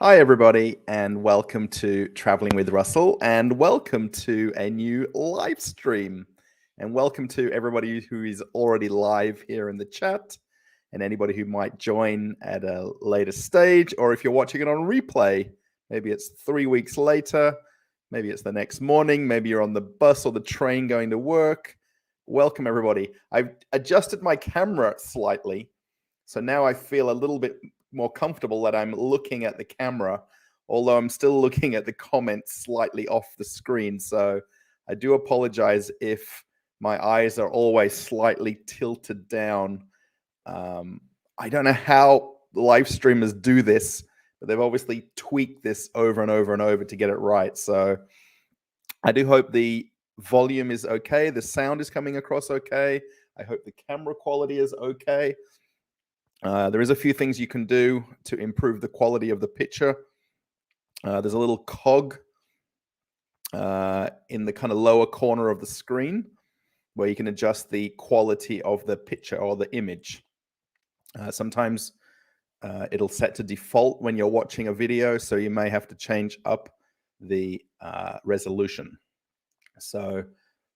Hi, everybody, and welcome to Traveling with Russell, and welcome to a new live stream. And welcome to everybody who is already live here in the chat, and anybody who might join at a later stage, or if you're watching it on replay, maybe it's 3 weeks later, maybe it's the next morning, maybe you're on the bus or the train going to work. Welcome, everybody. I've adjusted my camera slightly, so now I feel a little bit more comfortable that I'm looking at the camera, although I'm still looking at the comments slightly off the screen. So I do apologize if my eyes are always slightly tilted down. I don't know how live streamers do this, but they've obviously tweaked this over and over and over to get it right. So I do hope the volume is okay. The sound is coming across okay. I hope the camera quality is okay. There is a few things you can do to improve the quality of the picture. There's a little cog in the kind of lower corner of the screen where you can adjust the quality of the picture or the image. Sometimes it'll set to default when you're watching a video, so you may have to change up the resolution. So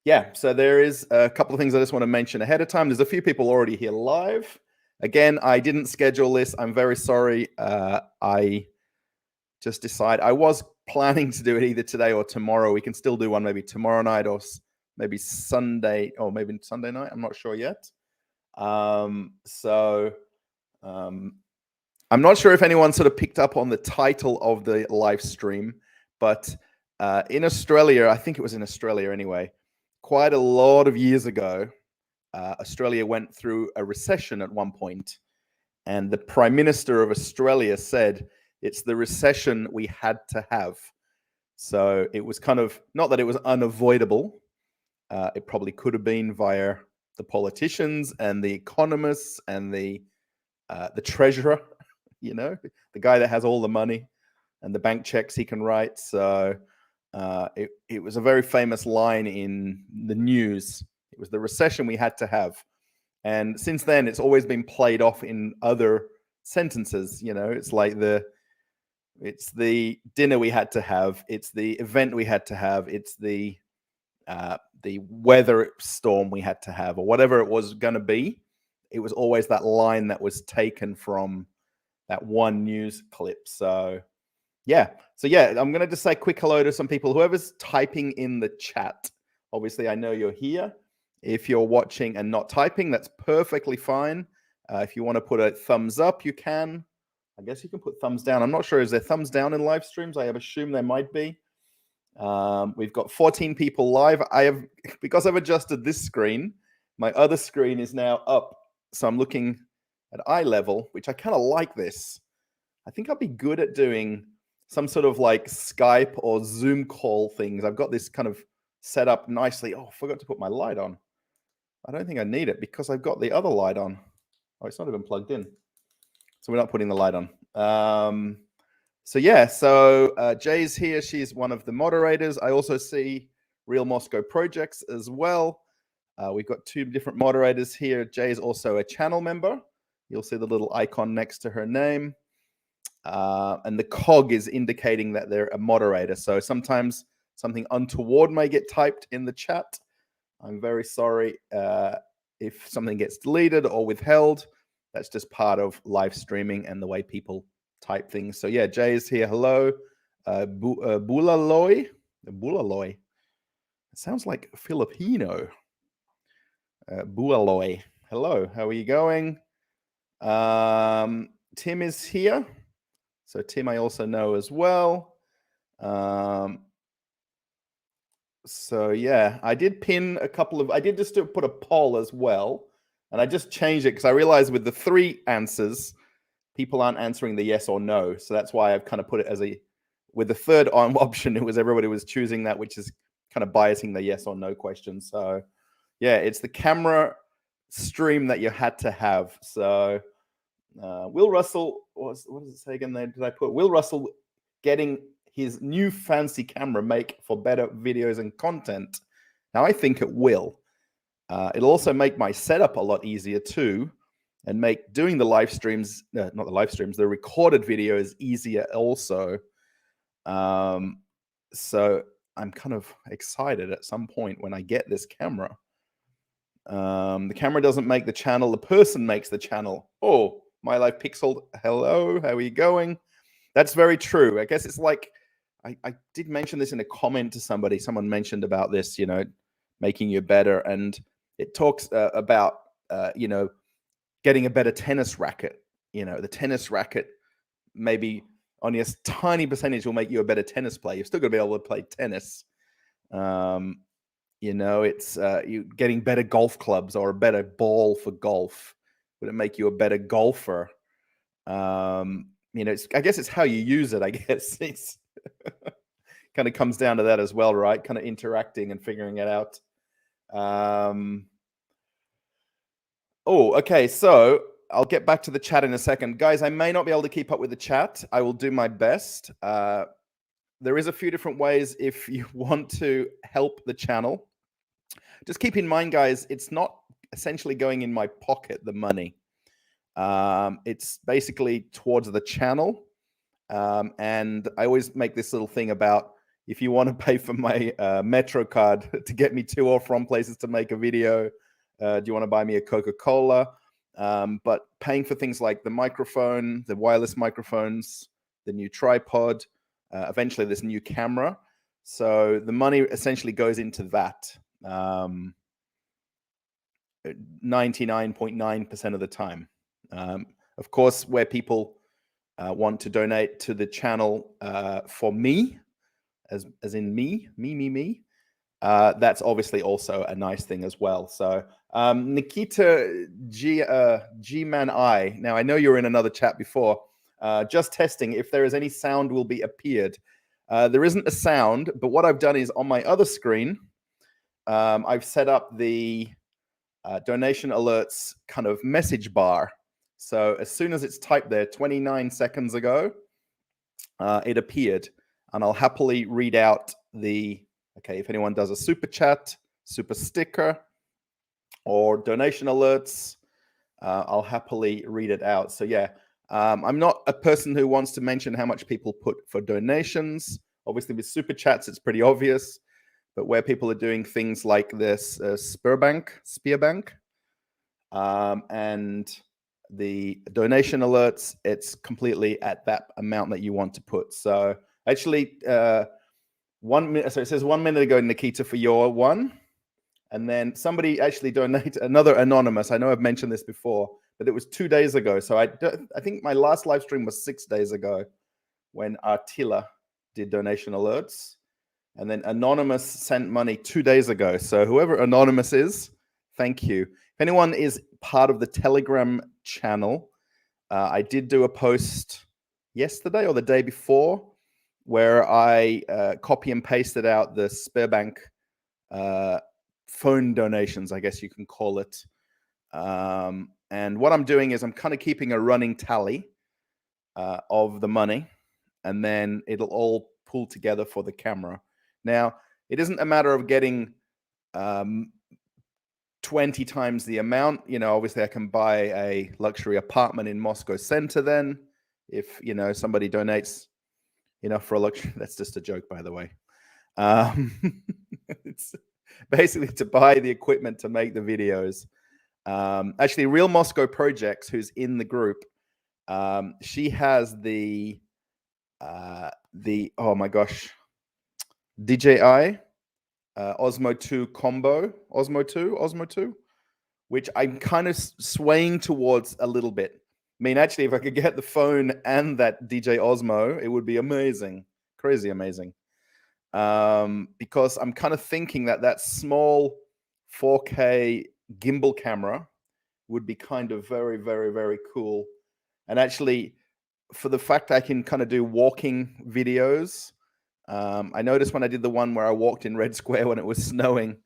yeah, so there is a couple of things I just want to mention ahead of time. There's a few people already here live. Again, I didn't schedule this. I'm very sorry. I just decided I was planning to do it either today or tomorrow. We can still do one maybe tomorrow night or maybe Sunday or maybe Sunday night. I'm not sure yet. I'm not sure if anyone sort of picked up on the title of the live stream, but in Australia, I think it was in Australia anyway, quite a lot of years ago, Australia went through a recession at one point, and the Prime Minister of Australia said it's the recession we had to have. So it was kind of, not that it was unavoidable, it probably could have been via the politicians and the economists and the treasurer, you know, the guy that has all the money and the bank checks he can write. So it was a very famous line in the news. It was the recession we had to have. And since then, it's always been played off in other sentences. You know, it's like it's the dinner we had to have. It's the event we had to have. It's the weather storm we had to have, or whatever it was going to be. It was always that line that was taken from that one news clip. So yeah, I'm going to just say a quick hello to some people. Whoever's typing in the chat, obviously I know you're here. If you're watching and not typing, that's perfectly fine. If you want to put a thumbs up, you can. I guess you can put thumbs down. I'm not sure. Is there thumbs down in live streams? I assume there might be. We've got 14 people live. Because I've adjusted this screen, my other screen is now up. So I'm looking at eye level, which I kind of like this. I think I'll be good at doing some sort of like Skype or Zoom call things. I've got this kind of set up nicely. Oh, I forgot to put my light on. I don't think I need it because I've got the other light on. Oh, it's not even plugged in. So we're not putting the light on. So Jay's here. She's one of the moderators. I also see Real Moscow Projects as well. We've got two different moderators here. Jay's also a channel member. You'll see the little icon next to her name. And the cog is indicating that they're a moderator. So sometimes something untoward may get typed in the chat. I'm very sorry if something gets deleted or withheld. That's just part of live streaming and the way people type things. So yeah, Jay is here. Hello. Bulaloy. Bulaloy. It sounds like Filipino. Bulaloy. Hello. How are you going? Tim is here. So Tim, I also know as well. So yeah, I did pin a couple of, I did just put a poll as well. And I just changed it because I realized with the 3 answers, people aren't answering the yes or no. So that's why I've kind of put it as with the third option, everybody was choosing that, which is kind of biasing the yes or no question. So yeah, it's the camera stream that you had to have. So Will Russell, what does it say again there? Did I put Will Russell getting his new fancy camera make for better videos and content? Now I think it will. It'll also make my setup a lot easier too. and make doing the live streams, not the live streams, the recorded videos easier also. So I'm kind of excited at some point when I get this camera. The camera doesn't make the channel, the person makes the channel. Oh, My Life Pixel, hello, how are you going? That's very true. I guess it's like, I did mention this in a comment to somebody. Someone mentioned about this, making you better. And it talks about, getting a better tennis racket. The tennis racket, maybe only a tiny percentage will make you a better tennis player. You're still going to be able to play tennis. It's you getting better golf clubs or a better ball for golf. Would it make you a better golfer? I guess it's how you use it. I guess it's kind of comes down to that as well, right? Kind of interacting and figuring it out. Okay. So I'll get back to the chat in a second. Guys, I may not be able to keep up with the chat. I will do my best. There is a few different ways if you want to help the channel. Just keep in mind, guys, it's not essentially going in my pocket, the money. It's basically towards the channel. And I always make this little thing about, if you want to pay for my Metro card to get me to or from places to make a video, do you want to buy me a Coca-Cola? But paying for things like the microphone, the wireless microphones, the new tripod, eventually this new camera. So the money essentially goes into that 99.9% of the time. Of course, where people want to donate to the channel for me, as in me, that's obviously also a nice thing as well. So Nikita G-Man I. Now, I know you were in another chat before. Just testing if there is any sound will be appeared. There isn't a sound, but what I've done is on my other screen, I've set up the donation alerts kind of message bar. So as soon as it's typed there 29 seconds ago, it appeared. And I'll happily read out if anyone does a super chat, super sticker, or donation alerts, I'll happily read it out. So yeah, I'm not a person who wants to mention how much people put for donations. Obviously with super chats, it's pretty obvious. But where people are doing things like this, SberBank, and the donation alerts, it's completely at that amount that you want to put. So actually, 1 minute. So it says 1 minute ago, Nikita, for your one. And then somebody actually donated, another anonymous. I know I've mentioned this before, but it was 2 days ago. So I think my last live stream was 6 days ago when Attila did donation alerts. And then Anonymous sent money 2 days ago. So whoever Anonymous is, thank you. If anyone is part of the Telegram channel, I did do a post yesterday or the day before where I copy and pasted out the SberBank phone donations, I guess you can call it. And what I'm doing is I'm kind of keeping a running tally of the money, and then it'll all pull together for the camera. Now, it isn't a matter of getting 20 times the amount. Obviously I can buy a luxury apartment in Moscow Center then, if, somebody donates, for a luxury. That's just a joke, by the way. It's basically to buy the equipment to make the videos. Actually, Real Moscow Projects, who's in the group, she has the oh my gosh, DJI Osmo 2 combo, Osmo 2, which I'm kind of swaying towards a little bit. I mean, actually, if I could get the phone and that DJ Osmo, it would be amazing, crazy amazing. Because I'm kind of thinking that small 4K gimbal camera would be kind of very, very, very cool. And actually, for the fact I can kind of do walking videos, I noticed when I did the one where I walked in Red Square when it was snowing,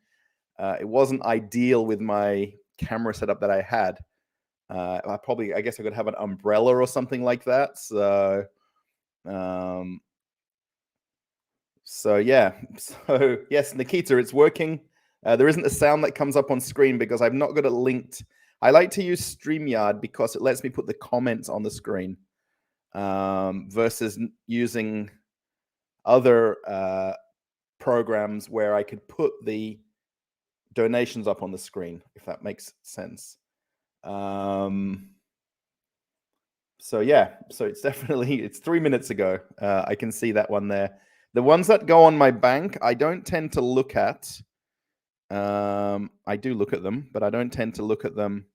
it wasn't ideal with my camera setup that I had. I guess I could have an umbrella or something like that. So yeah. So yes, Nikita, it's working. There isn't a sound that comes up on screen because I've not got it linked. I like to use StreamYard because it lets me put the comments on the screen versus using other programs where I could put the donations up on the screen, if that makes sense. So yeah, so it's definitely, it's 3 minutes ago. I can see that one there. The ones that go on my bank, I don't tend to look at. I do look at them, but I don't tend to look at them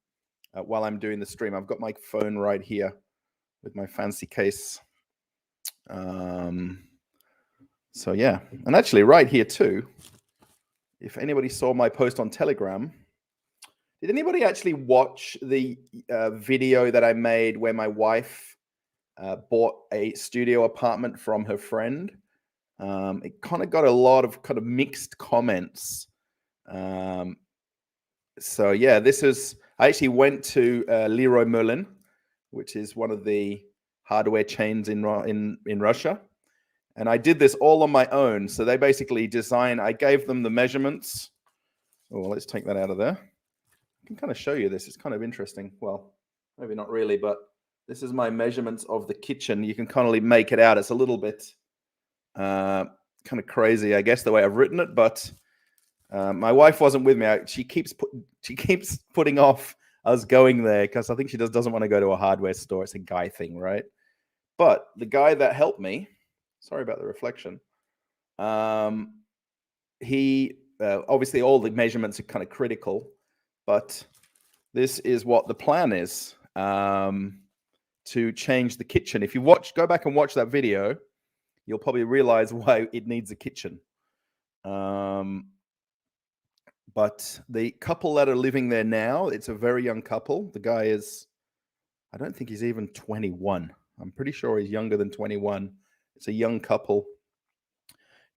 while I'm doing the stream. I've got my phone right here with my fancy case. So yeah, and actually right here too, if anybody saw my post on Telegram, did anybody actually watch the video that I made where my wife bought a studio apartment from her friend? It kind of got a lot of kind of mixed comments. So yeah, I actually went to Leroy Merlin, which is one of the hardware chains in Russia. And I did this all on my own. So they basically I gave them the measurements. Oh, let's take that out of there. I can kind of show you this. It's kind of interesting. Well, maybe not really, but this is my measurements of the kitchen. You can kind of make it out. It's a little bit kind of crazy, I guess, the way I've written it. But my wife wasn't with me. She keeps putting off us going there because I think she doesn't want to go to a hardware store. It's a guy thing, right? But the guy that helped me, sorry about the reflection, he obviously all the measurements are kind of critical, but this is what the plan is to change the kitchen. If you go back and watch that video, you'll probably realize why it needs a kitchen. But the couple that are living there now, it's a very young couple. The guy I don't think he's even 21. I'm pretty sure he's younger than 21. It's a young couple.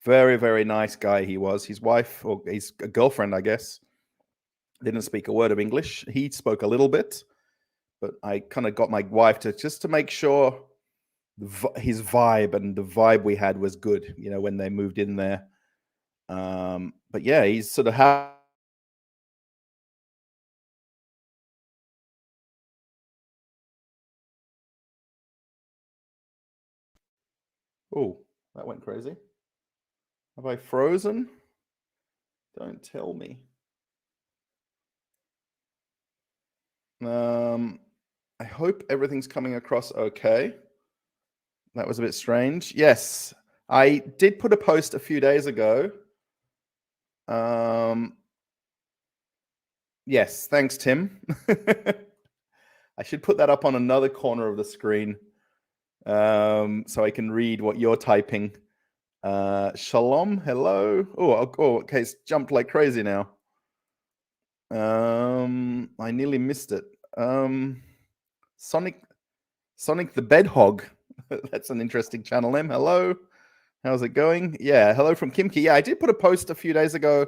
Very, very nice guy he was. His wife, or his girlfriend, I guess, didn't speak a word of English. He spoke a little bit, but I kind of got my wife to make sure his vibe and the vibe we had was good, when they moved in there. But yeah, he's sort of Oh, that went crazy. Have I frozen? Don't tell me. I hope everything's coming across okay. That was a bit strange. Yes, I did put a post a few days ago. Yes, thanks, Tim. I should put that up on another corner of the screen so I can read what you're typing. Shalom, hello. Oh, okay, it's jumped like crazy now. I nearly missed it. Sonic the Bedhog. That's an interesting channel name. Hello. How's it going? Yeah, hello from Kimki. Yeah, I did put a post a few days ago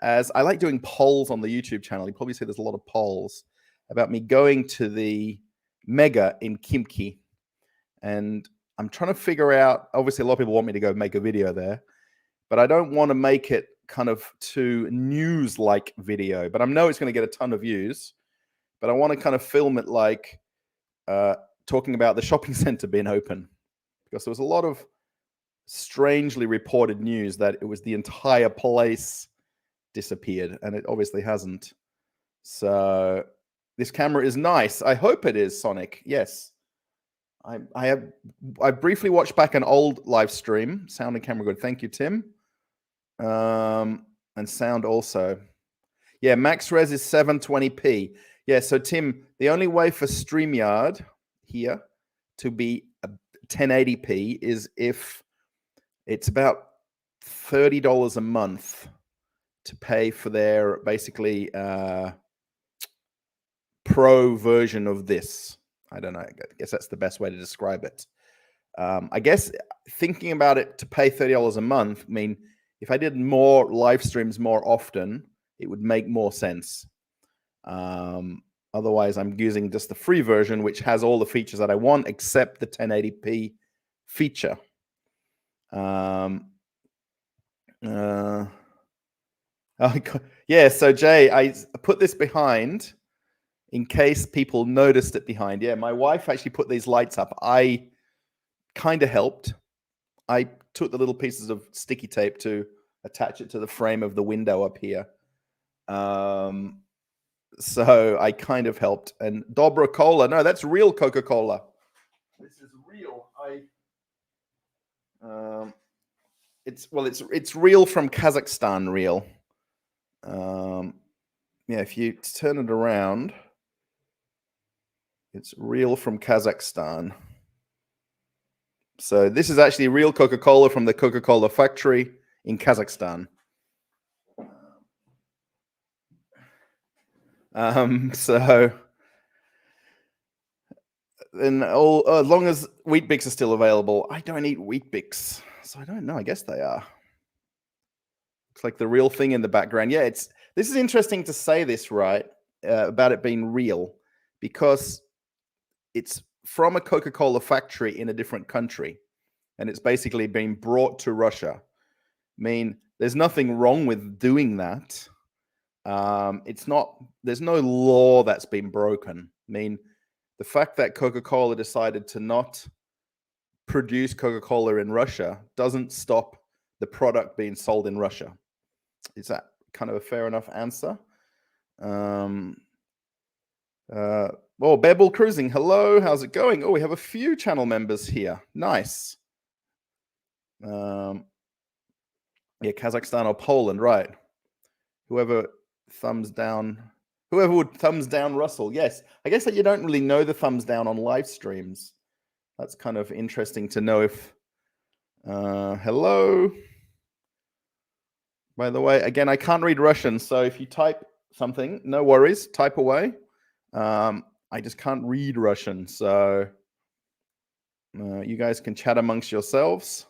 as I like doing polls on the YouTube channel. You probably see there's a lot of polls about me going to the Mega in Kimki. And I'm trying to figure out, obviously a lot of people want me to go make a video there, but I don't want to make it kind of too news-like video. But I know it's going to get a ton of views, but I want to kind of film it like talking about the shopping center being open, because there was a lot of strangely reported news that it was the entire place disappeared, and it obviously hasn't. So this camera is nice. I hope it is, Sonic. Yes. I briefly watched back an old live stream. Sound and camera good. Thank you, Tim. And sound also. Yeah, max res is 720p. Yeah, so Tim, the only way for StreamYard here to be 1080p is if it's about $30 a month to pay for their basically pro version of this. I don't know. I guess that's the best way to describe it. I guess thinking about it to pay $30 a month, I mean, if I did more live streams more often, it would make more sense. Otherwise, I'm using just the free version, which has all the features that I want, except the 1080p feature. Yeah, so Jay, I put this behind in case people noticed it behind. Yeah, my wife actually put these lights up. I kind of helped. I took the little pieces of sticky tape to attach it to the frame of the window up here. So I kind of helped. And Dobra Cola, no, that's real Coca-Cola. This is real. It's real from Kazakhstan. Real. Yeah, if you turn it around, it's real from Kazakhstan. So this is actually real Coca-Cola from the Coca-Cola factory in Kazakhstan. So then as long as Wheat Bix are still available, I don't eat Wheat Bix, so I don't know. I guess they are. Looks like the real thing in the background. Yeah, this is interesting to say this, right? About it being real, because it's from a Coca-Cola factory in a different country, and it's basically being brought to Russia. I mean, there's nothing wrong with doing that. There's no law that's been broken. I mean, the fact that Coca-Cola decided to not produce Coca-Cola in Russia doesn't stop the product being sold in Russia. Is that kind of a fair enough answer? Bearbull Cruising, hello, how's it going? Oh, we have a few channel members here. Nice. Yeah, Kazakhstan or Poland, right? Whoever would thumbs down Russell. Yes, I guess that you don't really know the thumbs down on live streams. That's kind of interesting to know. If hello, by the way, again, I can't read Russian, so if you type something, no worries, type away. I just can't read Russian, so you guys can chat amongst yourselves.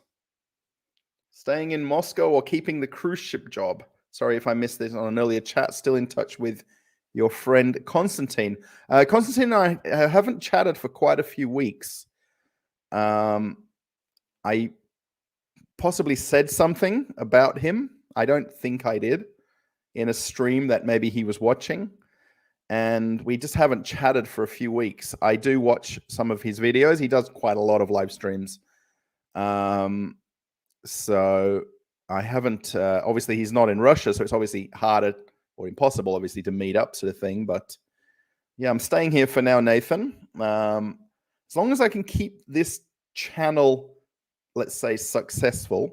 Staying in Moscow or keeping the cruise ship job? Sorry if I missed this on an earlier chat. Still in touch with your friend Konstantin. Konstantin and I haven't chatted for quite a few weeks. I possibly said something about him. I don't think I did, in a stream that maybe he was watching. And we just haven't chatted for a few weeks. I do watch some of his videos. He does quite a lot of live streams. So I haven't, obviously he's not in Russia, so it's obviously harder or impossible, obviously, to meet up, sort of thing. But yeah, I'm staying here for now, Nathan. As long as I can keep this channel, let's say, successful,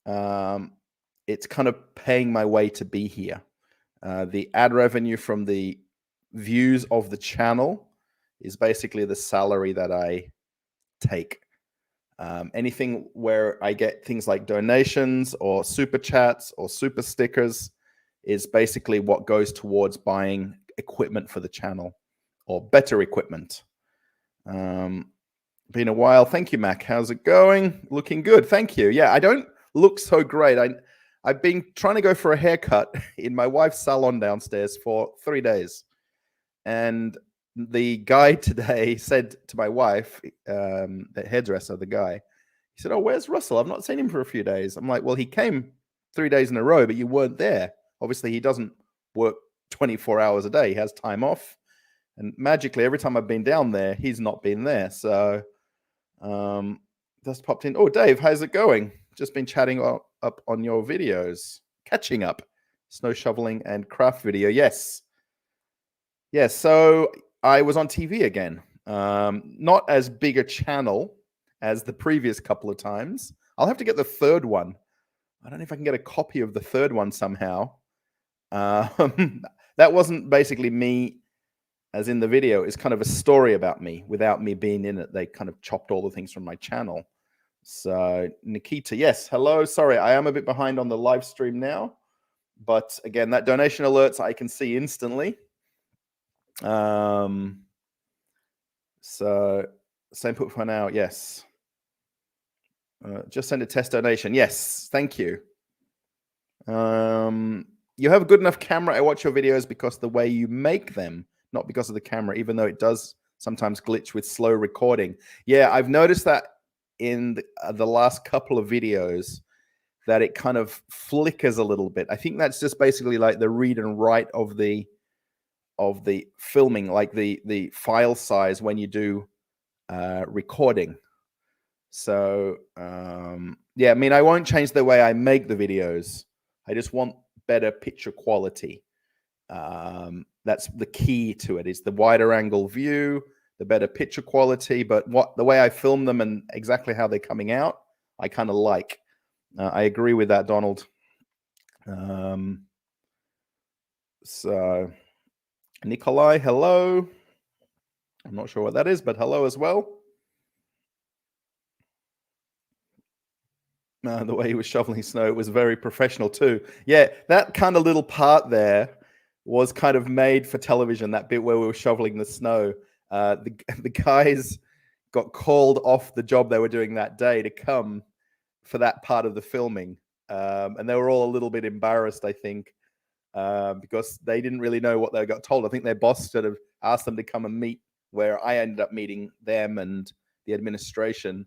it's kind of paying my way to be here. The ad revenue from the views of the channel is basically the salary that I take. Anything where I get things like donations or super chats or super stickers is basically what goes towards buying equipment for the channel, or better equipment. Been a while. Thank you, Mac. How's it going? Looking good. Thank you. Yeah, I don't look so great. I've been trying to go for a haircut in my wife's salon downstairs for 3 days. And the guy today said to my wife, the hairdresser, the guy, he said, "Oh, where's Russell? I've not seen him for a few days." I'm like, "Well, he came 3 days in a row, but you weren't there." Obviously, he doesn't work 24 hours a day. He has time off. And magically, every time I've been down there, he's not been there. So just popped in. Oh, Dave, how's it going? Just been chatting up on your videos. Catching up. Snow shoveling and craft video. Yes. Yes, so I was on TV again. Not as big a channel as the previous couple of times. I'll have to get the third one. I don't know if I can get a copy of the third one somehow. That wasn't basically me as in the video. It's kind of a story about me without me being in it. They kind of chopped all the things from my channel. So Nikita, yes, hello. Sorry, I am a bit behind on the live stream now. But again, that donation alerts I can see instantly. So same put for now. Yes. Just send a test donation. Yes. Thank you. You have a good enough camera. I watch your videos because the way you make them, not because of the camera, even though it does sometimes glitch with slow recording. Yeah, I've noticed that in the last couple of videos that it kind of flickers a little bit. I think that's just basically like the read and write of the of the filming, like the file size when you do recording. So yeah, I mean, I won't change the way I make the videos. I just want better picture quality. That's the key to it, is the wider angle view, the better picture quality. But the way I film them and exactly how they're coming out, I kind of like. I agree with that, Donald. So Nikolai, hello. I'm not sure what that is, but hello as well. The way he was shoveling snow was very professional too. Yeah, that kind of little part there was kind of made for television, that bit where we were shoveling the snow. The guys got called off the job they were doing that day to come for that part of the filming. And they were all a little bit embarrassed, I think, because they didn't really know what they got told. I think their boss sort of asked them to come and meet where I ended up meeting them and the administration.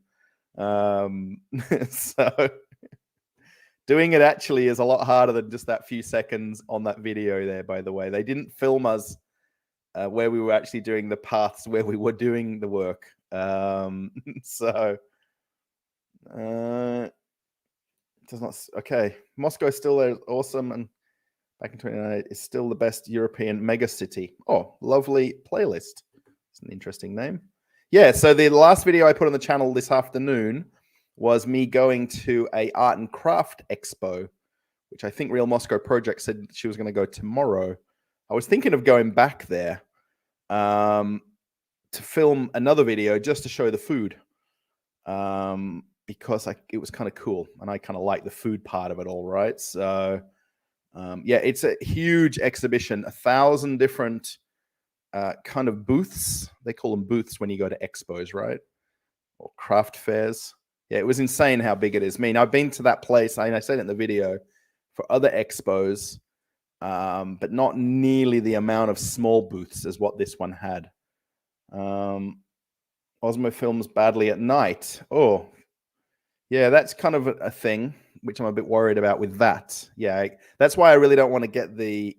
So doing it actually is a lot harder than just that few seconds on that video there, by the way. They didn't film us where we were actually doing the paths where we were doing the work. So does not, okay. Moscow is still there, awesome, and back in 2019 is still the best European megacity. Oh, lovely playlist. It's an interesting name. Yeah, so the last video I put on the channel this afternoon was me going to a art and craft expo, which I think Real Moscow Project said she was going to go tomorrow. I was thinking of going back there to film another video just to show the food, because it was kind of cool, and I kind of like the food part of it all, right? So yeah, it's a huge exhibition, 1,000 different kind of booths. They call them booths when you go to expos, right? Or craft fairs. Yeah, it was insane how big it is. I mean, I've been to that place, I said it in the video, for other expos, but not nearly the amount of small booths as what this one had. Osmo films badly at night. Oh, yeah, that's kind of a thing, which I'm a bit worried about with that. Yeah, that's why I really don't want to get the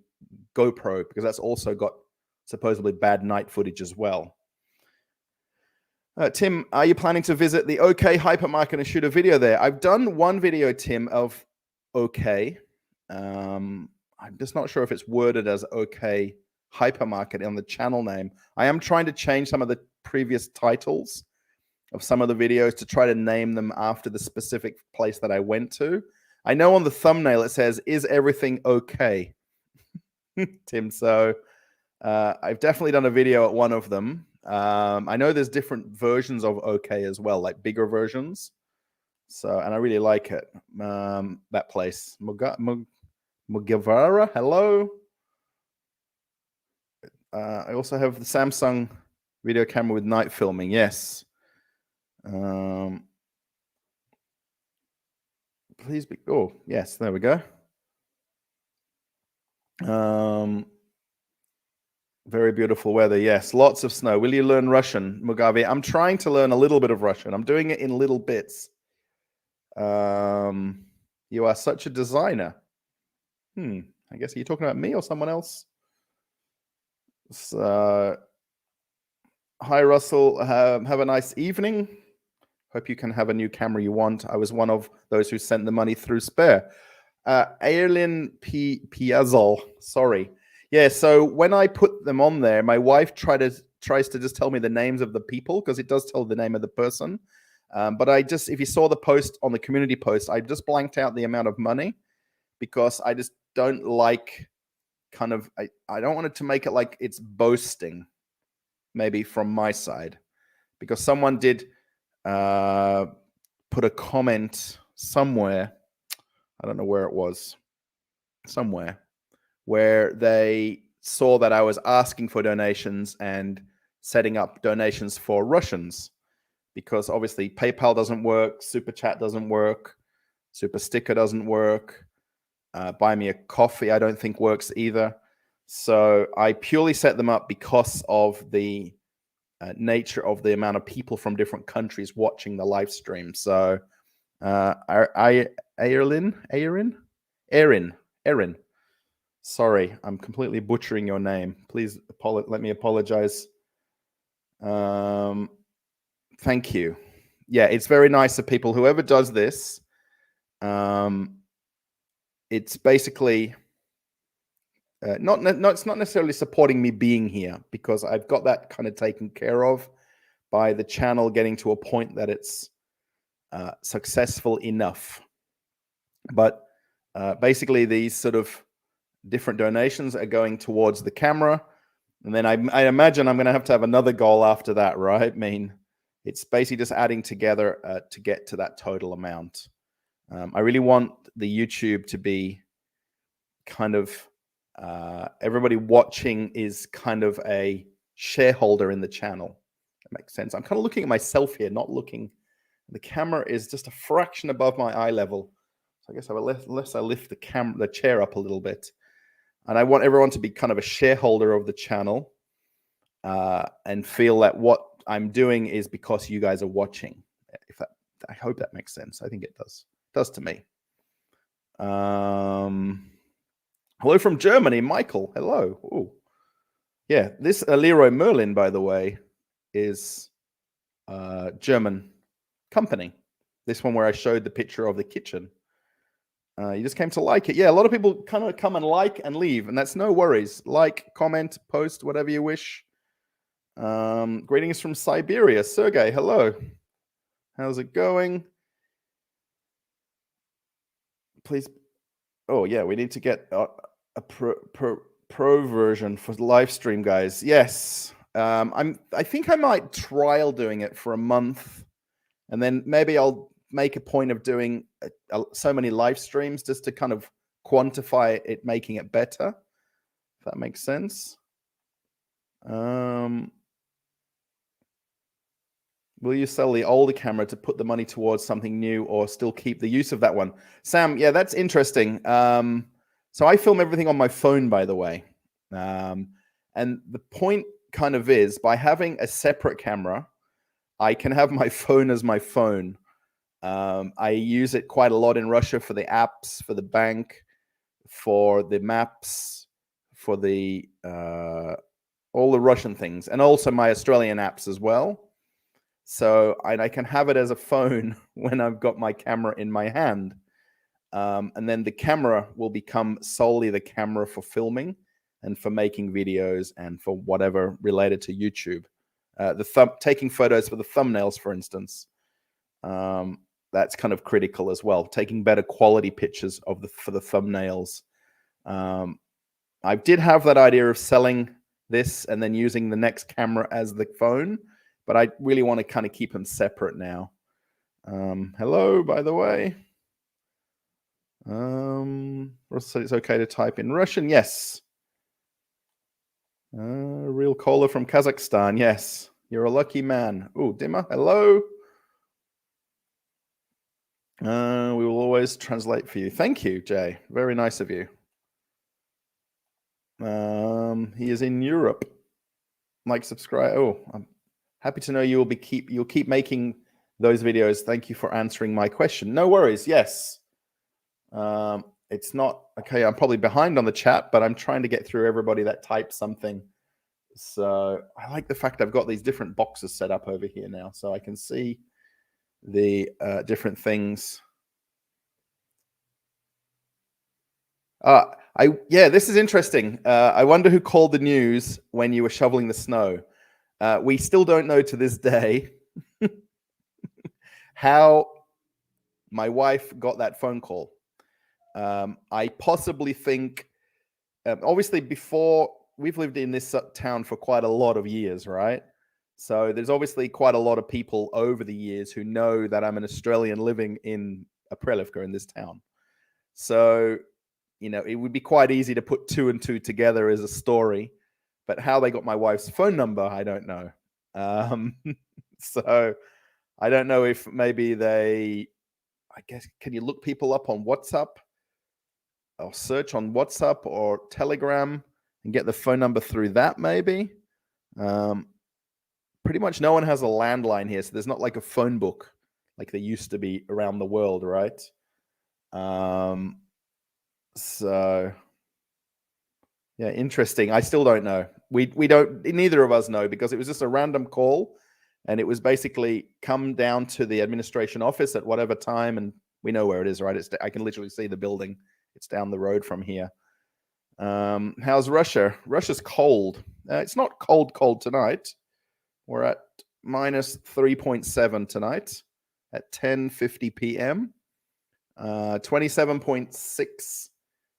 GoPro, because that's also got supposedly bad night footage as well. Tim, are you planning to visit the OK hypermarket and shoot a video there? I've done one video, Tim, of OK. I'm just not sure if it's worded as OK hypermarket on the channel name. I am trying to change some of the previous titles of some of the videos to try to name them after the specific place that I went to. I know on the thumbnail it says, "Is everything okay?" Tim, so I've definitely done a video at one of them. I know there's different versions of OK as well, like bigger versions. So, and I really like it. That place, Mugavara, hello. I also have the Samsung video camera with night filming. Yes. Please be. Oh, yes. There we go. Very beautiful weather. Yes, lots of snow. Will you learn Russian, Mugabe? I'm trying to learn a little bit of Russian. I'm doing it in little bits. You are such a designer. I guess, are you talking about me or someone else? So, hi, Russell. Have a nice evening. Hope you can have a new camera you want. I was one of those who sent the money through Spare. Airlin Piazol. Sorry. Yeah, so when I put them on there, my wife tries to just tell me the names of the people, because it does tell the name of the person. But if you saw the post on the community post, I just blanked out the amount of money, because I just don't like I don't want it to make it like it's boasting, maybe from my side, because someone did put a comment somewhere. I don't know where it was, somewhere, where they saw that I was asking for donations and setting up donations for Russians, because obviously PayPal doesn't work, Super Chat doesn't work, Super Sticker doesn't work, Buy Me a Coffee I don't think works either. So I purely set them up because of the nature of the amount of people from different countries watching the live stream. So Erin. Sorry, I'm completely butchering your name. Please let me apologize. Thank you. Yeah, it's very nice of people. Whoever does this, it's basically it's not necessarily supporting me being here, because I've got that kind of taken care of by the channel getting to a point that it's successful enough. But basically, these sort of different donations are going towards the camera. And then I imagine I'm going to have another goal after that, right? I mean, it's basically just adding together to get to that total amount. I really want the YouTube to be kind of everybody watching is kind of a shareholder in the channel. That makes sense. I'm kind of looking at myself here, not looking. The camera is just a fraction above my eye level. So I guess unless I lift the chair up a little bit. And I want everyone to be kind of a shareholder of the channel and feel that what I'm doing is because you guys are watching. I hope that makes sense. I think it does. It does to me. Hello from Germany, Michael. Hello. Ooh. Yeah, this Leroy Merlin, by the way, is a German company. This one where I showed the picture of the kitchen. You just came to like it. Yeah, a lot of people kind of come and like and leave, and that's no worries. Like, comment, post, whatever you wish. Greetings from Siberia. Sergey, hello. How's it going? Please. Oh, yeah, we need to get a pro version for the live stream, guys. Yes. I think I might trial doing it for a month, and then maybe I'll make a point of doing so many live streams just to kind of quantify it, making it better. If that makes sense. Will you sell the older camera to put the money towards something new, or still keep the use of that one? Sam, yeah, that's interesting. So I film everything on my phone, by the way. And the point kind of is, by having a separate camera, I can have my phone as my phone. I use it quite a lot in Russia for the apps, for the bank, for the maps, for the all the Russian things, and also my Australian apps as well. So I can have it as a phone when I've got my camera in my hand. And then the camera will become solely the camera for filming and for making videos and for whatever related to YouTube. Taking photos for the thumbnails, for instance. That's kind of critical as well. Taking better quality pictures for the thumbnails. I did have that idea of selling this and then using the next camera as the phone, but I really want to kind of keep them separate now. Hello, by the way. Ross said it's okay to type in Russian. Yes. Real caller from Kazakhstan. Yes. You're a lucky man. Oh, Dima, hello. We will always translate for you. Thank you, Jay. Very nice of you. He is in Europe. Like, subscribe. Oh, I'm happy to know you'll keep making those videos. Thank you for answering my question. No worries. Yes. It's not okay. I'm probably behind on the chat, but I'm trying to get through everybody that types something. So I like the fact I've got these different boxes set up over here now, so I can see the different things. Yeah, this is interesting. I wonder who called the news when you were shoveling the snow. We still don't know to this day how my wife got that phone call. I possibly think, obviously, before we've lived in this town for quite a lot of years, right? So there's obviously quite a lot of people over the years who know that I'm an Australian living in Prelivka, in this town. So, it would be quite easy to put two and two together as a story, but how they got my wife's phone number, I don't know. So I don't know if maybe I guess, can you look people up on WhatsApp or search on WhatsApp or Telegram and get the phone number through that maybe? Pretty much no one has a landline here, so there's not like a phone book like there used to be around the world, right? So Yeah, interesting. I still don't know. We don't. Neither of us know because it was just a random call, and it was basically come down to the administration office at whatever time, and we know where it is, right? I can literally see the building. It's down the road from here. How's Russia? Russia's cold. It's not cold tonight. We're at minus 3.7 tonight at 10:50 p.m. 27.6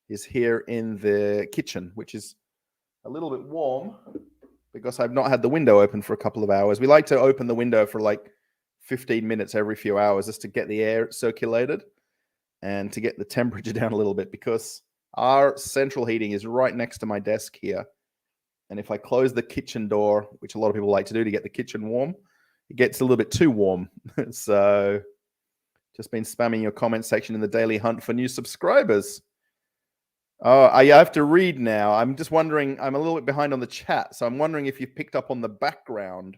is here in the kitchen, which is a little bit warm because I've not had the window open for a couple of hours. We like to open the window for like 15 minutes every few hours just to get the air circulated and to get the temperature down a little bit, because our central heating is right next to my desk here. And if I close the kitchen door, which a lot of people like to do to get the kitchen warm, it gets a little bit too warm. So just been spamming your comment section in the daily hunt for new subscribers. Oh, I have to read now. I'm just wondering, I'm a little bit behind on the chat, so I'm wondering if you've picked up on the background.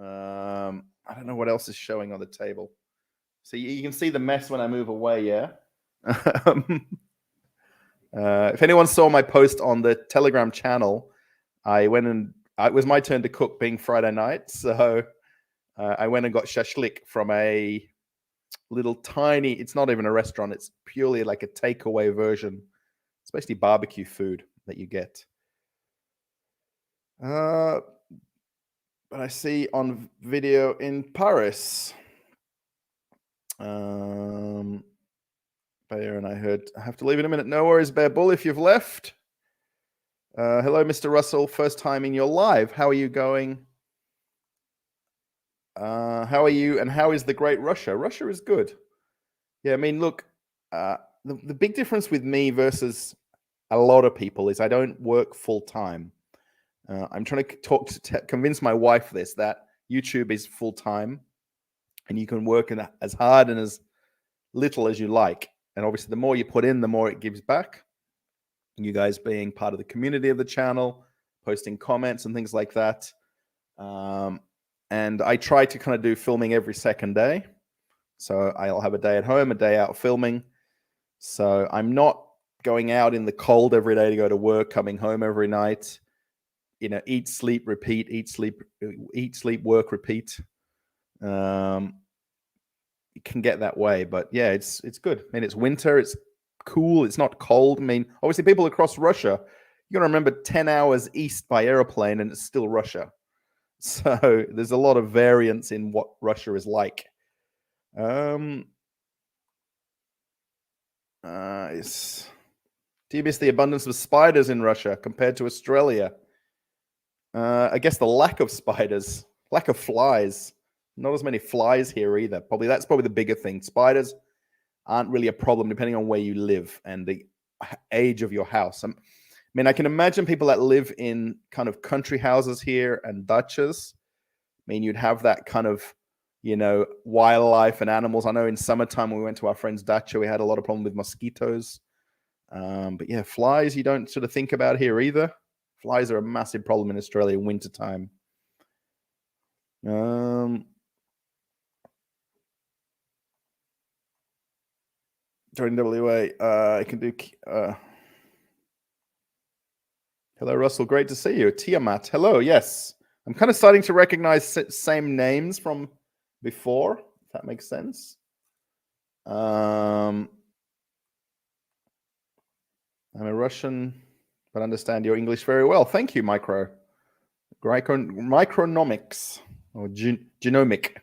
I don't know what else is showing on the table. So you can see the mess when I move away, yeah? If anyone saw my post on the Telegram channel, I went and it was my turn to cook, being Friday night. So I went and got shashlik from a little tiny, it's not even a restaurant, it's purely like a takeaway version. It's basically barbecue food that you get. But I see on video in Paris. Bear, and I heard I have to leave in a minute. No worries, Bear Bull, if you've left. Hello, Mr. Russell. First time in your live. How are you going? How are you? And how is the great Russia? Russia is good. Yeah, I mean, look, the big difference with me versus a lot of people is I don't work full time. I'm trying to convince my wife that YouTube is full time, and you can work as hard and as little as you like. And obviously, the more you put in, the more it gives back. You guys being part of the community of the channel, posting comments and things like that. And I try to kind of do filming every second day. So I'll have a day at home, a day out filming. So I'm not going out in the cold every day to go to work, coming home every night. You know, eat, sleep, repeat, eat, sleep, work, repeat. It can get that way, but yeah, it's good. I mean, it's winter, it's cool, it's not cold. I mean, obviously people across Russia, you gotta remember 10 hours east by airplane and it's still Russia. So there's a lot of variance in what Russia is like. Do you miss the abundance of spiders in Russia compared to Australia? I guess the lack of spiders, lack of flies. Not as many flies here either. That's probably the bigger thing. Spiders aren't really a problem depending on where you live and the age of your house. I mean, I can imagine people that live in kind of country houses here and dachas. I mean, you'd have that kind of, you know, wildlife and animals. I know in summertime when we went to our friend's dacha, we had a lot of problem with mosquitoes. But yeah, flies you don't sort of think about here either. Flies are a massive problem in Australia in wintertime. During WA, I can do. Hello, Russell. Great to see you. Tiamat. Hello. Yes, I'm kind of starting to recognize same names from before. If that makes sense. I'm a Russian, but understand your English very well. Thank you, Micronomics or genomic.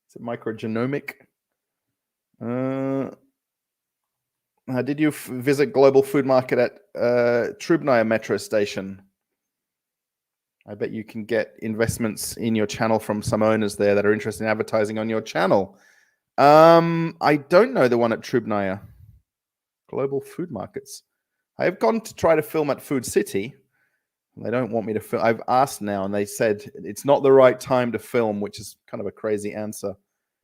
Is it microgenomic? Did you visit Global Food Market at Trubnaya metro station? I bet you can get investments in your channel from some owners there that are interested in advertising on your channel. I don't know the one at Trubnaya. Global Food Markets. I've gone to try to film at Food City. They don't want me to film. I've asked now, and they said it's not the right time to film, which is kind of a crazy answer.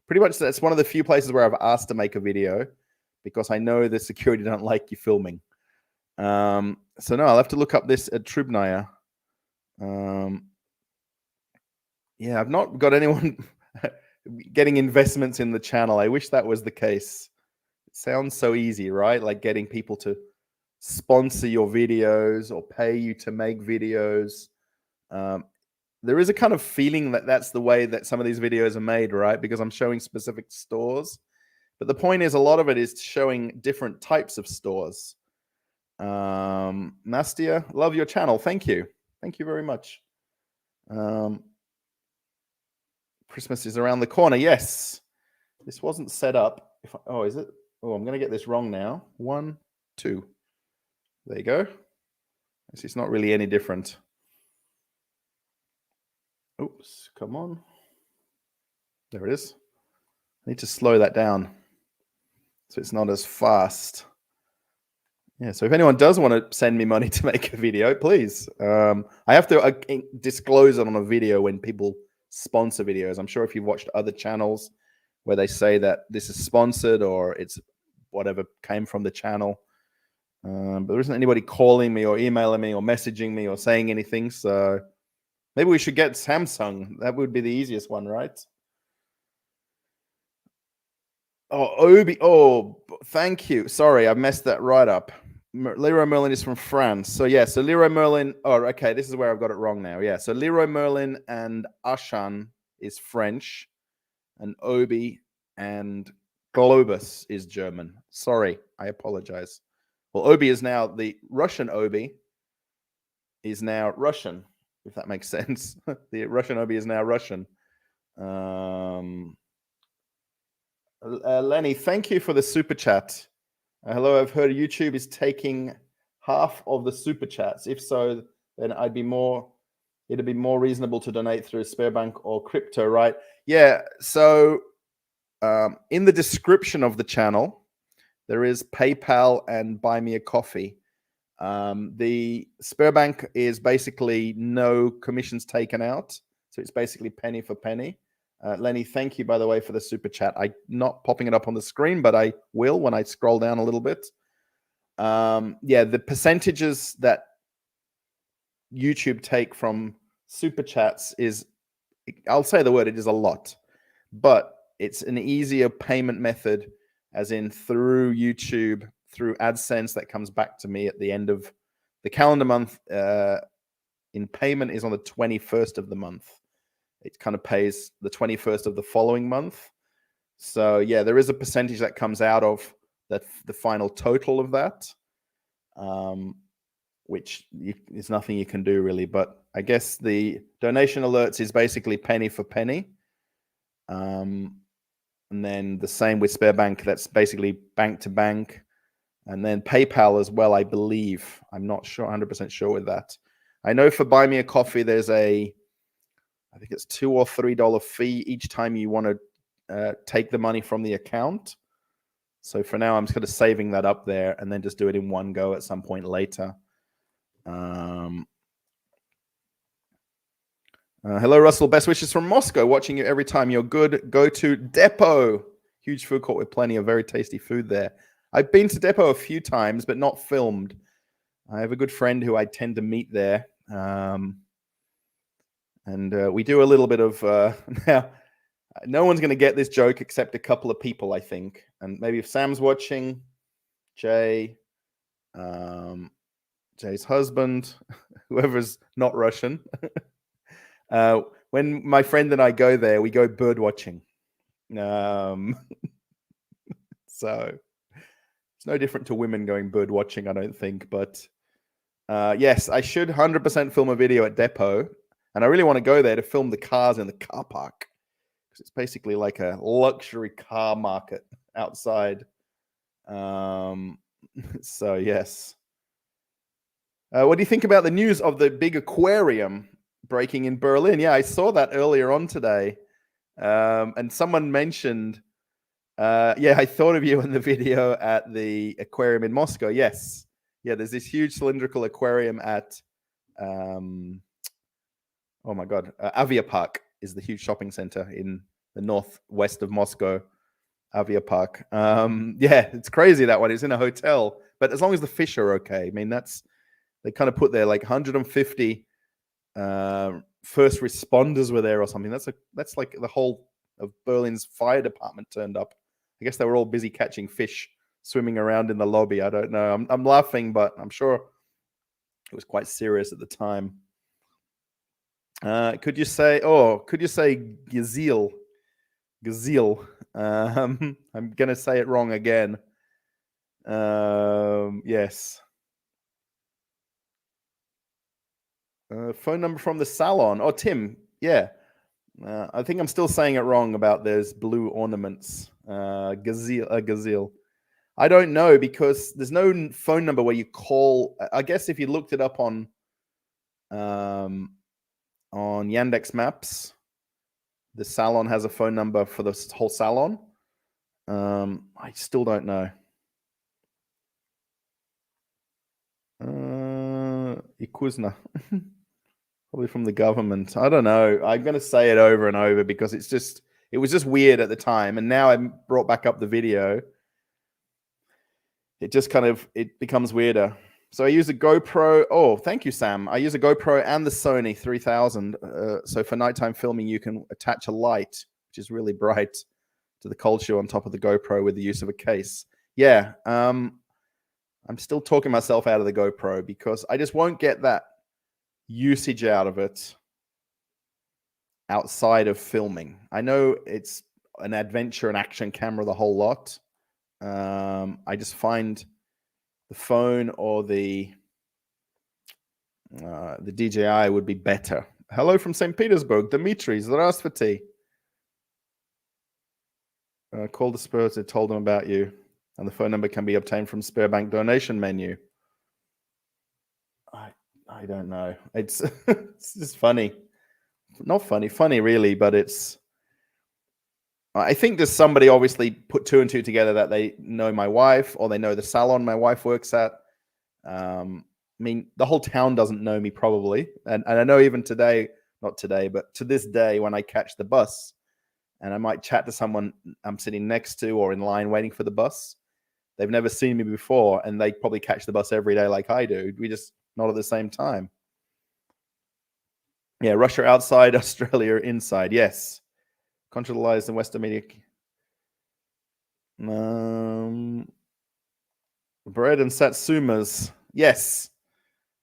Pretty much that's one of the few places where I've asked to make a video because I know the security don't like you filming. So no, I'll have to look up this at Trubnaya. Yeah, I've not got anyone getting investments in the channel. I wish that was the case. It sounds so easy, right? Like getting people to sponsor your videos or pay you to make videos. There is a kind of feeling that that's the way that some of these videos are made, right? Because I'm showing specific stores. But the point is, a lot of it is showing different types of stores. Nastia, love your channel. Thank you. Thank you very much. Christmas is around the corner. Yes. This wasn't set up. Is it? Oh, I'm going to get this wrong now. 1, 2. There you go. It's not really any different. Oops, come on. There it is. I need to slow that down so it's not as fast. Yeah, so if anyone does want to send me money to make a video, please. I have to disclose it on a video when people sponsor videos. I'm sure if you've watched other channels where they say that this is sponsored or it's whatever came from the channel. But there isn't anybody calling me or emailing me or messaging me or saying anything. So maybe we should get Samsung. That would be the easiest one, right? Oh, Obi. Oh, thank you. Sorry, I messed that right up. Leroy Merlin is from France. So yeah, so Leroy Merlin. Oh, okay. This is where I've got it wrong now. Yeah. So Leroy Merlin and Ashan is French, and Obi and Globus is German. Sorry, I apologize. Well, Obi is now the Russian Obi is now Russian, if that makes sense. The Russian Obi is now Russian. Lenny, thank you for the super chat. Hello, I've heard YouTube is taking half of the super chats. If so, then it'd be more reasonable to donate through SberBank or crypto, right? Yeah. So in the description of the channel, there is PayPal and Buy Me a Coffee. The SberBank is basically no commissions taken out. So it's basically penny for penny. Lenny, thank you, by the way, for the super chat. I'm not popping it up on the screen, but I will when I scroll down a little bit. Yeah, the percentages that YouTube take from super chats is, I'll say the word, it is a lot. But it's an easier payment method, as in through YouTube, through AdSense, that comes back to me at the end of the calendar month. In payment is on the 21st of the month. It kind of pays the 21st of the following month. So yeah, there is a percentage that comes out of the final total of that, which is nothing you can do really. But I guess the donation alerts is basically penny for penny. And then the same with SberBank, that's basically bank to bank. And then PayPal as well, I believe. I'm not sure, 100% sure with that. I know for Buy Me a Coffee, there's I think it's $2 or $3 fee each time you want to take the money from the account. So for now, I'm just kind of saving that up there and then just do it in one go at some point later. Hello, Russell. Best wishes from Moscow. Watching you every time you're good. Go to Depot. Huge food court with plenty of very tasty food there. I've been to Depot a few times, but not filmed. I have a good friend who I tend to meet there. And we do a little bit of now. No one's going to get this joke except a couple of people, I think. And maybe if Sam's watching, Jay, Jay's husband, whoever's not Russian. When my friend and I go there, we go bird watching. So it's no different to women going bird watching, I don't think. But yes, I should 100% film a video at Depot. And I really want to go there to film the cars in the car park, because it's basically like a luxury car market outside. So yes. What do you think about the news of the big aquarium breaking in Berlin? Yeah, I saw that earlier on today. And someone mentioned, yeah, I thought of you in the video at the aquarium in Moscow. Yes. Yeah, there's this huge cylindrical aquarium at, oh my God, Avia Park is the huge shopping center in the northwest of Moscow. Avia Park. Yeah, it's crazy, that one. It's in a hotel, but as long as the fish are okay. I mean, they kind of put there like 150 first responders were there or something. That's like the whole of Berlin's fire department turned up. I guess they were all busy catching fish swimming around in the lobby. I don't know. I'm laughing, but I'm sure it was quite serious at the time. Could you say gazelle? Gazelle. I'm gonna say it wrong again. Yes. Phone number from the salon. Oh, Tim. Yeah. I think I'm still saying it wrong about those blue ornaments. Gazelle. I don't know because there's no phone number where you call. I guess if you looked it up on Yandex Maps, the salon has a phone number for the whole salon. I still don't know. Ikuzna. Probably from the government. I don't know. I'm going to say it over and over because it was just weird at the time. And now I brought back up the video. It just it becomes weirder. So I use a GoPro. Oh, thank you, Sam. I use a GoPro and the Sony 3000. So for nighttime filming, you can attach a light, which is really bright, to the cold shoe on top of the GoPro with the use of a case. Yeah. I'm still talking myself out of the GoPro because I just won't get that usage out of it outside of filming. I know it's an adventure and action camera, the whole lot. I just find the phone or the DJI would be better. Hello from St. Petersburg, Dmitry. Здравствуйте. Call the Spurs. They told them about you, and the phone number can be obtained from SberBank donation menu. I don't know. It's it's just funny. Not funny really, but I think there's somebody obviously put two and two together that they know my wife or they know the salon my wife works at. I mean, the whole town doesn't know me probably. And I know even today, not today, but to this day, when I catch the bus and I might chat to someone I'm sitting next to or in line waiting for the bus, they've never seen me before and they probably catch the bus every day like I do. We just not at the same time. Yeah, Russia outside, Australia inside. Yes. Contractualized in Western media. Bread and satsumas. Yes.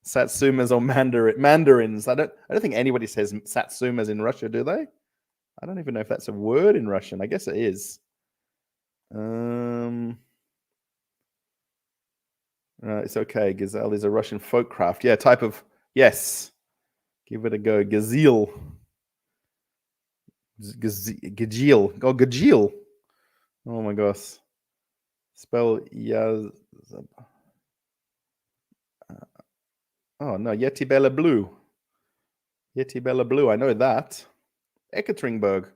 Satsumas or mandarins. I don't think anybody says satsumas in Russia, do they? I don't even know if that's a word in Russian. I guess it is. It's okay. Gazelle is a Russian folk craft. Yeah, type of, yes. Give it a go. Gazelle. Gajil. Oh, Gajil. Oh my gosh. Spell Yaz. Oh no, Yeti Bella Blue. Yeti Bella Blue. I know that. Ekaterinburg.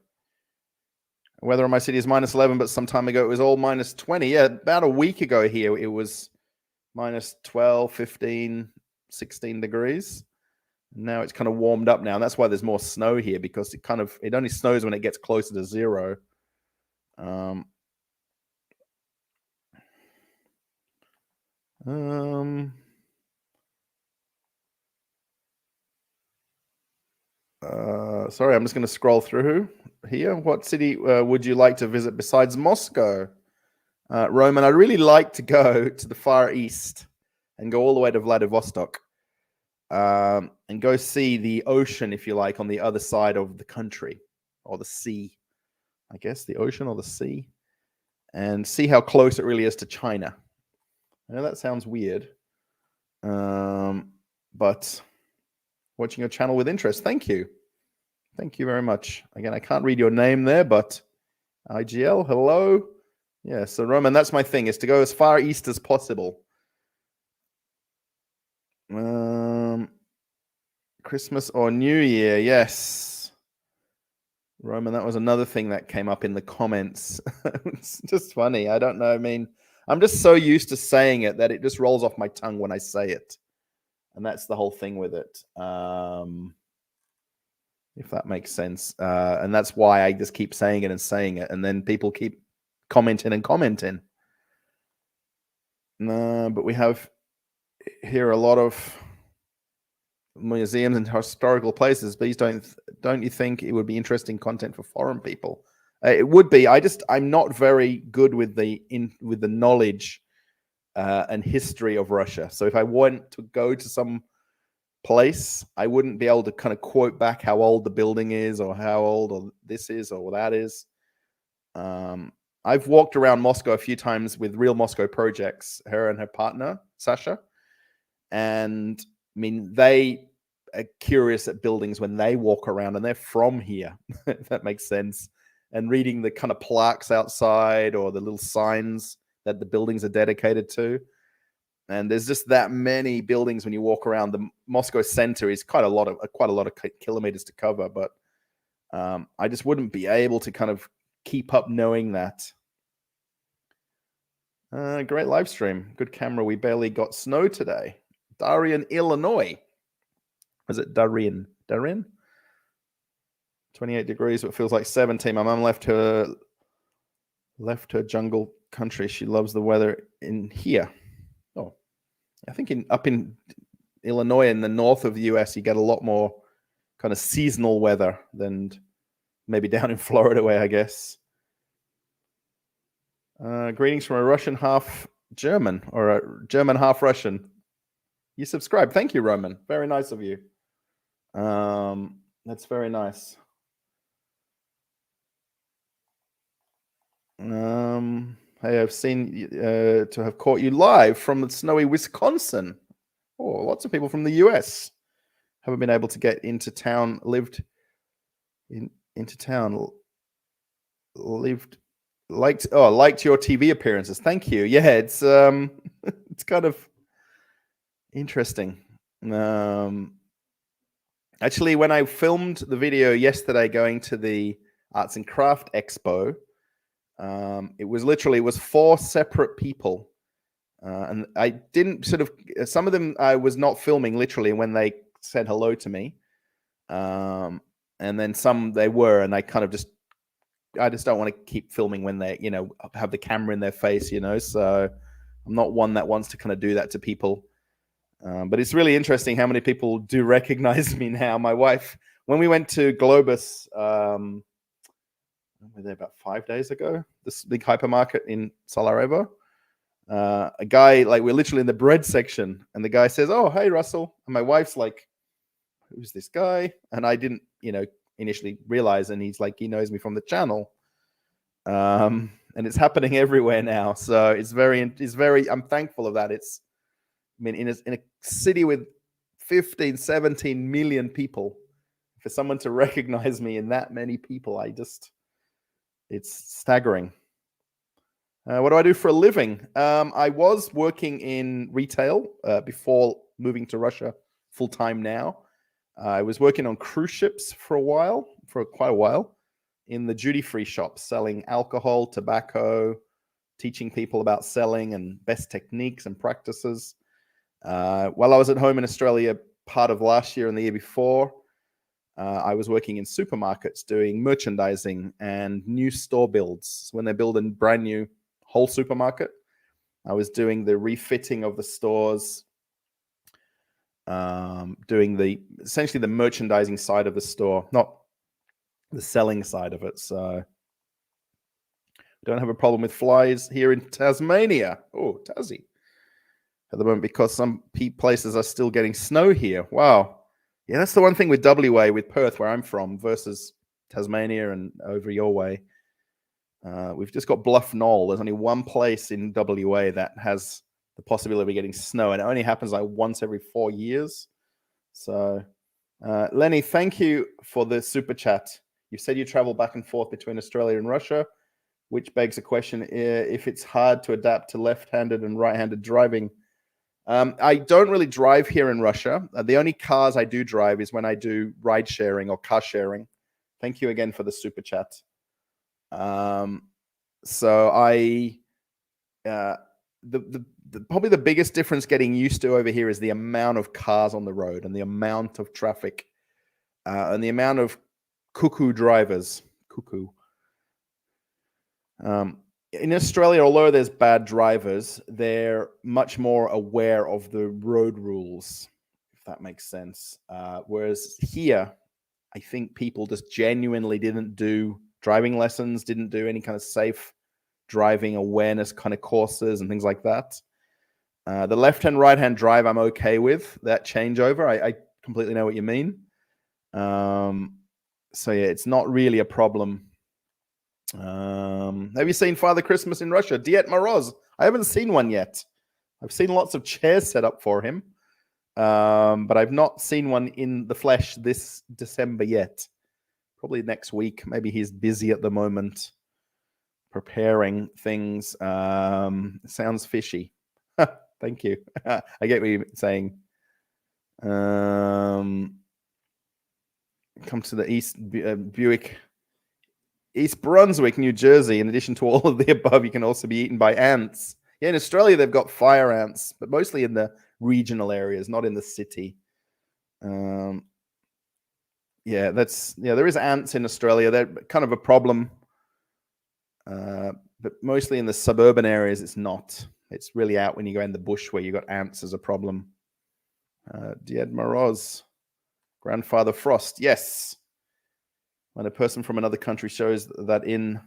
Weather in my city is -11, but some time ago it was all -20. Yeah, about a week ago here it was -12, 15, 16 degrees. Now it's kind of warmed up now, and that's why there's more snow here because it only snows when it gets closer to zero. Sorry, I'm just going to scroll through here. What city would you like to visit besides Moscow? Roman, I'd really like to go to the Far East and go all the way to Vladivostok. And go see the ocean, if you like, on the other side of the country, or the sea, I guess, the ocean or the sea, and see how close it really is to China. I know that sounds weird, but watching your channel with interest. Thank you. Thank you very much. Again, I can't read your name there, but IGL, hello. Yeah, so Roman, that's my thing, is to go as far east as possible. Christmas or New Year, yes. Roman, that was another thing that came up in the comments. It's just funny. I don't know. I mean, I'm just so used to saying it that it just rolls off my tongue when I say it. And that's the whole thing with it. If that makes sense. And that's why I just keep saying it. And then people keep commenting and commenting. No, but we have here a lot of museums and historical places. Please don't you think it would be interesting content for foreign people? It would be. I'm not very good with the knowledge and history of Russia. So if I want to go to some place, I wouldn't be able to kind of quote back how old the building is, or how old or this is or that is. I've walked around Moscow a few times with Real Moscow Projects, her and her partner Sasha, and I mean they are curious at buildings when they walk around, and they're from here. If that makes sense. And reading the kind of plaques outside or the little signs that the buildings are dedicated to. And there's just that many buildings when you walk around. The Moscow center is quite a lot of kilometers to cover, but I just wouldn't be able to kind of keep up knowing that. Great live stream. Good camera. We barely got snow today. Darien, Illinois. Was it Darien? 28 degrees, but feels like 17. My mum left her jungle country. She loves the weather in here. Oh, I think up in Illinois, in the north of the US, you get a lot more kind of seasonal weather than maybe down in Florida way, I guess. Greetings from a Russian half German, or a German half Russian. You subscribe. Thank you, Roman. Very nice of you. That's very nice. Hey, I've seen to have caught you live from the snowy Wisconsin. Oh, lots of people from the US haven't been able to get into town. Liked your TV appearances. Thank you. Yeah, it's it's kind of interesting. Actually, when I filmed the video yesterday going to the Arts and Craft Expo, it was 4 separate people. And I didn't some of them I was not filming literally when they said hello to me. And then some they were, and I just don't want to keep filming when they, have the camera in their face, so I'm not one that wants to kind of do that to people. But it's really interesting how many people do recognize me now. My wife, when we went to Globus, were there about 5 days ago, this big hypermarket in Sarajevo, a guy, we're literally in the bread section, and the guy says, "Oh, hey, Russell." And my wife's like, "Who's this guy?" And I didn't, initially realize, and he's like, he knows me from the channel. And it's happening everywhere now. So it's very, I'm thankful of that. In a city with 15, 17 million people, for someone to recognize me in that many people, it's staggering. What do I do for a living? I was working in retail before moving to Russia full time now. I was working on cruise ships for quite a while, in the duty-free shops, selling alcohol, tobacco, teaching people about selling and best techniques and practices. While I was at home in Australia part of last year and the year before, I was working in supermarkets doing merchandising and new store builds. When they build a brand new whole supermarket, I was doing the refitting of the stores, doing essentially the merchandising side of the store, not the selling side of it. So don't have a problem with flies here in Tasmania. Oh, Tassie. At the moment, because some places are still getting snow here. Wow. Yeah, that's the one thing with WA, with Perth, where I'm from, versus Tasmania and over your way. We've just got Bluff Knoll. There's only one place in WA that has the possibility of getting snow, and it only happens once every 4 years. So, Lenny, thank you for the super chat. You said you travel back and forth between Australia and Russia, which begs the question if it's hard to adapt to left-handed and right-handed driving. I don't really drive here in Russia. The only cars I do drive is when I do ride sharing or car sharing. Thank you again for the super chat. So probably the biggest difference getting used to over here is the amount of cars on the road and the amount of traffic, and the amount of cuckoo drivers. In Australia, although there's bad drivers, they're much more aware of the road rules, if that makes sense. Whereas here, I think people just genuinely didn't do driving lessons, didn't do any kind of safe driving awareness kind of courses and things like that. The left-hand, right-hand drive, I'm okay with that changeover. I completely know what you mean. So yeah, it's not really a problem. Have you seen Father Christmas in Russia? Diet Moroz. I haven't seen one yet. I've seen lots of chairs set up for him, but I've not seen one in the flesh this December yet. Probably next week. Maybe he's busy at the moment preparing things. Sounds fishy. Thank you. I get what you're saying. Come to the East Brunswick, New Jersey. In addition to all of the above, you can also be eaten by ants. Yeah, in Australia, they've got fire ants, but mostly in the regional areas, not in the city. Yeah, there is ants in Australia. They're kind of a problem, but mostly in the suburban areas, it's not. It's really out when you go in the bush where you got ants as a problem. Died Moroz, Grandfather Frost. Yes. When a person from another country shows that in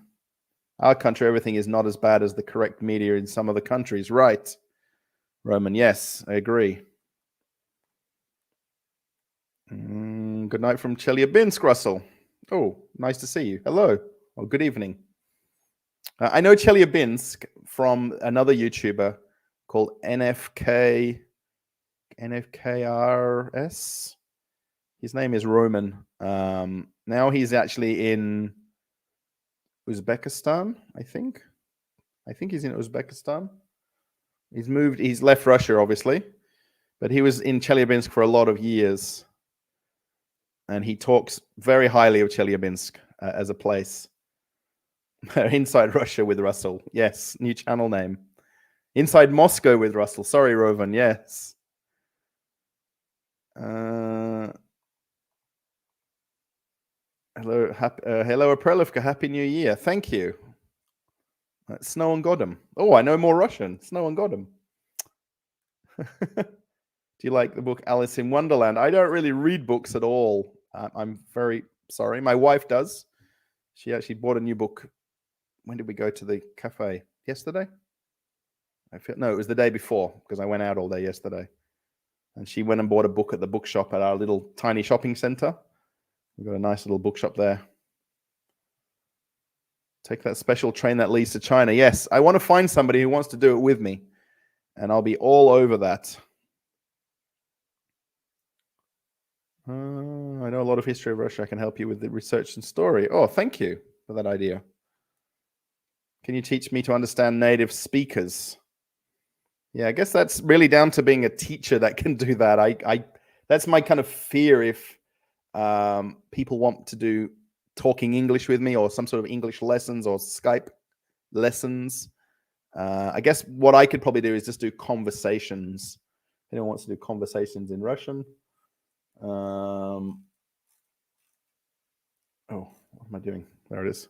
our country, everything is not as bad as the correct media in some other countries. Right. Roman, yes, I agree. Good night from Chelyabinsk, Russell. Oh, nice to see you. Hello. Oh, good evening. I know Chelyabinsk from another YouTuber called NFKRS. His name is Roman. Now he's actually in Uzbekistan, I think. I think he's in Uzbekistan. He's left Russia, obviously, but he was in Chelyabinsk for a lot of years. And he talks very highly of Chelyabinsk as a place. Inside Russia with Russell. Yes, new channel name. Inside Moscow with Russell. Sorry, Rovan. Yes. Hello, Aprelivka. Happy New Year. Thank you. Snow on Godom. Oh, I know more Russian. Snow on Godom. Do you like the book Alice in Wonderland? I don't really read books at all. I'm very sorry. My wife does. She actually bought a new book. When did we go to the cafe? Yesterday? No, it was the day before because I went out all day yesterday. And she went and bought a book at the bookshop at our little tiny shopping center. We've got a nice little bookshop there. Take that special train that leads to China. Yes, I want to find somebody who wants to do it with me. And I'll be all over that. I know a lot of history of Russia. I can help you with the research and story. Oh, thank you for that idea. Can you teach me to understand native speakers? Yeah, I guess that's really down to being a teacher that can do that. That's my kind of fear if people want to do talking English with me or some sort of English lessons or Skype lessons. I guess what I could probably do is just do conversations. Anyone wants to do conversations in Russian? Oh, what am I doing? There it is.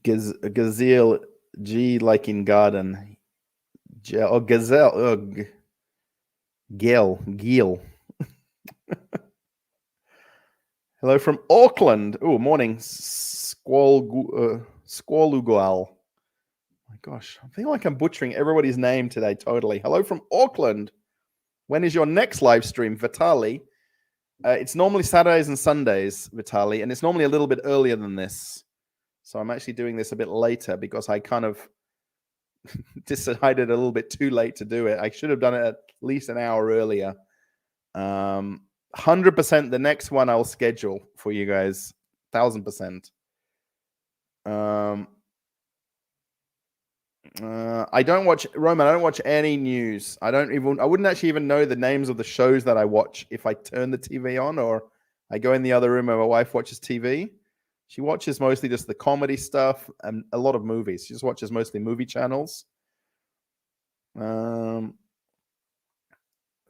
Gazelle, G like in garden. Gazelle. Gil. Hello from Auckland. Oh, morning. Squalugal. My gosh, I feel like I'm butchering everybody's name today, totally. Hello from Auckland. When is your next live stream, Vitali? It's normally Saturdays and Sundays, Vitali, and it's normally a little bit earlier than this. So I'm actually doing this a bit later because I kind of decided a little bit too late to do it. I should have done it at least an hour earlier. 100% the next one I'll schedule for you guys. 1000%. I don't watch Roman. I don't watch any news. I wouldn't actually even know the names of the shows that I watch if I turn the TV on or I go in the other room where my wife watches TV. She watches mostly just the comedy stuff and a lot of movies. She just watches mostly movie channels.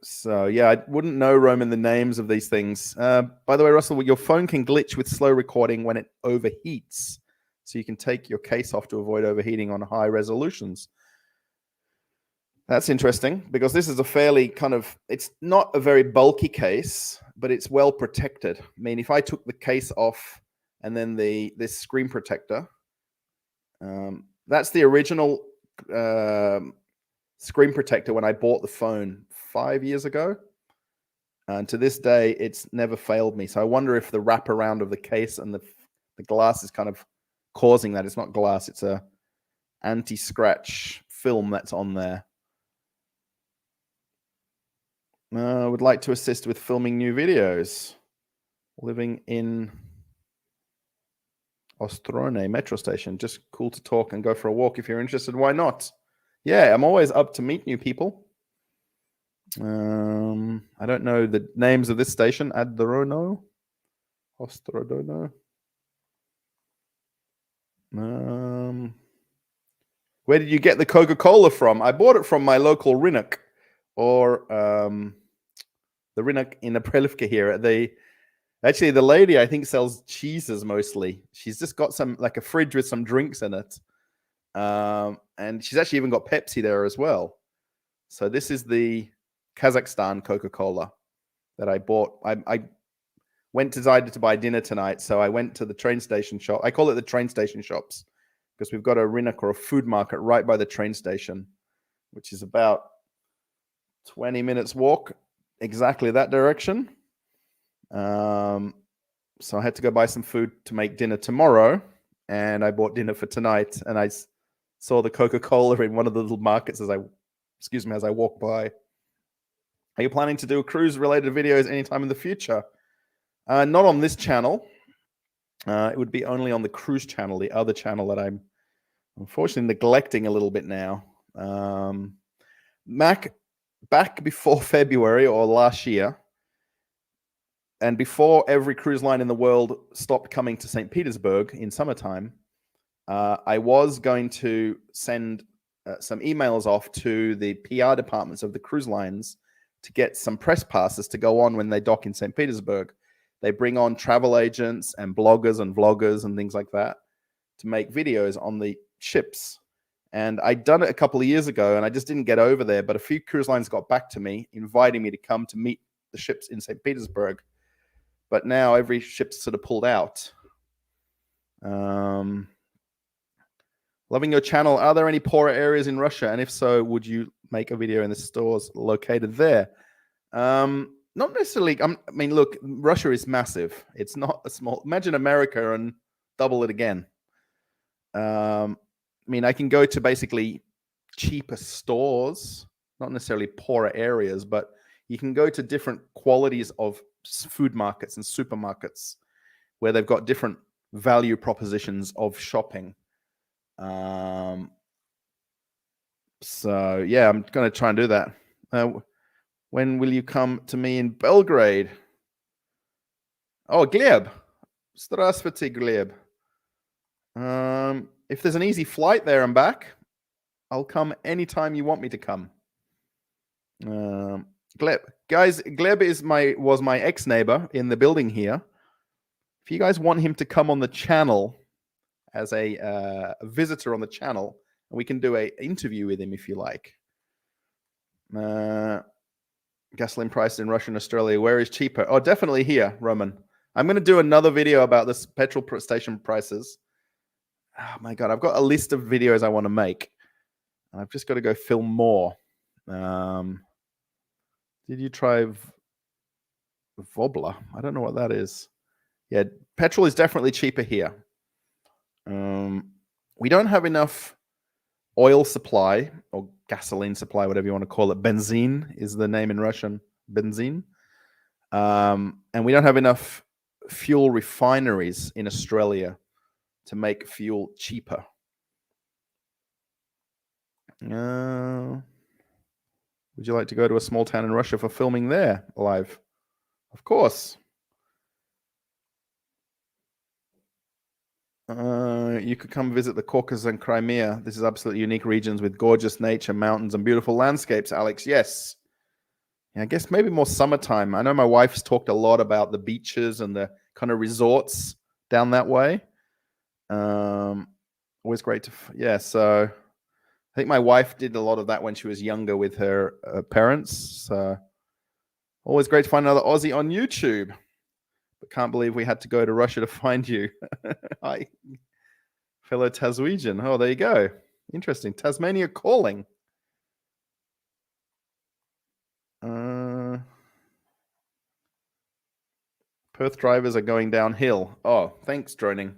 So yeah, I wouldn't know, Roman, the names of these things. By the way, Russell, your phone can glitch with slow recording when it overheats. So you can take your case off to avoid overheating on high resolutions. That's interesting because this is a fairly kind of, it's not a very bulky case, but it's well protected. I mean, if I took the case off and then this screen protector, that's the original screen protector when I bought the phone 5 years ago. And to this day, it's never failed me. So I wonder if the wraparound of the case and the glass is kind of causing that. It's not glass, it's a anti-scratch film that's on there. Would like to assist with filming new videos. Living in Ostrone metro station. Just cool to talk and go for a walk. If you're interested, why not? Yeah, I'm always up to meet new people. I don't know the names of this station. Adrono, Ostrodono. Where did you get the Coca-Cola from? I bought it from my local Rinnock, or the Rinnock in Aprelivka here. Actually, the lady I think sells cheeses mostly. She's just got like a fridge with some drinks in it, and she's actually even got Pepsi there as well. So this is the Kazakhstan Coca-Cola that I bought. I decided to buy dinner tonight, so I went to the train station shop. I call it the train station shops because we've got a Rinnock or a food market right by the train station, which is about 20 minutes walk, exactly that direction. So I had to go buy some food to make dinner tomorrow, and I bought dinner for tonight, and I saw the Coca-Cola in one of the little markets as I walked by. Are you planning to do cruise-related videos anytime in the future? Not on this channel. It would be only on the cruise channel, the other channel that I'm unfortunately neglecting a little bit now. Back before February or last year, and before every cruise line in the world stopped coming to St. Petersburg in summertime, I was going to send some emails off to the PR departments of the cruise lines to get some press passes to go on when they dock in St. Petersburg. They bring on travel agents and bloggers and vloggers and things like that to make videos on the ships. And I'd done it a couple of years ago, and I just didn't get over there. But a few cruise lines got back to me, inviting me to come to meet the ships in St. Petersburg. But now every ship's sort of pulled out. Loving your channel. Are there any poorer areas in Russia? And if so, would you make a video in the stores located there? Not necessarily. I mean, look, Russia is massive. It's not a small. Imagine America and double it again. I mean, I can go to basically cheaper stores, not necessarily poorer areas, but you can go to different qualities of food markets and supermarkets where they've got different value propositions of shopping. So yeah, I'm going to try and do that. When will you come to me in Belgrade? Oh, Gleb. Здравствуйте, Gleb. If there's an easy flight there and back, I'll come anytime you want me to come. Gleb. Guys, Gleb was my ex-neighbor in the building here. If you guys want him to come on the channel as a visitor on the channel, we can do an interview with him if you like. Gasoline prices in Russia and Australia, where is cheaper? Oh, definitely here, Roman. I'm going to do another video about this petrol station prices. Oh my God, I've got a list of videos I want to make. I've just got to go film more. Did you try Vobla? I don't know what that is. Yeah, petrol is definitely cheaper here. We don't have enough oil supply or gasoline supply, whatever you want to call it. Benzene is the name in Russian, benzene. And we don't have enough fuel refineries in Australia to make fuel cheaper. Would you like to go to a small town in Russia for filming there live? Of course. You could come visit the Caucasus and Crimea. This is absolutely unique regions with gorgeous nature, mountains, and beautiful landscapes, Alex. Yes. Yeah, I guess maybe more summertime. I know my wife's talked a lot about the beaches and the kind of resorts down that way. Always great to, yeah. So I think my wife did a lot of that when she was younger with her parents. So Always great to find another Aussie on YouTube. But can't believe we had to go to Russia to find you. Hi, fellow Taswegian. Oh, there you go. Interesting. Tasmania calling. Perth drivers are going downhill. Oh, thanks, droning.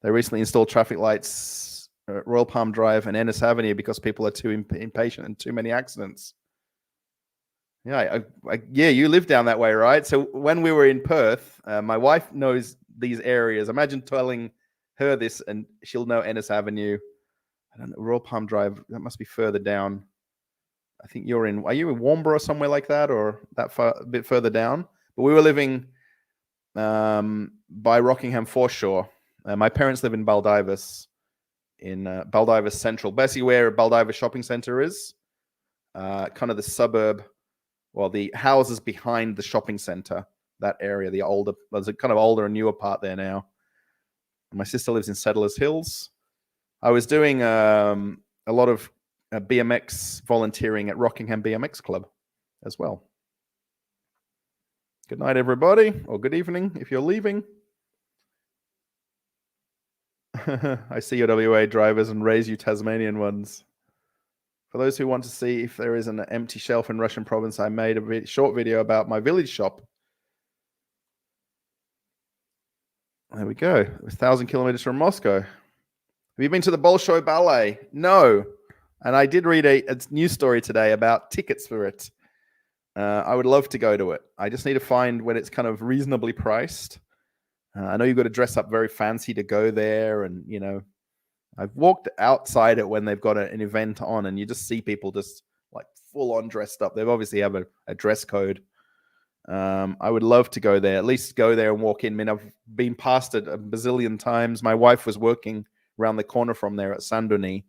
They recently installed traffic lights at Royal Palm Drive and Ennis Avenue because people are too impatient and too many accidents. Yeah, yeah, you live down that way, right? So when we were in Perth, my wife knows these areas. Imagine telling her this, and she'll know Ennis Avenue. I don't know, Royal Palm Drive. That must be further down. I think you're in. Are you in Warnbro or somewhere like that, or that far, a bit further down? But we were living by Rockingham Foreshore. My parents live in Baldivis, Central, basically where Baldivis Shopping Centre is. Kind of the suburb. Well, the houses behind the shopping center, that area, there's a kind of older and newer part there now. My sister lives in Settlers Hills. I was doing a lot of BMX volunteering at Rockingham BMX Club as well. Good night, everybody, or good evening if you're leaving. I see your WA drivers and raise you Tasmanian ones. For those who want to see if there is an empty shelf in Russian province, I made a short video about my village shop. There we go. 1,000 kilometers from Moscow. Have you been to the Bolshoi Ballet? No. And I did read a news story today about tickets for it. I would love to go to it. I just need to find when it's kind of reasonably priced. I know you've got to dress up very fancy to go there, and I've walked outside it when they've got an event on, and you just see people just like full on dressed up. They obviously have a dress code. I would love to go there, at least go there and walk in. I mean, I've been past it a bazillion times. My wife was working around the corner from there at Sandoni.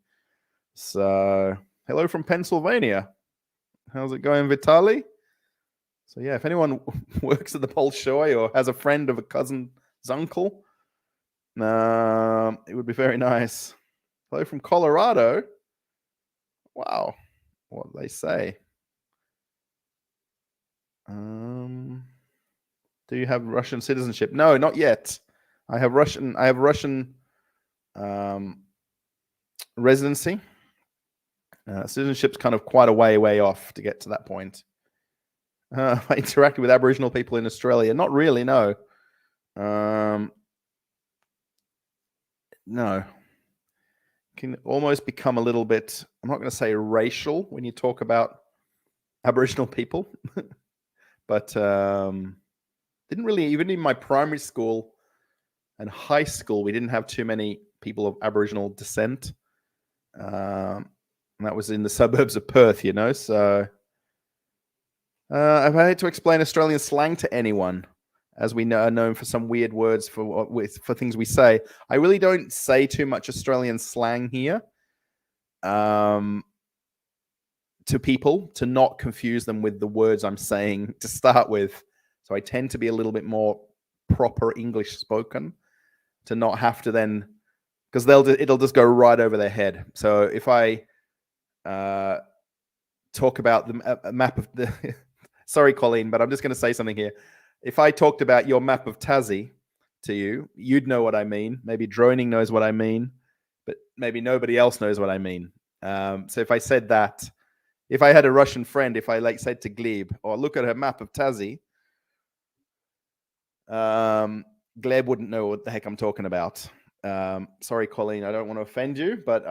So, hello from Pennsylvania. How's it going, Vitali? So, yeah, if anyone works at the Bolshoi or has a friend of a cousin's uncle, it would be very nice. Hello from Colorado. Wow. What they say. Do you have Russian citizenship? No, not yet. I have Russian residency. Citizenship's kind of quite a way off to get to that point. I interacted with Aboriginal people in Australia. Not really, no. No. Can almost become a little bit, I'm not going to say racial when you talk about Aboriginal people, but didn't really, even in my primary school and high school, we didn't have too many people of Aboriginal descent. And that was in the suburbs of Perth, so I've had to explain Australian slang to anyone, as we are known for some weird words for things we say. I really don't say too much Australian slang here to people, to not confuse them with the words I'm saying to start with. So I tend to be a little bit more proper English spoken, to not have to then, because it'll just go right over their head. So if I talk about the map of the sorry, Colleen, but I'm just going to say something here. If I talked about your map of Tassie to you, you'd know what I mean. Maybe Droning knows what I mean, but maybe nobody else knows what I mean. So if I said that, if I had a Russian friend, if I said to Gleb, or look at her map of Tassie, Gleb wouldn't know what the heck I'm talking about. Sorry, Colleen, I don't want to offend you, but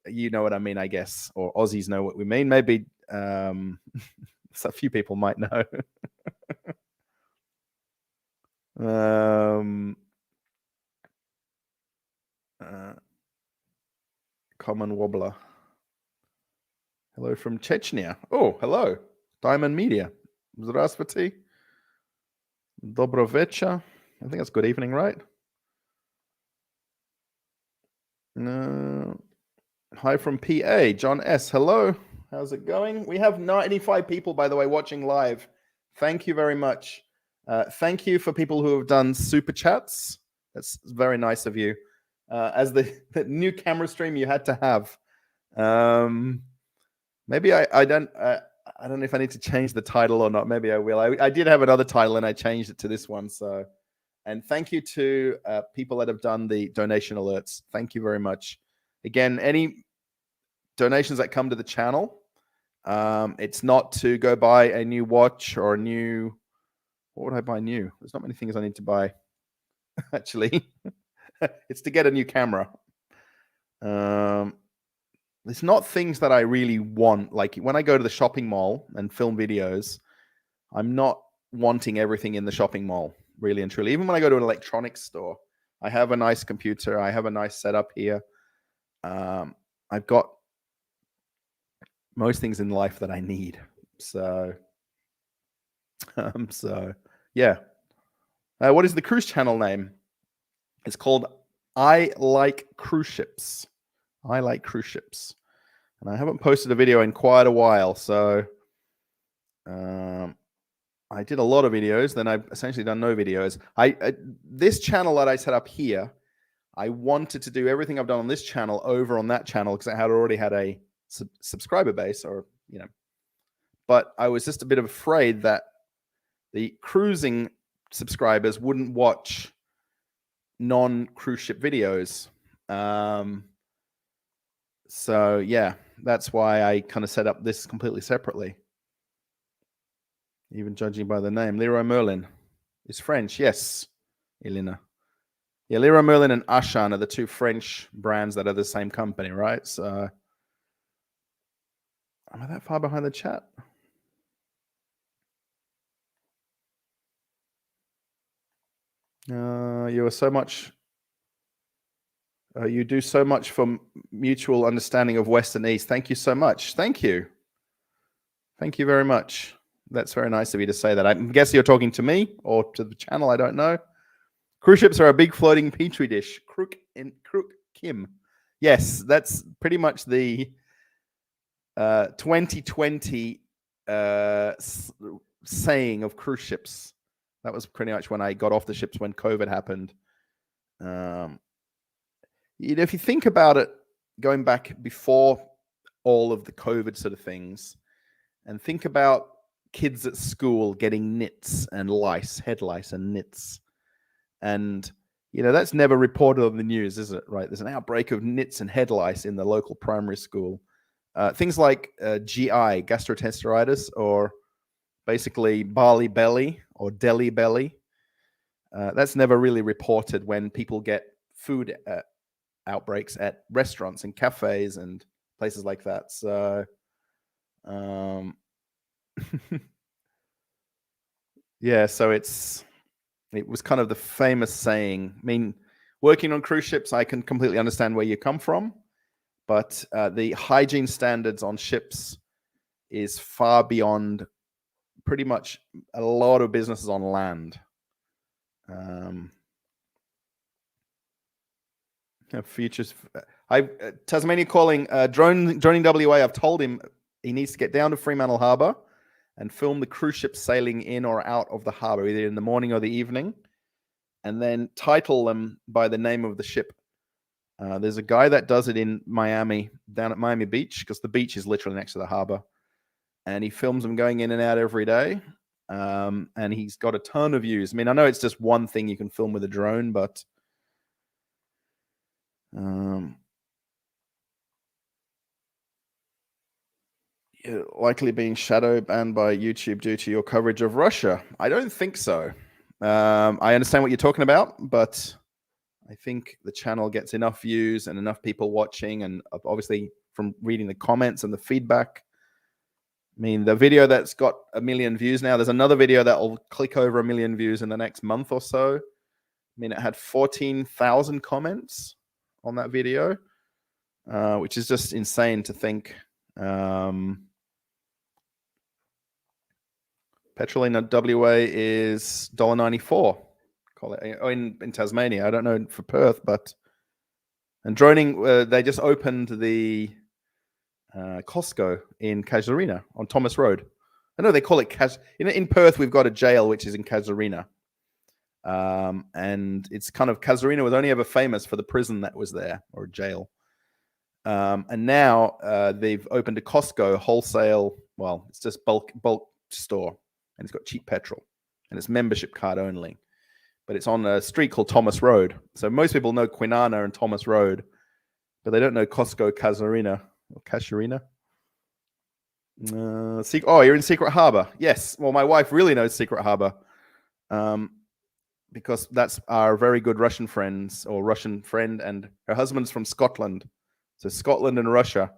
you know what I mean, I guess, or Aussies know what we mean. Maybe so a few people might know. Common wobbler. Hello from Chechnya. Oh, hello. Diamond Media. Здравствуйте. Dobro večer. I think that's good evening, right? Hi from PA. John S. Hello. How's it going? We have 95 people, by the way, watching live. Thank you very much. Thank you for people who have done super chats. That's very nice of you. As the new camera stream you had to have. Maybe I don't. I don't know if I need to change the title or not. Maybe I will. I did have another title and I changed it to this one. So, and thank you to people that have done the donation alerts. Thank you very much. Again, any donations that come to the channel, it's not to go buy a new watch or a new, what would I buy new? There's not many things I need to buy, actually. It's to get a new camera. It's not things that I really want. Like when I go to the shopping mall and film videos, I'm not wanting everything in the shopping mall, really and truly. Even when I go to an electronics store, I have a nice computer. I have a nice setup here. I've got most things in life that I need. So, yeah. What is the cruise channel name? It's called I Like Cruise Ships. I Like Cruise Ships. And I haven't posted a video in quite a while. So I did a lot of videos. Then I've essentially done no videos. This channel that I set up here, I wanted to do everything I've done on this channel over on that channel because I had already had a subscriber base, or but I was just a bit afraid that the cruising subscribers wouldn't watch non-cruise ship videos. So yeah, that's why I kind of set up this completely separately. Even judging by the name, Leroy Merlin is French. Yes, Elena. Yeah, Leroy Merlin and Ashan are the two French brands that are the same company, right? So, am I that far behind the chat? You are so much. You do so much for mutual understanding of West and East. Thank you so much. Thank you. Thank you very much. That's very nice of you to say that. I guess you're talking to me or to the channel. I don't know. Cruise ships are a big floating petri dish. Crook Kim. Yes, that's pretty much the 2020 saying of cruise ships. That was pretty much when I got off the ships when COVID happened. If you think about it, going back before all of the COVID sort of things, and think about kids at school getting nits and lice, head lice and nits. And, that's never reported on the news, is it? Right? There's an outbreak of nits and head lice in the local primary school. Things like GI, gastroenteritis, or basically barley belly or deli belly. That's never really reported when people get food outbreaks at restaurants and cafes and places like that. So, yeah, so it was kind of the famous saying. I mean, working on cruise ships, I can completely understand where you come from, but the hygiene standards on ships is far beyond pretty much a lot of businesses on land. Futures. Tasmania calling droning WA. I've told him he needs to get down to Fremantle Harbour and film the cruise ship sailing in or out of the harbour, either in the morning or the evening, and then title them by the name of the ship. There's a guy that does it in Miami, down at Miami Beach, because the beach is literally next to the harbour, and he films them going in and out every day. And he's got a ton of views. I mean, I know it's just one thing you can film with a drone, but likely being shadow banned by YouTube due to your coverage of Russia. I don't think so. I understand what you're talking about, but I think the channel gets enough views and enough people watching, and obviously from reading the comments and the feedback. I mean, the video that's got 1 million views now, there's another video that will click over 1 million views in the next month or so. I mean, it had 14,000 comments on that video, which is just insane to think. Petrol in WA is $1.94. Call it in Tasmania. I don't know for Perth, but and droning. They just opened the Costco in Casuarina on Thomas Road. I know they call it in Perth. We've got a jail which is in Casuarina, and it's kind of Casuarina was only ever famous for the prison that was there, or jail. And now they've opened a Costco wholesale well, it's just bulk store, and it's got cheap petrol, and it's membership card only. But it's on a street called Thomas Road. So most people know Kwinana and Thomas Road, but they don't know Costco Casuarina or Casuarina. Oh, you're in Secret Harbor. Yes. Well, my wife really knows Secret Harbor, because that's our very good Russian friends, or Russian friend, and her husband's from Scotland. So Scotland and Russia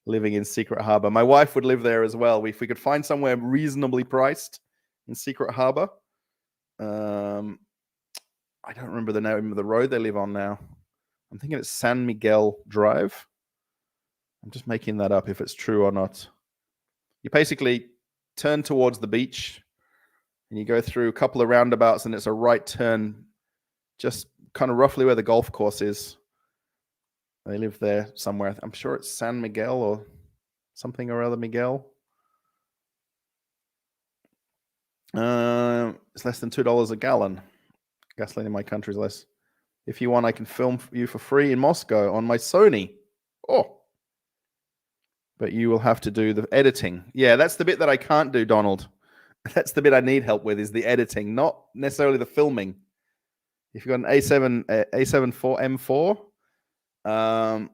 living in Secret Harbor. My wife would live there as well. If we could find somewhere reasonably priced in Secret Harbor. I don't remember the name of the road they live on now. I'm thinking it's San Miguel Drive. I'm just making that up if it's true or not. You basically turn towards the beach and you go through a couple of roundabouts, and it's a right turn, just kind of roughly where the golf course is. They live there somewhere. I'm sure it's San Miguel or something or other Miguel. It's less than $2 a gallon. Gasoline in my country is less. If you want, I can film you for free in Moscow on my Sony. Oh. But you will have to do the editing. Yeah, that's the bit that I can't do, Donald. That's the bit I need help with, is the editing, not necessarily the filming. If you've got an A7 M4,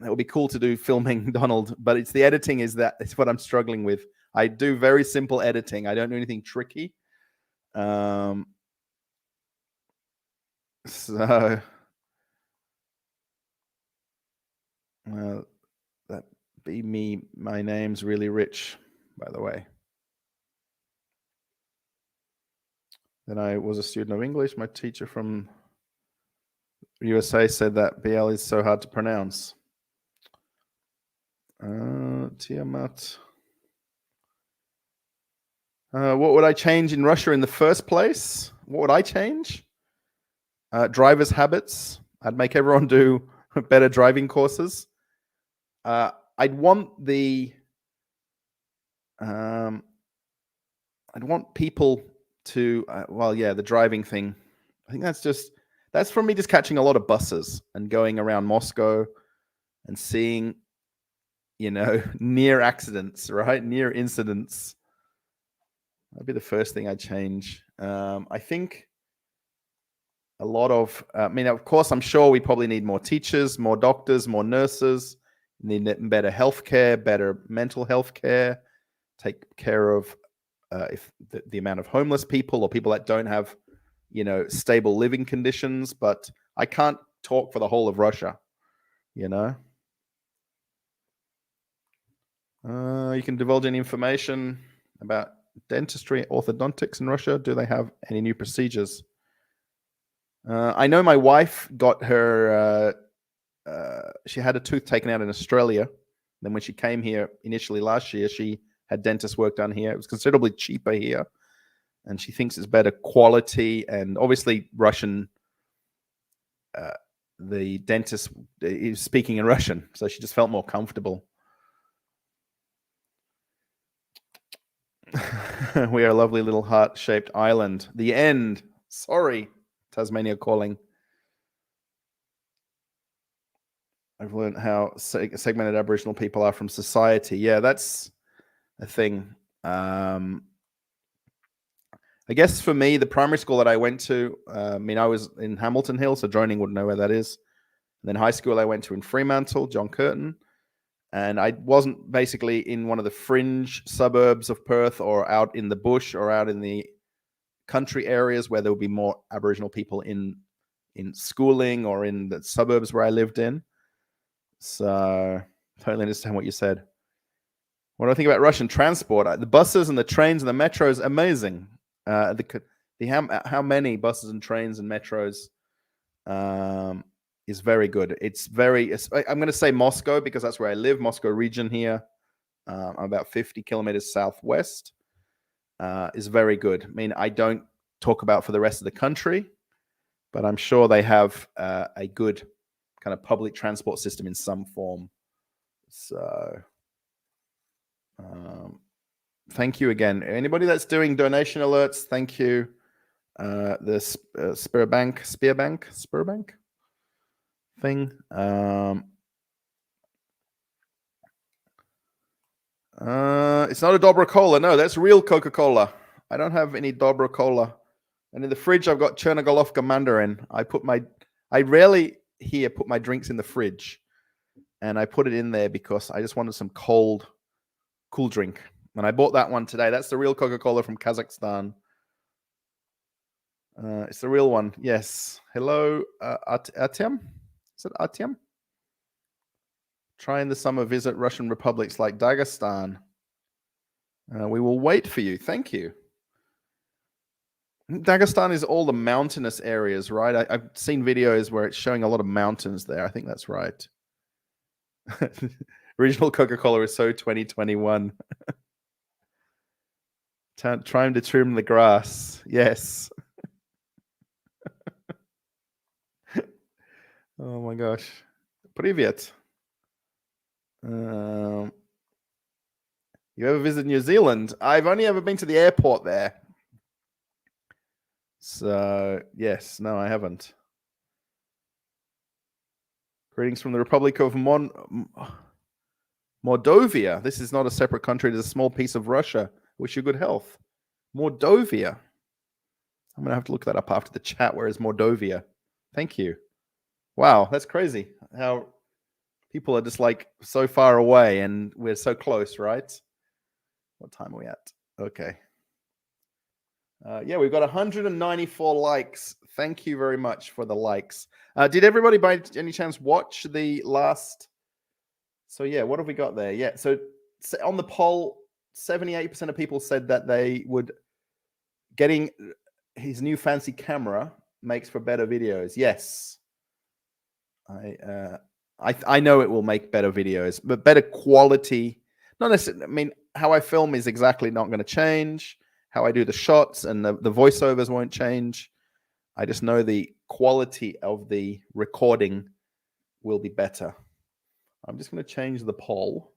it would be cool to do filming, Donald. But it's the editing it's what I'm struggling with. I do very simple editing. I don't do anything tricky. So that be me. My name's really rich, by the way. Then I was a student of English. My teacher from USA said that BL is so hard to pronounce. Tiamat. What would I change in Russia in the first place? What would I change? Drivers' habits. I'd make everyone do better driving courses. I'd want people to, the driving thing. I think that's from me just catching a lot of buses and going around Moscow and seeing, near accidents, right? Near incidents. That'd be the first thing I'd change. I think a lot of, of course, I'm sure we probably need more teachers, more doctors, more nurses, need better healthcare, better mental health care, take care of if the amount of homeless people or people that don't have, stable living conditions. But I can't talk for the whole of Russia, You can divulge any information about dentistry, orthodontics in Russia. Do they have any new procedures? I know my wife got her, she had a tooth taken out in Australia. Then when she came here initially last year, she had dentist work done here. It was considerably cheaper here. And she thinks it's better quality. And obviously Russian, the dentist is speaking in Russian. So she just felt more comfortable. We are a lovely little heart-shaped island. The end. Sorry, Tasmania calling. I've learned how segmented Aboriginal people are from society. Yeah, that's a thing. I guess for me, the primary school that I went to, I was in Hamilton Hill, so Droning wouldn't know where that is. And then high school I went to in Fremantle, John Curtin. And I wasn't basically in one of the fringe suburbs of Perth or out in the bush or out in the country areas where there would be more Aboriginal people in schooling or in the suburbs where I lived in. So totally understand what you said. What do I think about Russian transport? The buses and the trains and the metros, amazing. How many buses and trains and metros is very good. I'm going to say Moscow because that's where I live, Moscow region here. I'm about 50 kilometers southwest. Is very good. I don't talk about for the rest of the country, but I'm sure they have a good kind of public transport system in some form. So thank you again. Anybody that's doing donation alerts, thank you. The SberBank thing. It's not a Dobro Cola. No, that's real Coca-Cola. I don't have any Dobro Cola. And in the fridge, I've got Chernogolovka Mandarin. I rarely here put my drinks in the fridge. And I put it in there because I just wanted some cool drink. And I bought that one today. That's the real Coca-Cola from Kazakhstan. It's the real one. Yes. Hello, Artyom. Is it Artyom? Try in the summer visit Russian republics like Dagestan. We will wait for you. Thank you. Dagestan is all the mountainous areas, right? I've seen videos where it's showing a lot of mountains there. I think that's right. Original Coca-Cola is so 2021. Trying to trim the grass. Yes. Oh my gosh. Привет. You ever visit New Zealand? I've only ever been to the airport there. So, yes. No, I haven't. Greetings from the Republic of Mordovia. This is not a separate country. It is a small piece of Russia. Wish you good health. Mordovia. I'm going to have to look that up after the chat. Where is Mordovia? Thank you. Wow, that's crazy. How people are just like so far away and we're so close, right? What time are we at? Okay. Yeah, we've got 194 likes. Thank you very much for the likes. Did everybody by any chance watch the last? So yeah, what have we got there? Yeah, so on the poll, 78% of people said that they would getting his new fancy camera makes for better videos. Yes. I know it will make better videos, but better quality. Not necessarily. I mean, how I film is exactly not going to change. How I do the shots and the voiceovers won't change. I just know the quality of the recording will be better. I'm just going to change the poll.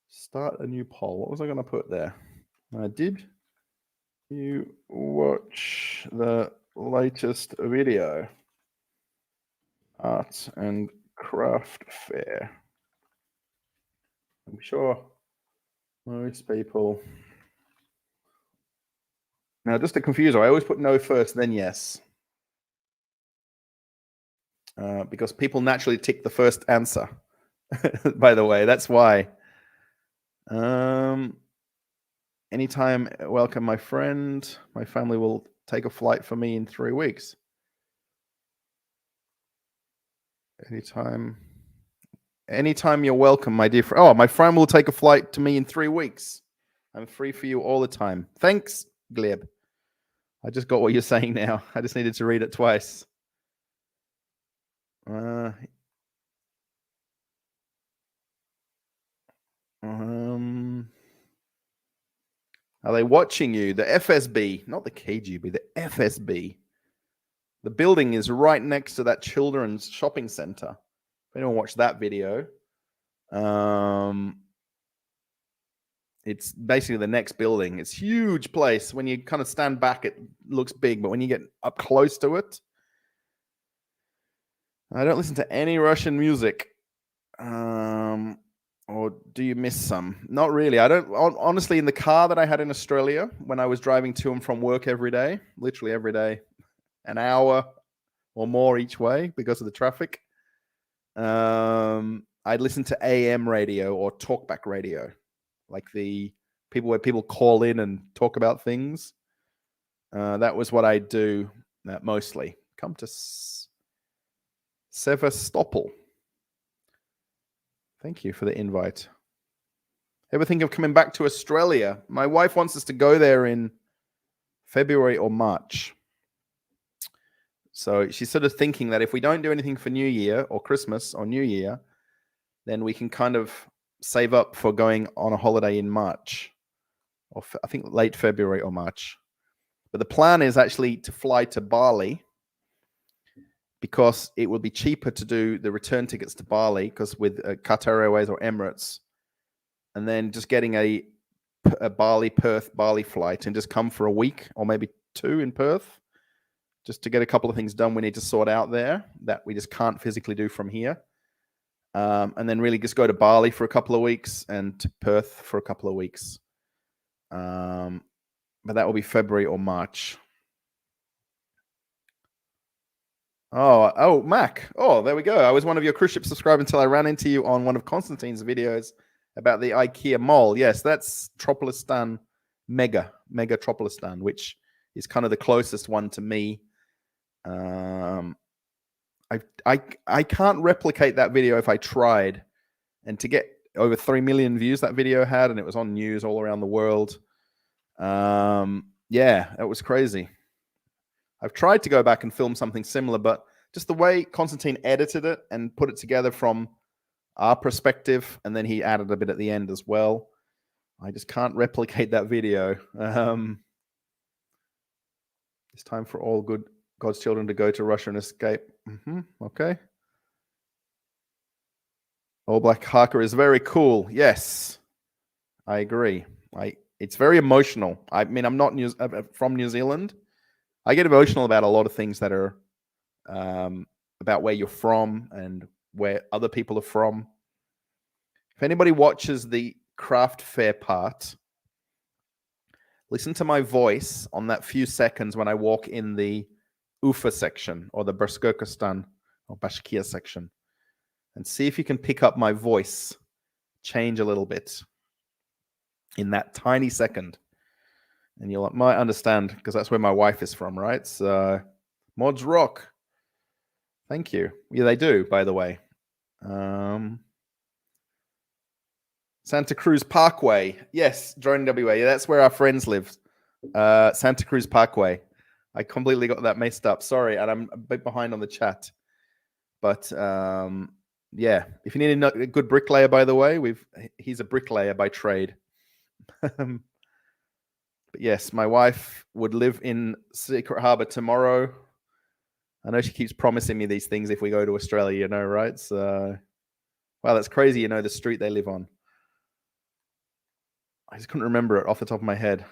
Start a new poll. What was I going to put there? Did you watch the latest video? Arts and Craft Fair. I'm sure most people. Now, just to confuse her, I always put no first, then yes. Because people naturally tick the first answer. By the way, that's why. Anytime, welcome my friend. My family will take a flight for me in 3 weeks. Anytime you're welcome, my dear friend. Oh, my friend will take a flight to me in 3 weeks. I'm free for you all the time. Thanks, Gleb. I just got what you're saying now. I just needed to read it twice. Are they watching you? The FSB, not the KGB, the FSB. The building is right next to that children's shopping center. If anyone watched that video, it's basically the next building. It's a huge place. When you kind of stand back, it looks big, but when you get up close to it, I don't listen to any Russian music. Or do you miss some? Not really. I don't. Honestly, in the car that I had in Australia, when I was driving to and from work every day, literally every day, an hour or more each way because of the traffic, I'd listen to AM radio or talkback radio, like the people where people call in and talk about things. That was what I do mostly. Come to Sevastopol. Thank you for the invite. Ever think of coming back to Australia? My wife wants us to go there in February or March. So she's sort of thinking that if we don't do anything for New Year or Christmas or New Year, then we can kind of save up for going on a holiday in March, or I think late February or March. But the plan is actually to fly to Bali, because it will be cheaper to do the return tickets to Bali, because with Qatar Airways or Emirates, and then just getting a Perth Bali flight and just come for a week or maybe 2 in Perth, just to get a couple of things done we need to sort out there that we just can't physically do from here. and then really just go to Bali for a couple of weeks and to Perth for a couple of weeks. But that will be February or March. Oh, Mac. Oh, there we go. I was one of your cruise ship subscribers until I ran into you on one of Constantine's videos about the IKEA mole. Yes, that's Tropolistan Mega Tropolistan, which is kind of the closest one to me. I can't replicate that video if I tried, and to get over 3 million views that video had, and it was on news all around the world. Yeah, that was crazy. I've tried to go back and film something similar, but just the way Constantine edited it and put it together from our perspective, and then he added a bit at the end as well, I just can't replicate that video. It's time for all good God's children to go to Russia and escape. Okay. All Black Haka is very cool. Yes, I agree. It's very emotional. I mean, I'm not from New Zealand. I get emotional about a lot of things that are about where you're from and where other people are from. If anybody watches the craft fair part, listen to my voice on that few seconds when I walk in the Ufa section or the Bashkortostan or Bashkia section, and see if you can pick up my voice change a little bit in that tiny second. And you might understand, because that's where my wife is from, right? So, mods rock. Thank you. Yeah, they do, by the way. Santa Cruz Parkway. Yes, Drone WA. Yeah, that's where our friends live. Santa Cruz Parkway. I completely got that messed up. Sorry, and I'm a bit behind on the chat. But yeah, if you need a good bricklayer, by the way, he's a bricklayer by trade. But yes, my wife would live in Secret Harbor tomorrow. I know she keeps promising me these things if we go to Australia, right? So, wow, that's crazy, the street they live on. I just couldn't remember it off the top of my head.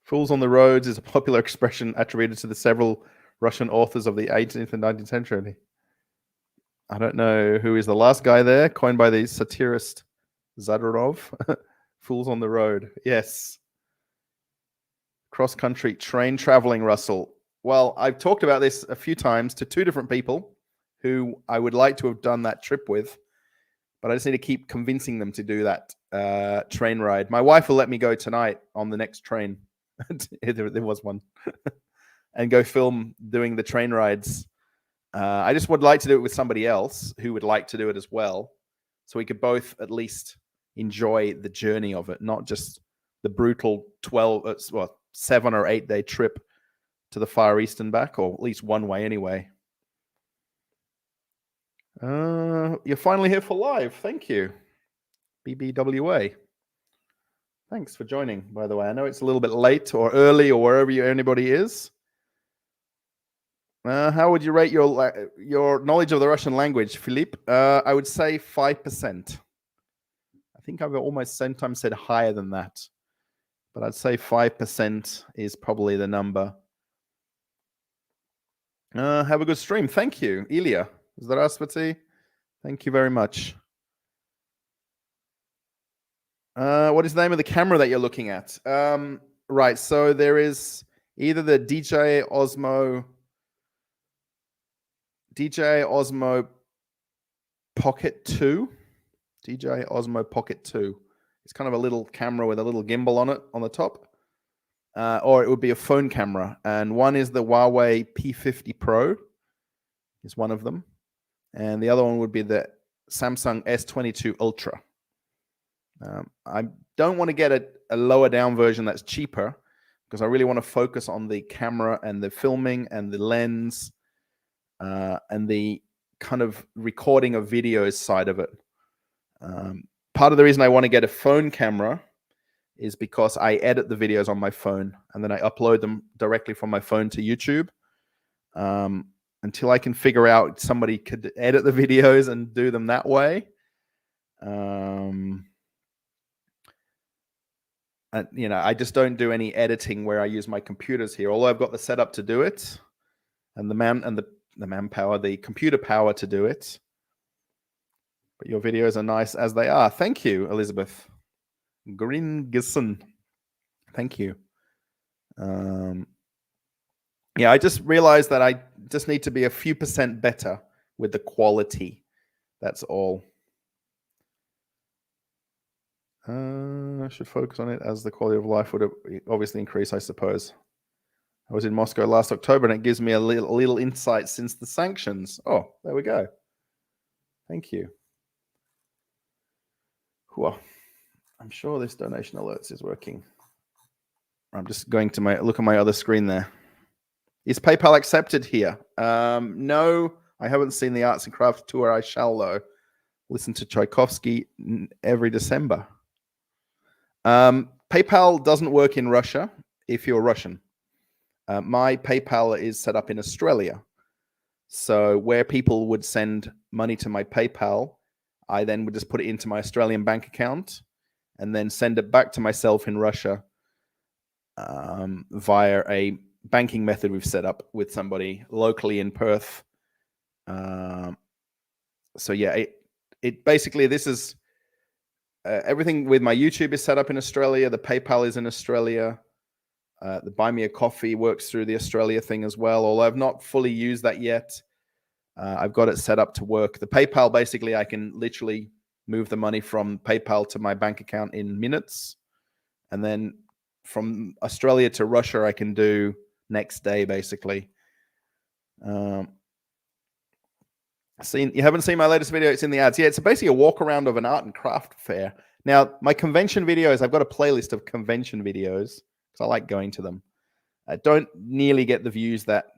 Fools on the roads is a popular expression attributed to the several Russian authors of the 18th and 19th century. I don't know who is the last guy there, coined by the satirist Zadorov. Fools on the road. Yes. Cross-country train traveling, Russell. Well, I've talked about this a few times to two different people who I would like to have done that trip with, but I just need to keep convincing them to do that train ride. My wife will let me go tonight on the next train. There was one. And go film doing the train rides. I just would like to do it with somebody else who would like to do it as well, so we could both at least enjoy the journey of it, not just the brutal 7 or 8 day trip to the Far East and back, or at least one way anyway. You're finally here for live. Thank you, BBWA. Thanks for joining, by the way. I know it's a little bit late or early or wherever anybody is. How would you rate your knowledge of the Russian language, Philippe? I would say 5%. I think I've almost sometimes said higher than that, but I'd say 5% is probably the number. Have a good stream. Thank you, Ilya. Здравствуйте. Thank you very much. What is the name of the camera that you're looking at? Right, so there is either the DJI Osmo Pocket 2. DJI Osmo Pocket 2. It's kind of a little camera with a little gimbal on it on the top. Or it would be a phone camera. And one is the Huawei P50 Pro. Is one of them. And the other one would be the Samsung S22 Ultra. I don't want to get a lower down version that's cheaper, because I really want to focus on the camera and the filming and the lens and the kind of recording of videos side of it. Part of the reason I want to get a phone camera is because I edit the videos on my phone and then I upload them directly from my phone to YouTube. Until I can figure out somebody could edit the videos and do them that way. you know, I just don't do any editing where I use my computers here. Although I've got the setup to do it, and the manpower, the computer power to do it. But your videos are nice as they are. Thank you, Elizabeth Gringeson. Thank you. Yeah, I just realized that I just need to be a few percent better with the quality. That's all. I should focus on it as the quality of life would obviously increase, I suppose. I was in Moscow last October, and it gives me a little insight since the sanctions. Oh, there we go. Thank you. Whew. I'm sure this donation alerts is working. I'm just going to look at my other screen there. Is PayPal accepted here? No, I haven't seen the Arts and Crafts tour. I shall, though. Listen to Tchaikovsky every December. PayPal doesn't work in Russia if you're Russian. My PayPal is set up in Australia. So where people would send money to my PayPal, I then would just put it into my Australian bank account and then send it back to myself in Russia via a banking method we've set up with somebody locally in Perth. So yeah, it basically, this is everything with my YouTube is set up in Australia. The PayPal is in Australia. The Buy Me a Coffee works through the Australia thing as well, although I've not fully used that yet. I've got it set up to work. The PayPal, basically, I can literally move the money from PayPal to my bank account in minutes. And then from Australia to Russia, I can do next day, basically. You haven't seen my latest video? It's in the ads. Yeah, it's basically a walk around of an art and craft fair. Now, my convention videos, I've got a playlist of convention videos because I like going to them. I don't nearly get the views that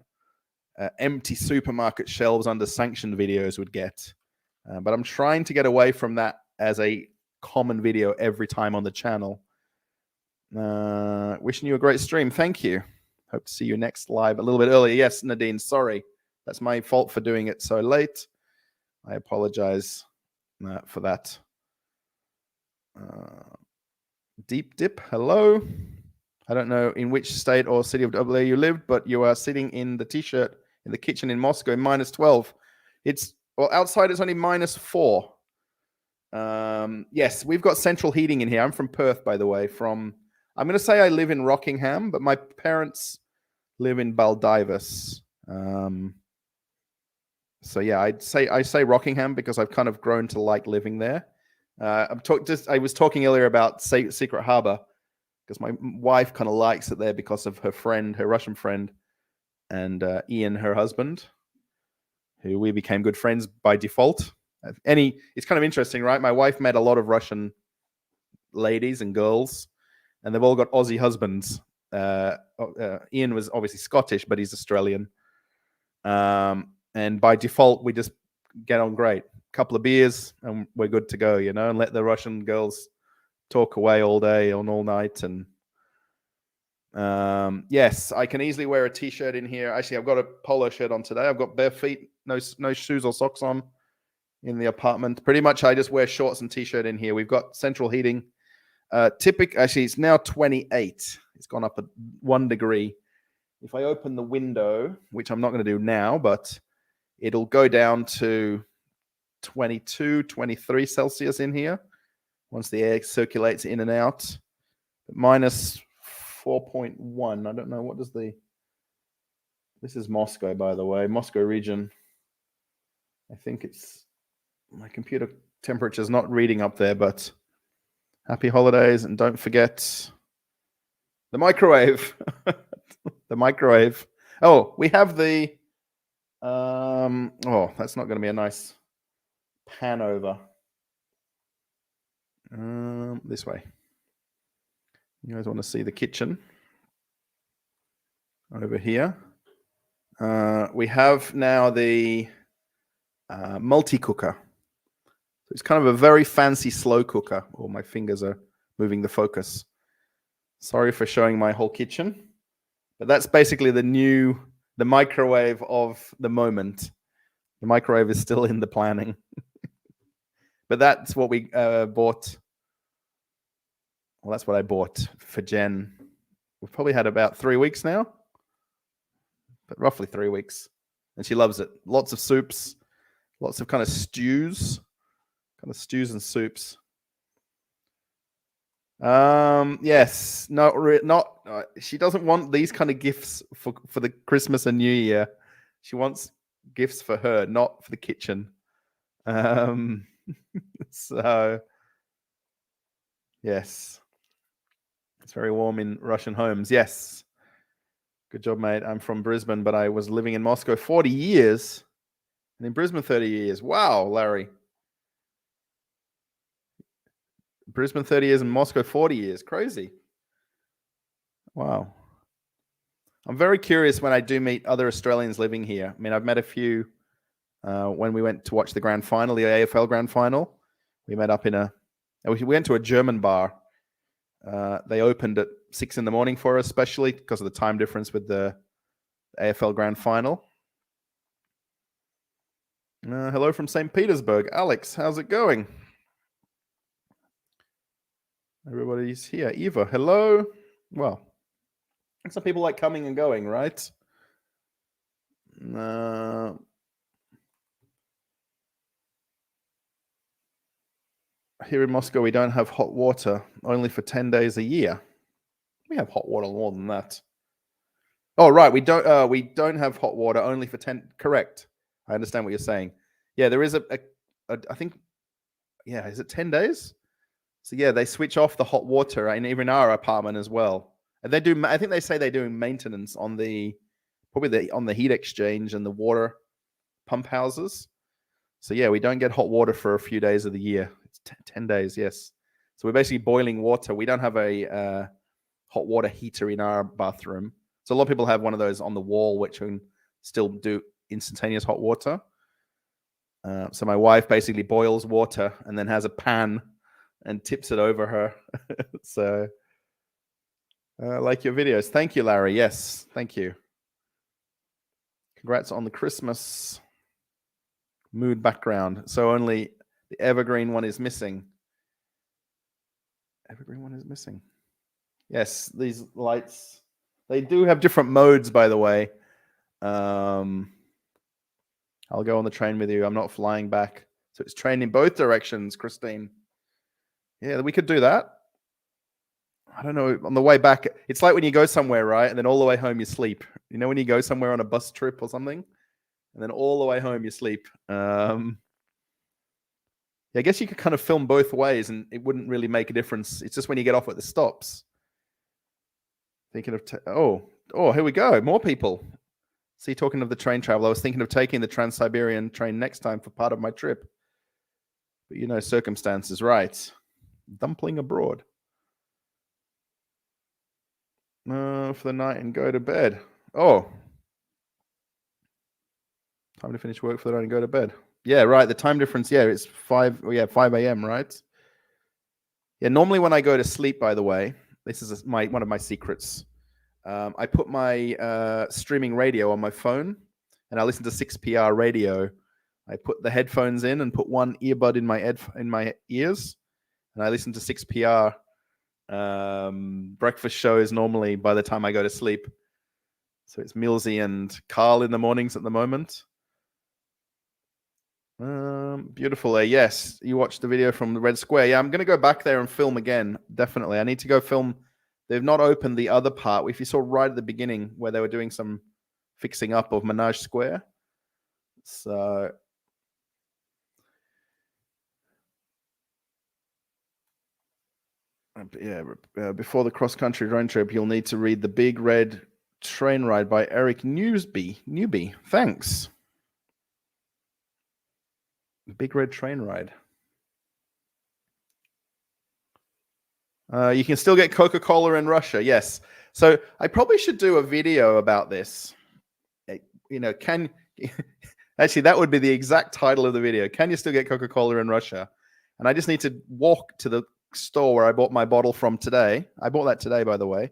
empty supermarket shelves under sanctioned videos would get. But I'm trying to get away from that as a common video every time on the channel. Wishing you a great stream. Thank you. Hope to see you next live a little bit earlier. Yes, Nadine, sorry. That's my fault for doing it so late. I apologize for that. Deep Dip, hello. I don't know in which state or city of WA you lived, but you are sitting in the t-shirt in the kitchen in Moscow, -12. Well, outside it's only -4. Yes, we've got central heating in here. I'm from Perth, by the way. I'm going to say I live in Rockingham, but my parents live in Baldivis. So yeah, I say Rockingham because I've kind of grown to like living there. I was talking earlier about Secret Harbor because my wife kind of likes it there because of her Russian friend, and Ian, her husband, who we became good friends by default. It's kind of interesting, right? My wife met a lot of Russian ladies and girls, and they've all got Aussie husbands. Ian was obviously Scottish, but he's Australian. And by default, we just get on great. A couple of beers, and we're good to go, and let the Russian girls talk away all day and all night. And yes, I can easily wear a t-shirt in here. Actually, I've got a polo shirt on today. I've got bare feet, no shoes or socks on in the apartment. Pretty much, I just wear shorts and t-shirt in here. We've got central heating. Actually, it's now 28. It's gone up 1 degree. If I open the window, which I'm not going to do now, but it'll go down to 22, 23 Celsius in here once the air circulates in and out. -4.1. I don't know. What does this is Moscow, by the way, Moscow region. I think it's my computer temperature is not reading up there, but happy holidays. And don't forget the microwave. The microwave. Oh, we have the oh, that's not going to be a nice pan over. This way. You guys want to see the kitchen over here? We have now the multi-cooker. So it's kind of a very fancy slow cooker. Oh, my fingers are moving the focus. Sorry for showing my whole kitchen. But that's basically the microwave of the moment. The microwave is still in the planning. But that's what we bought Well, that's what I bought for Jen. We've probably had about 3 weeks now, but roughly 3 weeks. And she loves it. Lots of soups, lots of kind of stews and soups. Yes, not. She doesn't want these kind of gifts for the Christmas and New Year. She wants gifts for her, not for the kitchen. So yes, it's very warm in Russian homes. Yes, good job, mate. I'm from Brisbane, but I was living in Moscow 40 years, and in Brisbane 30 years. Wow, Larry. Brisbane 30 years and Moscow 40 years. Crazy. Wow. I'm very curious when I do meet other Australians living here. I mean, I've met a few when we went to watch the grand final, the AFL grand final. We met up we went to a German bar. They opened at 6 a.m. for us, especially because of the time difference with the AFL grand final. Hello from St. Petersburg. Alex, how's it going? Everybody's here. Eva, hello. Well, some people like coming and going, right? Here in Moscow, we don't have hot water, only for 10 days a year. We have hot water more than that. Oh, right. We don't have hot water only for 10. Correct. I understand what you're saying. Yeah, there is I think, yeah, is it 10 days? So yeah, they switch off the hot water and even our apartment as well. And they do. I think they say they're doing maintenance on on the heat exchange and the water pump houses. So yeah, we don't get hot water for a few days of the year. It's 10 days, yes. So we're basically boiling water. We don't have a hot water heater in our bathroom. So a lot of people have one of those on the wall, which can still do instantaneous hot water. So my wife basically boils water and then has a pan and tips it over her. So like your videos. Thank you, Larry. Yes, thank you. Congrats on the Christmas mood background. So only the evergreen one is missing. Evergreen one is missing. Yes, these lights, they do have different modes, by the way. I'll go on the train with you. I'm not flying back. So it's train in both directions, Christine. Yeah, we could do that. I don't know. On the way back, it's like when you go somewhere, right? And then all the way home, you sleep. You know, when you go somewhere on a bus trip or something, and then all the way home, you sleep. Yeah, I guess you could kind of film both ways and it wouldn't really make a difference. It's just when you get off at the stops. Thinking of, here we go. More people. See, talking of the train travel, I was thinking of taking the Trans-Siberian train next time for part of my trip. But circumstances, right? Dumpling abroad. For the night and go to bed. Oh. Time to finish work for the night and go to bed. Yeah, right. The time difference, it's 5 a.m., right? Yeah, normally when I go to sleep, by the way, this is one of my secrets. I put my streaming radio on my phone and I listen to 6PR radio. I put the headphones in and put one earbud in my ears and I listen to 6PR breakfast shows normally by the time I go to sleep. So it's Millsy and Carl in the mornings at the moment. Beautiful. Yes, you watched the video from the Red Square. Yeah, I'm going to go back there and film again. Definitely. I need to go film. They've not opened the other part. If you saw right at the beginning where they were doing some fixing up of Menage Square. So before the cross-country drone trip, you'll need to read The Big Red Train Ride by Eric Newby. Thanks. Big Red Train Ride. You can still get Coca-Cola in Russia. Yes. So I probably should do a video about this. Actually, that would be the exact title of the video. Can you still get Coca-Cola in Russia? And I just need to walk to the store where I bought my bottle from today. I bought that today, by the way,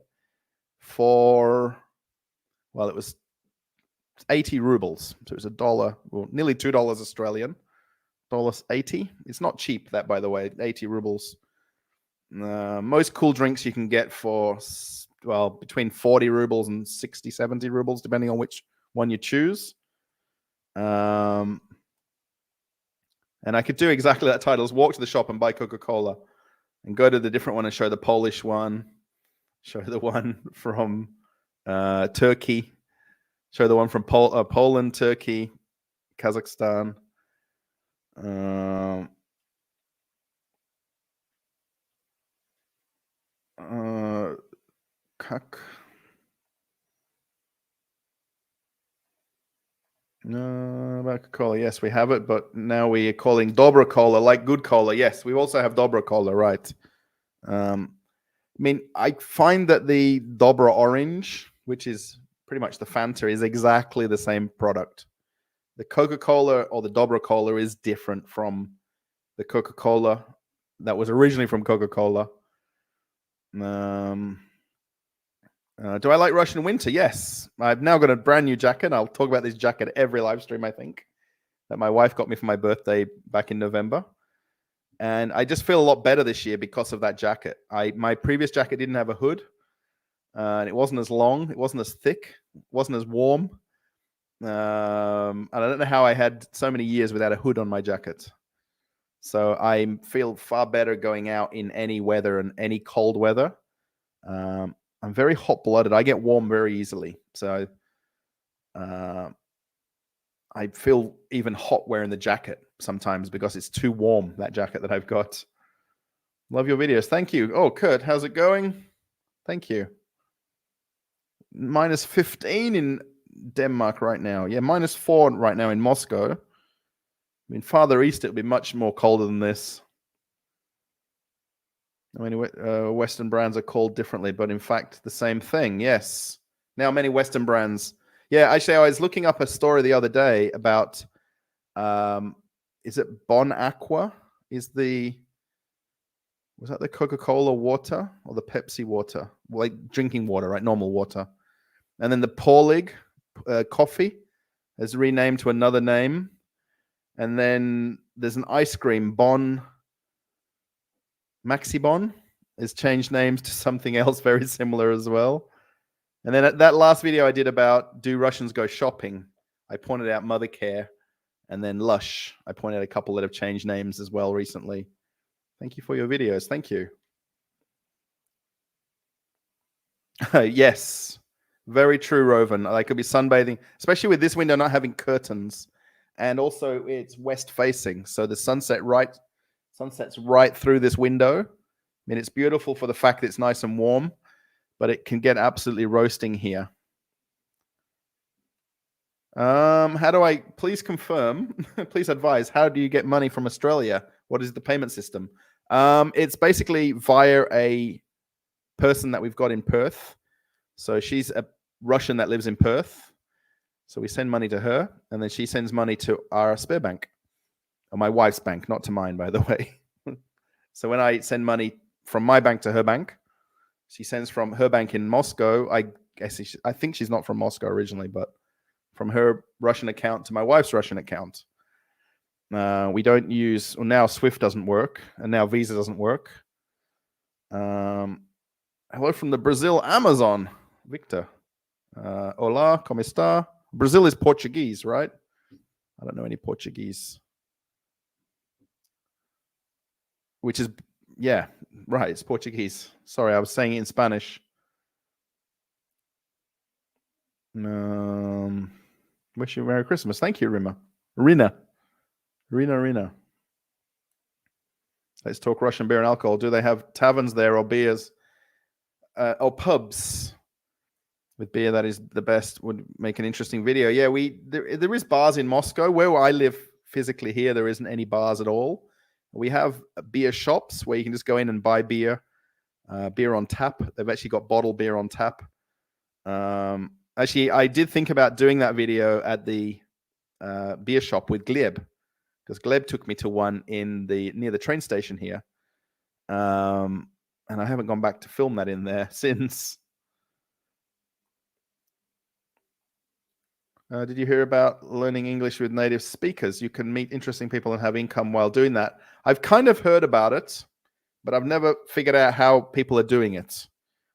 for, it was 80 rubles. So it was $1, well, nearly $2 Australian. $1.80. It's not cheap, that, by the way, 80 rubles. Most cool drinks you can get for, well, between 40 rubles and 60, 70 rubles, depending on which one you choose. And I could do exactly that title. Walk to the shop and buy Coca-Cola and go to the different one and show the Polish one, show the one from Turkey, show the one from Poland, Turkey, Kazakhstan. Coca-Cola. Yes, we have it, but now we are calling Dobra Cola, like good cola. Yes, we also have Dobra Cola, right? I mean, I find that the Dobra Orange, which is pretty much the Fanta, is exactly the same product. The Coca-Cola or the Dobra Cola is different from the Coca-Cola that was originally from Coca-Cola. Do I like Russian winter? Yes. I've now got a brand new jacket. I'll talk about this jacket every live stream, I think, that my wife got me for my birthday back in November. And I just feel a lot better this year because of that jacket. My previous jacket didn't have a hood. And it wasn't as long. It wasn't as thick. It wasn't as warm. And I don't know how I had so many years without a hood on my jacket. So I feel far better going out in any weather and any cold weather. I'm very hot-blooded. I get warm very easily. So I feel even hot wearing the jacket sometimes because it's too warm, that jacket that I've got. Love your videos. Thank you. Oh, Kurt, how's it going? Thank you. Minus 15 in Denmark right now. Yeah, minus 4 right now in Moscow. I mean, farther east, it would be much more colder than this. I mean, Western brands are called differently, but in fact, the same thing. Yes. Now, many Western brands. Yeah, actually, I was looking up a story the other day about, is it Bon Aqua? Was that the Coca-Cola water or the Pepsi water? Like drinking water, right? Normal water. And then the Paulig coffee is renamed to another name. And then there's an ice cream, Maxibon, has changed names to something else very similar as well. And then at that last video I did about do Russians go shopping, I pointed out Mothercare and then Lush. I pointed out a couple that have changed names as well recently. Thank you for your videos. Thank you. Yes, very true, Rovan. I could be sunbathing, especially with this window not having curtains. And also it's west facing. So the sunset's right through this window. I mean, it's beautiful for the fact that it's nice and warm, but it can get absolutely roasting here. How do I, please confirm, please advise, how do you get money from Australia? What is the payment system? It's basically via a person that we've got in Perth. So she's a Russian that lives in Perth. So we send money to her, and then she sends money to our SberBank. Or my wife's bank, not to mine, by the way. So when I send money from my bank to her bank, she sends from her bank in Moscow. I think she's not from Moscow originally, but from her Russian account to my wife's Russian account. We don't use, well, now Swift doesn't work, and now Visa doesn't work. Hello from the Brazil Amazon, Victor. Hola, como está? Brazil is Portuguese, right? I don't know any Portuguese. Which is, yeah, right, it's Portuguese. Sorry, I was saying it in Spanish. Wish you Merry Christmas. Thank you, Rina. Let's talk Russian beer and alcohol. Do they have taverns there or beers? Or pubs with beer that is the best? Would make an interesting video. Yeah, there is bars in Moscow. Where I live physically here, there isn't any bars at all. We have beer shops where you can just go in and buy beer, beer on tap. They've actually got bottled beer on tap. Actually, I did think about doing that video at the beer shop with Gleb, because Gleb took me to one near the train station here. And I haven't gone back to film that in there since. Did you hear about learning English with native speakers? You can meet interesting people and have income while doing that. I've kind of heard about it, but I've never figured out how people are doing it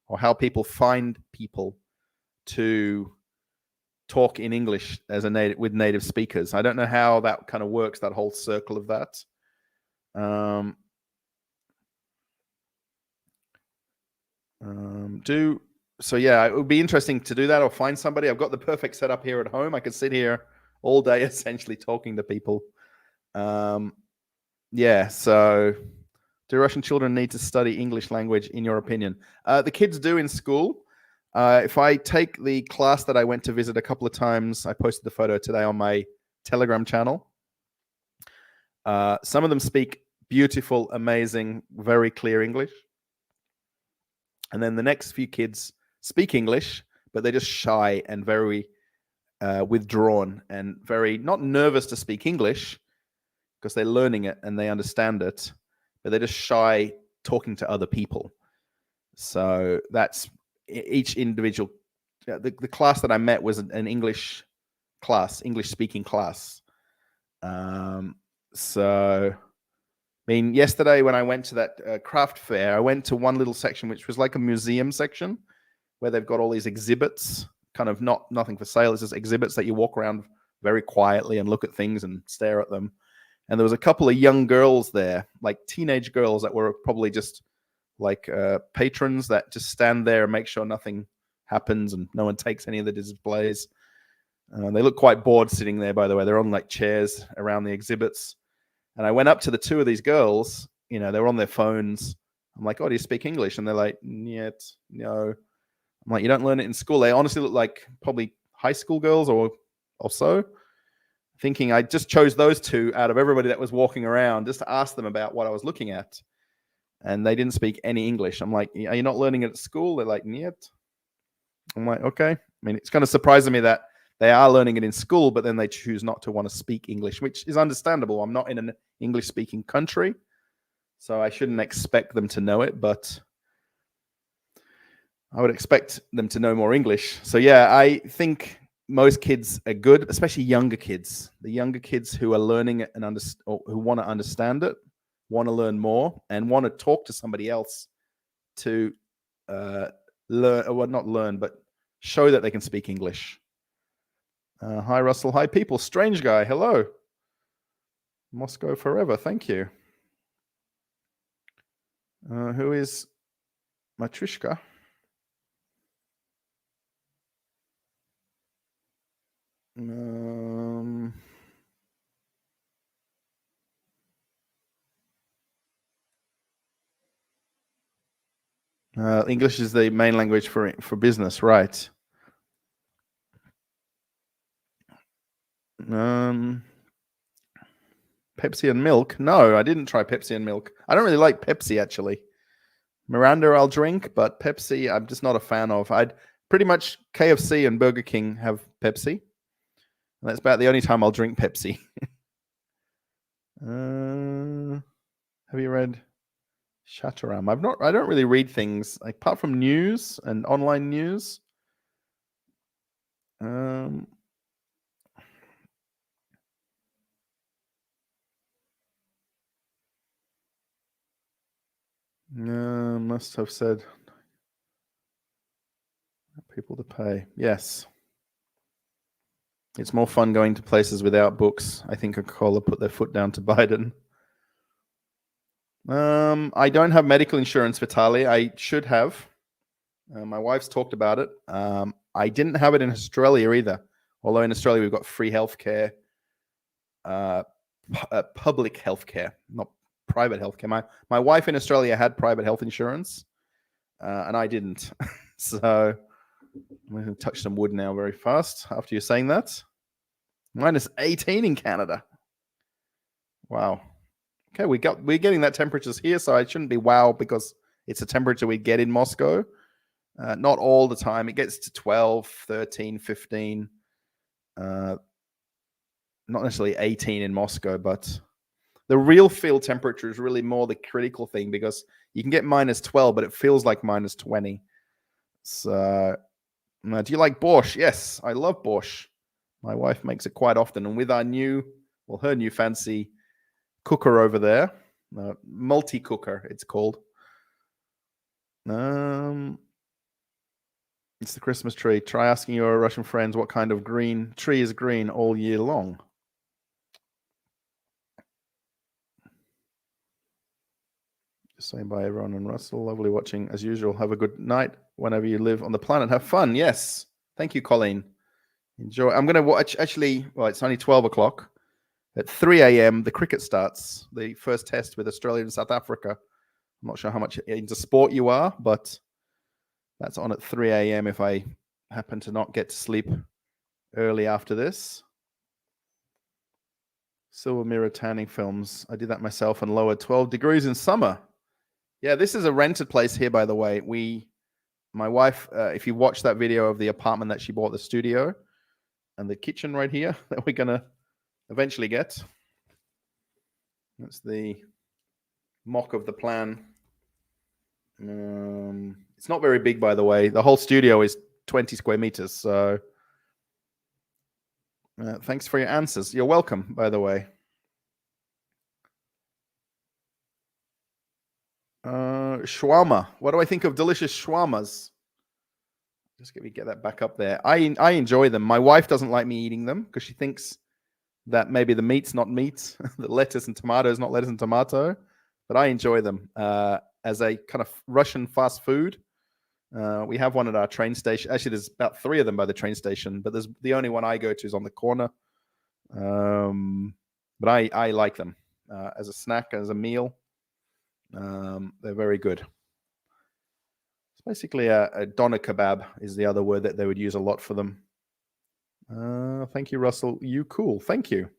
or how people find people to talk in English as a native with native speakers. I don't know how that kind of works, that whole circle of that. So yeah, it would be interesting to do that or find somebody. I've got the perfect setup here at home. I could sit here all day essentially talking to people. Yeah, so do Russian children need to study English language in your opinion? The kids do in school. If I take the class that I went to visit a couple of times, I posted the photo today on my Telegram channel. Some of them speak beautiful, amazing, very clear English. And then the next few kids speak English, but they're just shy and very withdrawn and very not nervous to speak English because they're learning it and they understand it, but they're just shy talking to other people. So that's each individual. The class that I met was an English class, English speaking class. So I mean, yesterday when I went to that craft fair, I went to one little section which was like a museum section where they've got all these exhibits, kind of nothing for sale. It's just exhibits that you walk around very quietly and look at things and stare at them. And there was a couple of young girls there, like teenage girls that were probably just like patrons that just stand there and make sure nothing happens and no one takes any of the displays. They look quite bored sitting there, by the way. They're on like chairs around the exhibits. And I went up to the two of these girls, they were on their phones. I'm like, oh, do you speak English? And they're like, yet, no. I'm like, you don't learn it in school. They honestly look like probably high school girls or so. Thinking I just chose those two out of everybody that was walking around just to ask them about what I was looking at. And they didn't speak any English. I'm like, are you not learning it at school? They're like, yet. I'm like, okay. I mean, it's kind of surprising me that they are learning it in school, but then they choose not to want to speak English, which is understandable. I'm not in an English-speaking country, so I shouldn't expect them to know it, but I would expect them to know more English. So yeah, I think most kids are good, especially younger kids. The younger kids who are learning it and who want to understand it, want to learn more, and want to talk to somebody else to learn, or not learn, but show that they can speak English. Hi, Russell. Hi, people. Strange guy. Hello. Moscow forever. Thank you. Who is Matrishka? English is the main language for business, right? Pepsi and milk? No, I didn't try Pepsi and milk. I don't really like Pepsi, actually. Miranda I'll drink, but Pepsi I'm just not a fan of. I'd pretty much KFC and Burger King have Pepsi. And that's about the only time I'll drink Pepsi. Have you read Shataram? I don't really read things like, apart from news and online news. Must have said people to pay. Yes. It's more fun going to places without books. I think Coca-Cola put their foot down to Biden. I don't have medical insurance, Vitaly. I should have. My wife's talked about it. I didn't have it in Australia either. Although in Australia we've got free healthcare, public healthcare, not private healthcare. My wife in Australia had private health insurance, and I didn't. So I'm going to touch some wood now very fast after you're saying that. -18 in Canada. Wow. Okay, we're getting that temperatures here, so it shouldn't be wow because it's a temperature we get in Moscow. Not all the time. It gets to 12, 13, 15. Not necessarily 18 in Moscow, but the real field temperature is really more the critical thing because you can get -12, but it feels like -20. So, do you like borscht? Yes, I love borscht. My wife makes it quite often, and with her new fancy cooker over there, multi-cooker, it's called. It's the Christmas tree. Try asking your Russian friends what kind of green tree is green all year long. Just saying bye, everyone, and Russell. Lovely watching as usual. Have a good night whenever you live on the planet. Have fun. Yes. Thank you, Colleen. Enjoy. I'm going to watch, actually, well, it's only 12 o'clock. At 3 a.m., the cricket starts. The first test with Australia and South Africa. I'm not sure how much into sport you are, but that's on at 3 a.m. if I happen to not get to sleep early after this. Silver mirror tanning films. I did that myself and lowered 12 degrees in summer. Yeah, this is a rented place here, by the way. My wife, if you watch that video of the apartment that she bought, the studio and the kitchen right here that we're going to eventually get. That's the mock of the plan. It's not very big, by the way. The whole studio is 20 square meters. So thanks for your answers. You're welcome, by the way. Shawarma. What do I think of delicious shawarmas? Just get that back up there. I enjoy them. My wife doesn't like me eating them because she thinks that maybe the meat's not meat, the lettuce and tomato is not lettuce and tomato. But I enjoy them as a kind of Russian fast food. We have one at our train station. Actually, there's about 3 of them by the train station, but there's the only one I go to is on the corner. But I like them as a snack, as a meal. They're very good. It's basically a doner kebab is the other word that they would use a lot for them. Thank you, Russell. You cool. Thank you.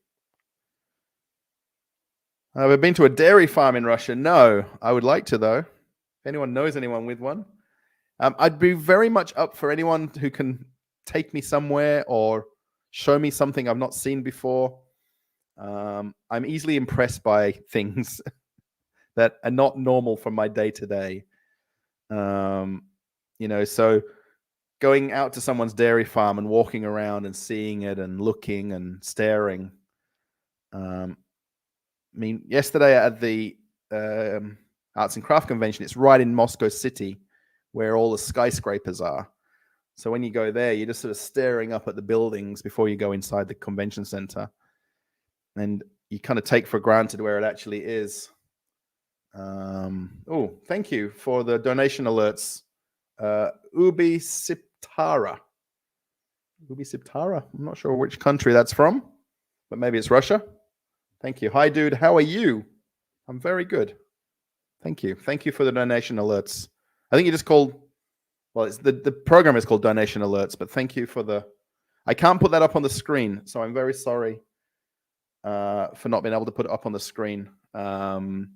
Have I been to a dairy farm in Russia? No, I would like to, though. If anyone knows anyone with one, I'd be very much up for anyone who can take me somewhere or show me something I've not seen before. I'm easily impressed by things that are not normal from my day to day. So going out to someone's dairy farm and walking around and seeing it and looking and staring. Yesterday at the Arts and Craft Convention, it's right in Moscow City where all the skyscrapers are. So when you go there, you're just sort of staring up at the buildings before you go inside the convention center. And you kind of take for granted where it actually is. Thank you for the donation alerts. Ubi Siptara. I'm not sure which country that's from, but maybe it's Russia. Thank you. Hi, dude. How are you? I'm very good. Thank you. Thank you for the donation alerts. I think you just called, well, it's the program is called donation alerts, but thank you for I can't put that up on the screen, so I'm very sorry for not being able to put it up on the screen. I'm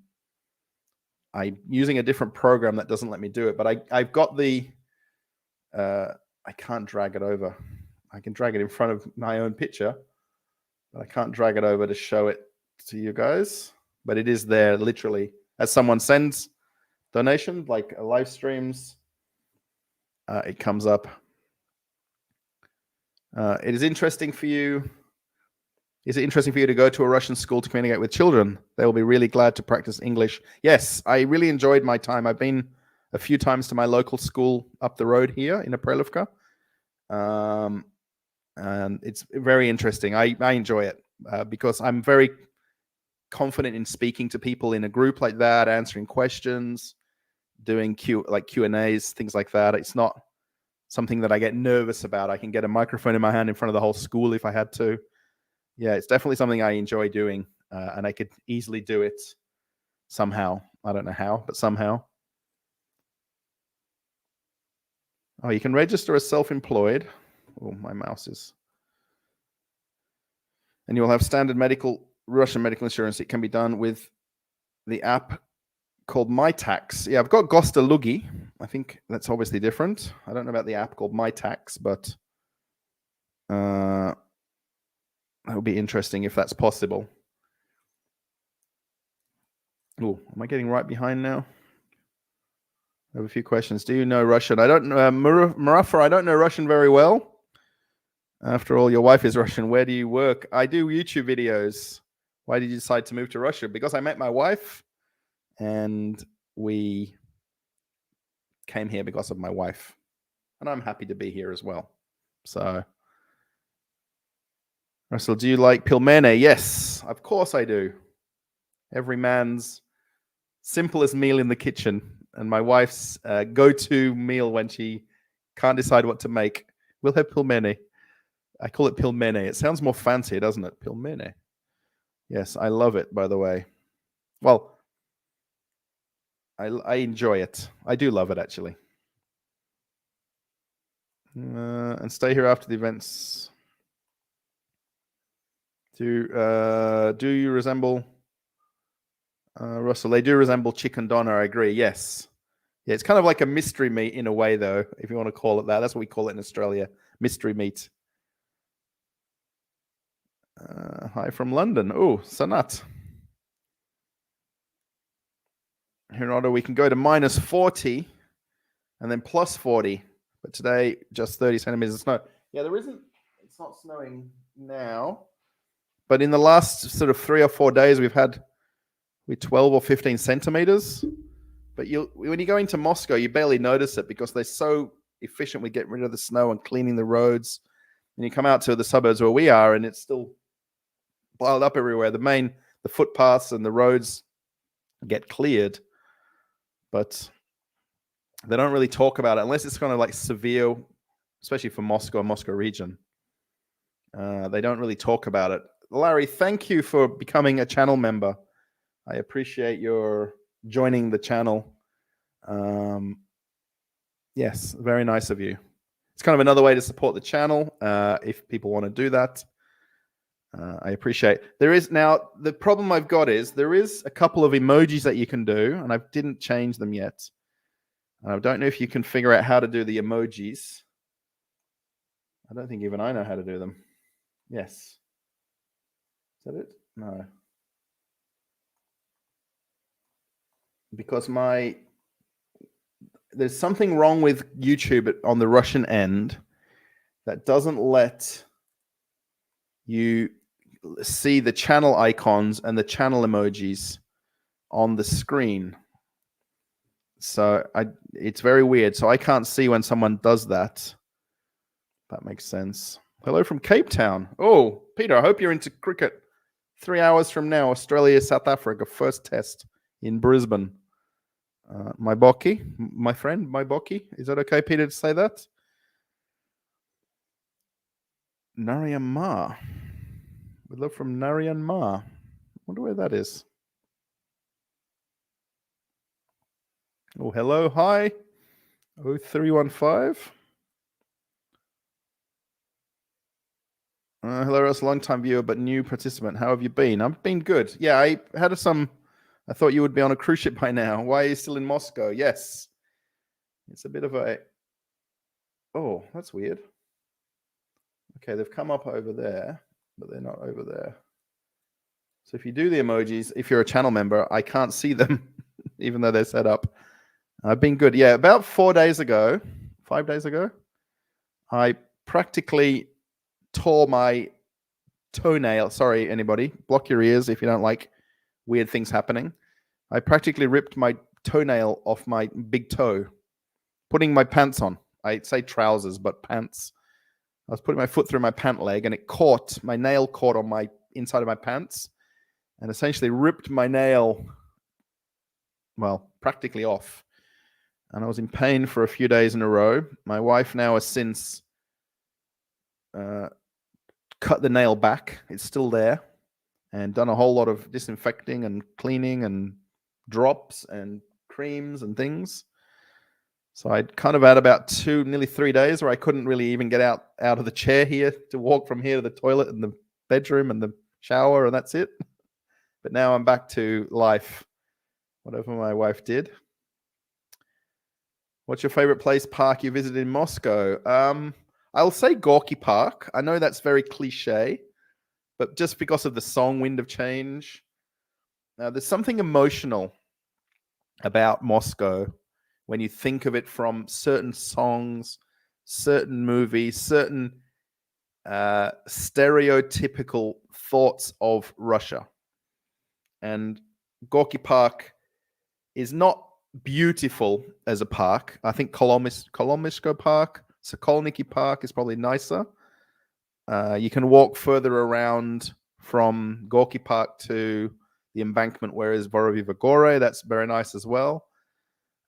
using a different program that doesn't let me do it, but I've got I can't drag it over. I can drag it in front of my own picture, but I can't drag it over to show it to you guys. But it is there literally as someone sends donation, like live streams, it comes up. It is interesting for you. Is it interesting for you to go to a Russian school to communicate with children? They will be really glad to practice English. Yes, I really enjoyed my time. I've been a few times to my local school up the road here in Aprelivka. And it's very interesting. I enjoy it because I'm very confident in speaking to people in a group like that, answering questions, doing Q&As, things like that. It's not something that I get nervous about. I can get a microphone in my hand in front of the whole school if I had to. Yeah, it's definitely something I enjoy doing, and I could easily do it somehow. I don't know how, but somehow. Oh, you can register as self-employed. Oh, my mouse is. And you'll have standard Russian medical insurance. It can be done with the app called My Tax. Yeah, I've got Gosta Lugi. I think that's obviously different. I don't know about the app called My Tax, but that would be interesting if that's possible. Oh, am I getting right behind now? I have a few questions. Do you know Russian? I don't know. Marafa, I don't know Russian very well. After all, your wife is Russian. Where do you work? I do YouTube videos. Why did you decide to move to Russia? Because I met my wife. and we came here because of my wife, and I'm happy to be here as well. So, Russell, do you like pilmene? Yes, of course I do. Every man's simplest meal in the kitchen, and my wife's go-to meal when she can't decide what to make. We'll have pilmene. I call it pilmene. It sounds more fancy, doesn't it? Pilmene. Yes, I love it, by the way. Well, I enjoy it. I do love it, actually. And stay here after the events. Do you resemble Russell? They do resemble chicken doner. I agree. Yes. Yeah, it's kind of like a mystery meat in a way, though, if you want to call it that. That's what we call it in Australia, mystery meat. Hi from London. Oh, Sanat. Here in Ottawa, we can go to minus 40 and then plus 40. But today, just 30 centimeters of snow. Yeah, it's not snowing now. But in the last sort of 3 or 4 days, we've had 12 or 15 centimeters. But when you go into Moscow, you barely notice it because they're so efficient with getting rid of the snow and cleaning the roads. And you come out to the suburbs where we are, and it's still piled up everywhere. The footpaths and the roads get cleared, but they don't really talk about it unless it's kind of like severe, especially for Moscow region. They don't really talk about it. Larry, thank you for becoming a channel member. I appreciate your joining the channel. Yes, very nice of you. It's kind of another way to support the channel if people want to do that. I appreciate. The problem I've got is there is a couple of emojis that you can do, and I didn't change them yet. I don't know if you can figure out how to do the emojis. I don't think even I know how to do them. Yes. Is that it? No. Because there's something wrong with YouTube on the Russian end that doesn't let you see the channel icons and the channel emojis on the screen. So it's very weird. So I can't see when someone does that. That makes sense. Hello from Cape Town. Oh, Peter, I hope you're into cricket. 3 hours from now, Australia, South Africa, first test in Brisbane. My friend, my Boki. Is that okay, Peter, to say that? Narayan Ma. We love from Narayan Ma. Wonder where that is. Oh, hello. Hi. 0315. Hello, Russ, long-time viewer, but new participant. How have you been? I've been good. Yeah, I thought you would be on a cruise ship by now. Why are you still in Moscow? Yes. It's a bit of a... Oh, that's weird. Okay, they've come up over there, but they're not over there. So if you do the emojis, if you're a channel member, I can't see them, even though they're set up. I've been good. Yeah, about 5 days ago, I practically tore my toenail. Sorry, anybody. Block your ears if you don't like weird things happening. I practically ripped my toenail off my big toe, putting my pants on. I'd say trousers, but pants. I was putting my foot through my pant leg, and my nail caught on my inside of my pants and essentially ripped my nail, well, practically off. And I was in pain for a few days in a row. My wife now has since cut the nail back. It's still there, and done a whole lot of disinfecting and cleaning and drops and creams and things. So I kind of had about nearly 3 days where I couldn't really even get out of the chair here to walk from here to the toilet and the bedroom and the shower, and that's it. But now I'm back to life, whatever my wife did. What's your favorite park you visited in Moscow? I'll say Gorky Park. I know that's very cliche, but just because of the song Wind of Change, there's something emotional about Moscow when you think of it from certain songs, certain movies, certain stereotypical thoughts of Russia. And Gorky Park is not beautiful as a park. I think Kolomisko Park, Sokolniki Park is probably nicer. You can walk further around from Gorky Park to the embankment where is Boroviva Gore. That's very nice as well.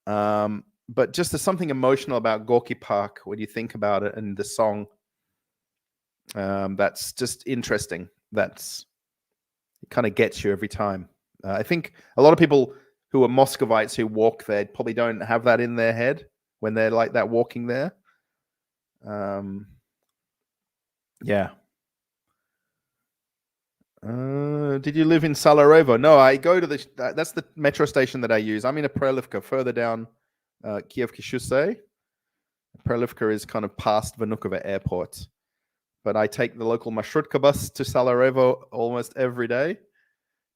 But just there's something emotional about Gorky Park when you think about it and the song. That's just interesting. It kind of gets you every time. I think a lot of people who are Muscovites who walk there probably don't have that in their head when they're like that walking there. Yeah. Did you live in Salarevo? No, I go to that's the metro station that I use. I'm in a Prelivka, further down Kievki Shusay. Prelivka is kind of past Vnukovo Airport. But I take the local Marshrutka bus to Salarevo almost every day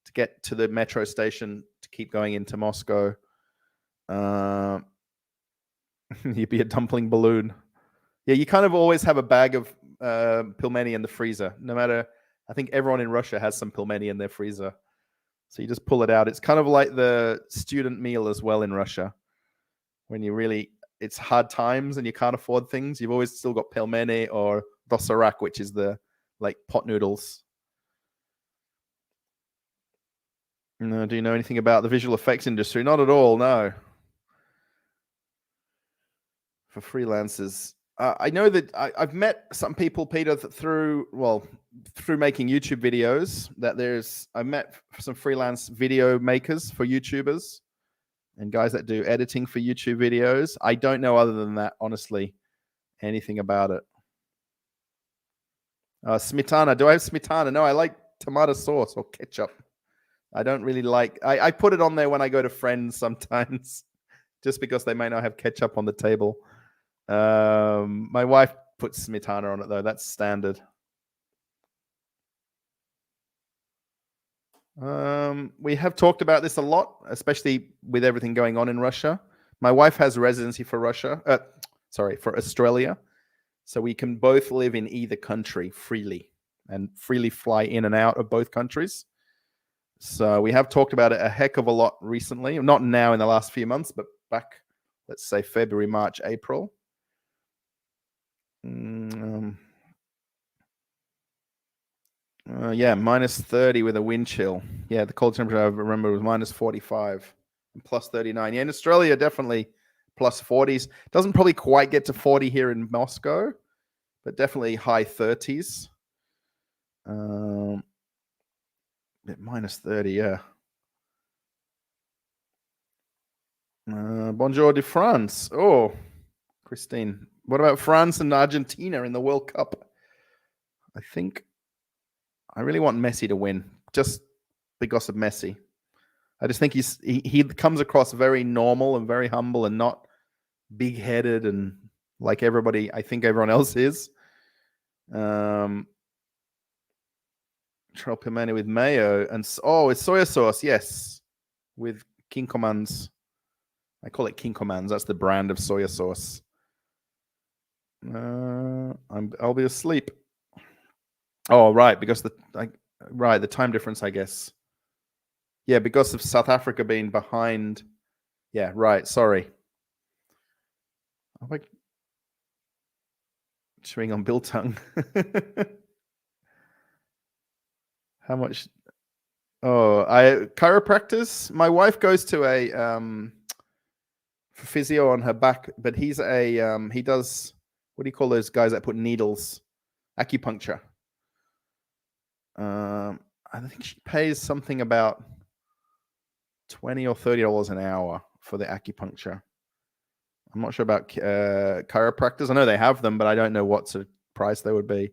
to get to the metro station to keep going into Moscow. You'd be a dumpling balloon. Yeah, you kind of always have a bag of pilmeni in the freezer. No matter, I think everyone in Russia has some pilmeni in their freezer. So you just pull it out. It's kind of like the student meal as well in Russia. When it's hard times and you can't afford things, you've always still got pilmeni or dosarak, which is the like pot noodles. No, do you know anything about the visual effects industry? Not at all, no. For freelancers, I know that I've met some people, Peter, through making YouTube videos. I met some freelance video makers for YouTubers and guys that do editing for YouTube videos. I don't know other than that, honestly, anything about it. Smetana. Do I have smetana? No, I like tomato sauce or ketchup. I don't really like. I put it on there when I go to friends sometimes, just because they may not have ketchup on the table. My wife puts smetana on it though. That's standard. We have talked about this a lot, especially with everything going on in Russia. My wife has residency for for Australia. So we can both live in either country freely and freely fly in and out of both countries. So we have talked about it a heck of a lot recently. Not now in the last few months, but back, let's say February, March, April. Yeah, minus 30 with a wind chill. Yeah, the cold temperature I remember was minus 45 and plus 39. Yeah, in Australia, definitely plus 40s. Doesn't probably quite get to 40 here in Moscow, but definitely high 30s. Minus 30, yeah. Bonjour de France. Oh, Christine. What about France and Argentina in the World Cup? I think I really want Messi to win, just because of Messi. I just think he comes across very normal and very humble and not big-headed and like everybody, I think everyone else is. Troll pimento with mayo and it's soya sauce, yes, with Kinkomans. I call it Kinkomans. That's the brand of soya sauce. I'll be asleep. Oh, right, because the time difference, I guess. Yeah, because of South Africa being behind. Yeah, right. Sorry. I'm like chewing on biltong. How much? Oh, chiropractors. My wife goes to a physio on her back, but he's he does, what do you call those guys that put needles? Acupuncture. I think she pays something about $20 or $30 an hour for the acupuncture. I'm not sure about chiropractors. I know they have them, but I don't know what sort of price they would be.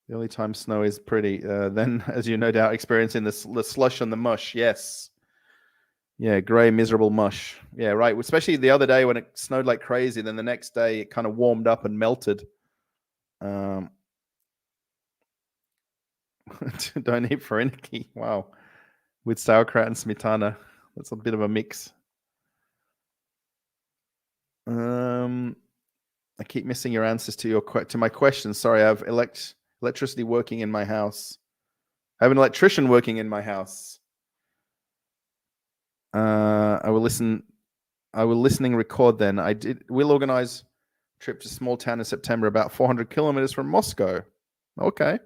The only time snow is pretty, then, as you no doubt experiencing the slush and the mush. Yes. Yeah, grey, miserable mush. Yeah, right. Especially the other day when it snowed like crazy. Then the next day it kind of warmed up and melted. Don't eat Fariniki. Wow. With sauerkraut and smetana. That's a bit of a mix. I keep missing your answers to my questions. Sorry, I have electricity working in my house. I have an electrician working in my house. I will listen. I will listening record then. We'll organize a trip to small town in September, about 400 kilometers from Moscow. Okay.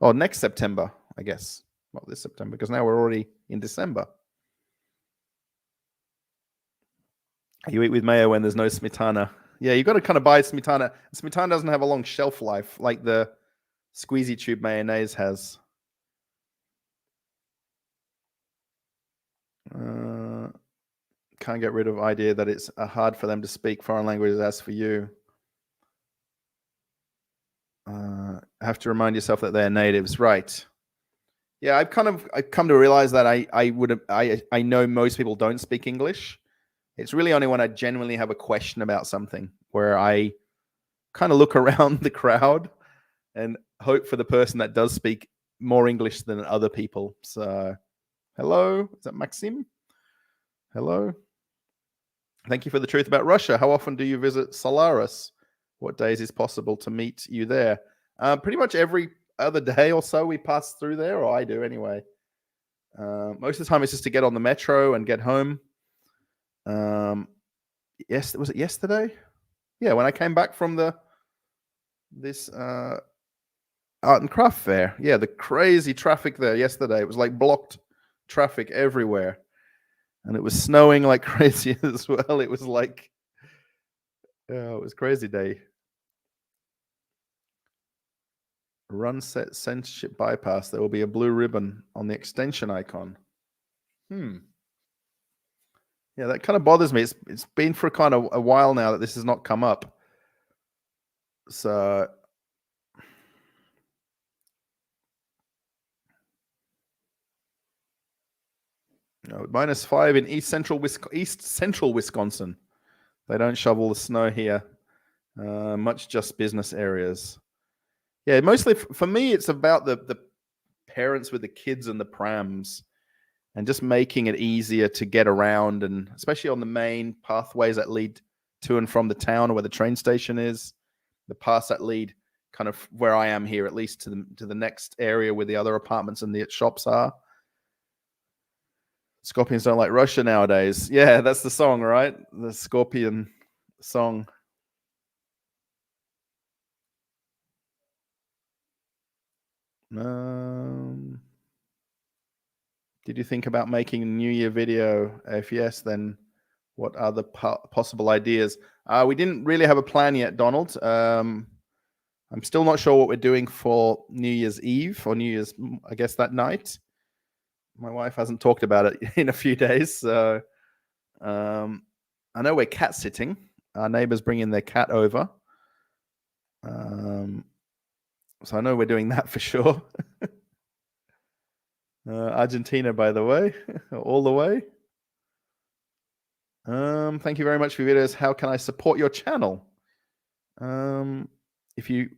Oh, next September, I guess. Not this September, because now we're already in December. You eat with mayo when there's no smetana. Yeah, you got to kind of buy smetana. Smetana doesn't have a long shelf life like the squeezy tube mayonnaise has. Can't get rid of idea that it's hard for them to speak foreign languages as for you. Have to remind yourself that they're natives, right? Yeah, I've come to realize that I know most people don't speak English. It's really only when I genuinely have a question about something where I kind of look around the crowd and hope for the person that does speak more English than other people. So, hello, is that Maxim? Hello. Thank you for the truth about Russia. How often do you visit Solaris? What days is possible to meet you there? Pretty much every other day or so we pass through there, or I do anyway. Most of the time it's just to get on the metro and get home. Yes, was it yesterday? Yeah, when I came back from this art and craft fair. Yeah, the crazy traffic there yesterday. It was like blocked traffic everywhere. And it was snowing like crazy as well. It was like, it was crazy day. Run set censorship bypass. There will be a blue ribbon on the extension icon. Yeah, that kind of bothers me. It's been for kind of a while now that this has not come up. So -5 in East Central Wisconsin. They don't shovel the snow here. Much just business areas. Yeah, mostly for me, it's about the parents with the kids and the prams, and just making it easier to get around, and especially on the main pathways that lead to and from the town or where the train station is, the paths that lead kind of where I am here, at least to the next area where the other apartments and the shops are. Scorpions don't like Russia nowadays. Yeah, that's the song, right? The Scorpion song. Did you think about making a New Year video? If yes, then what are the possible ideas? We didn't really have a plan yet, Donald. I'm still not sure what we're doing for New Year's Eve or New Year's, I guess, that night. My wife hasn't talked about it in a few days. So I know we're cat sitting. Our neighbors bringing their cat over. So I know we're doing that for sure. Argentina, by the way, all the way. Thank you very much for your videos. How can I support your channel? If you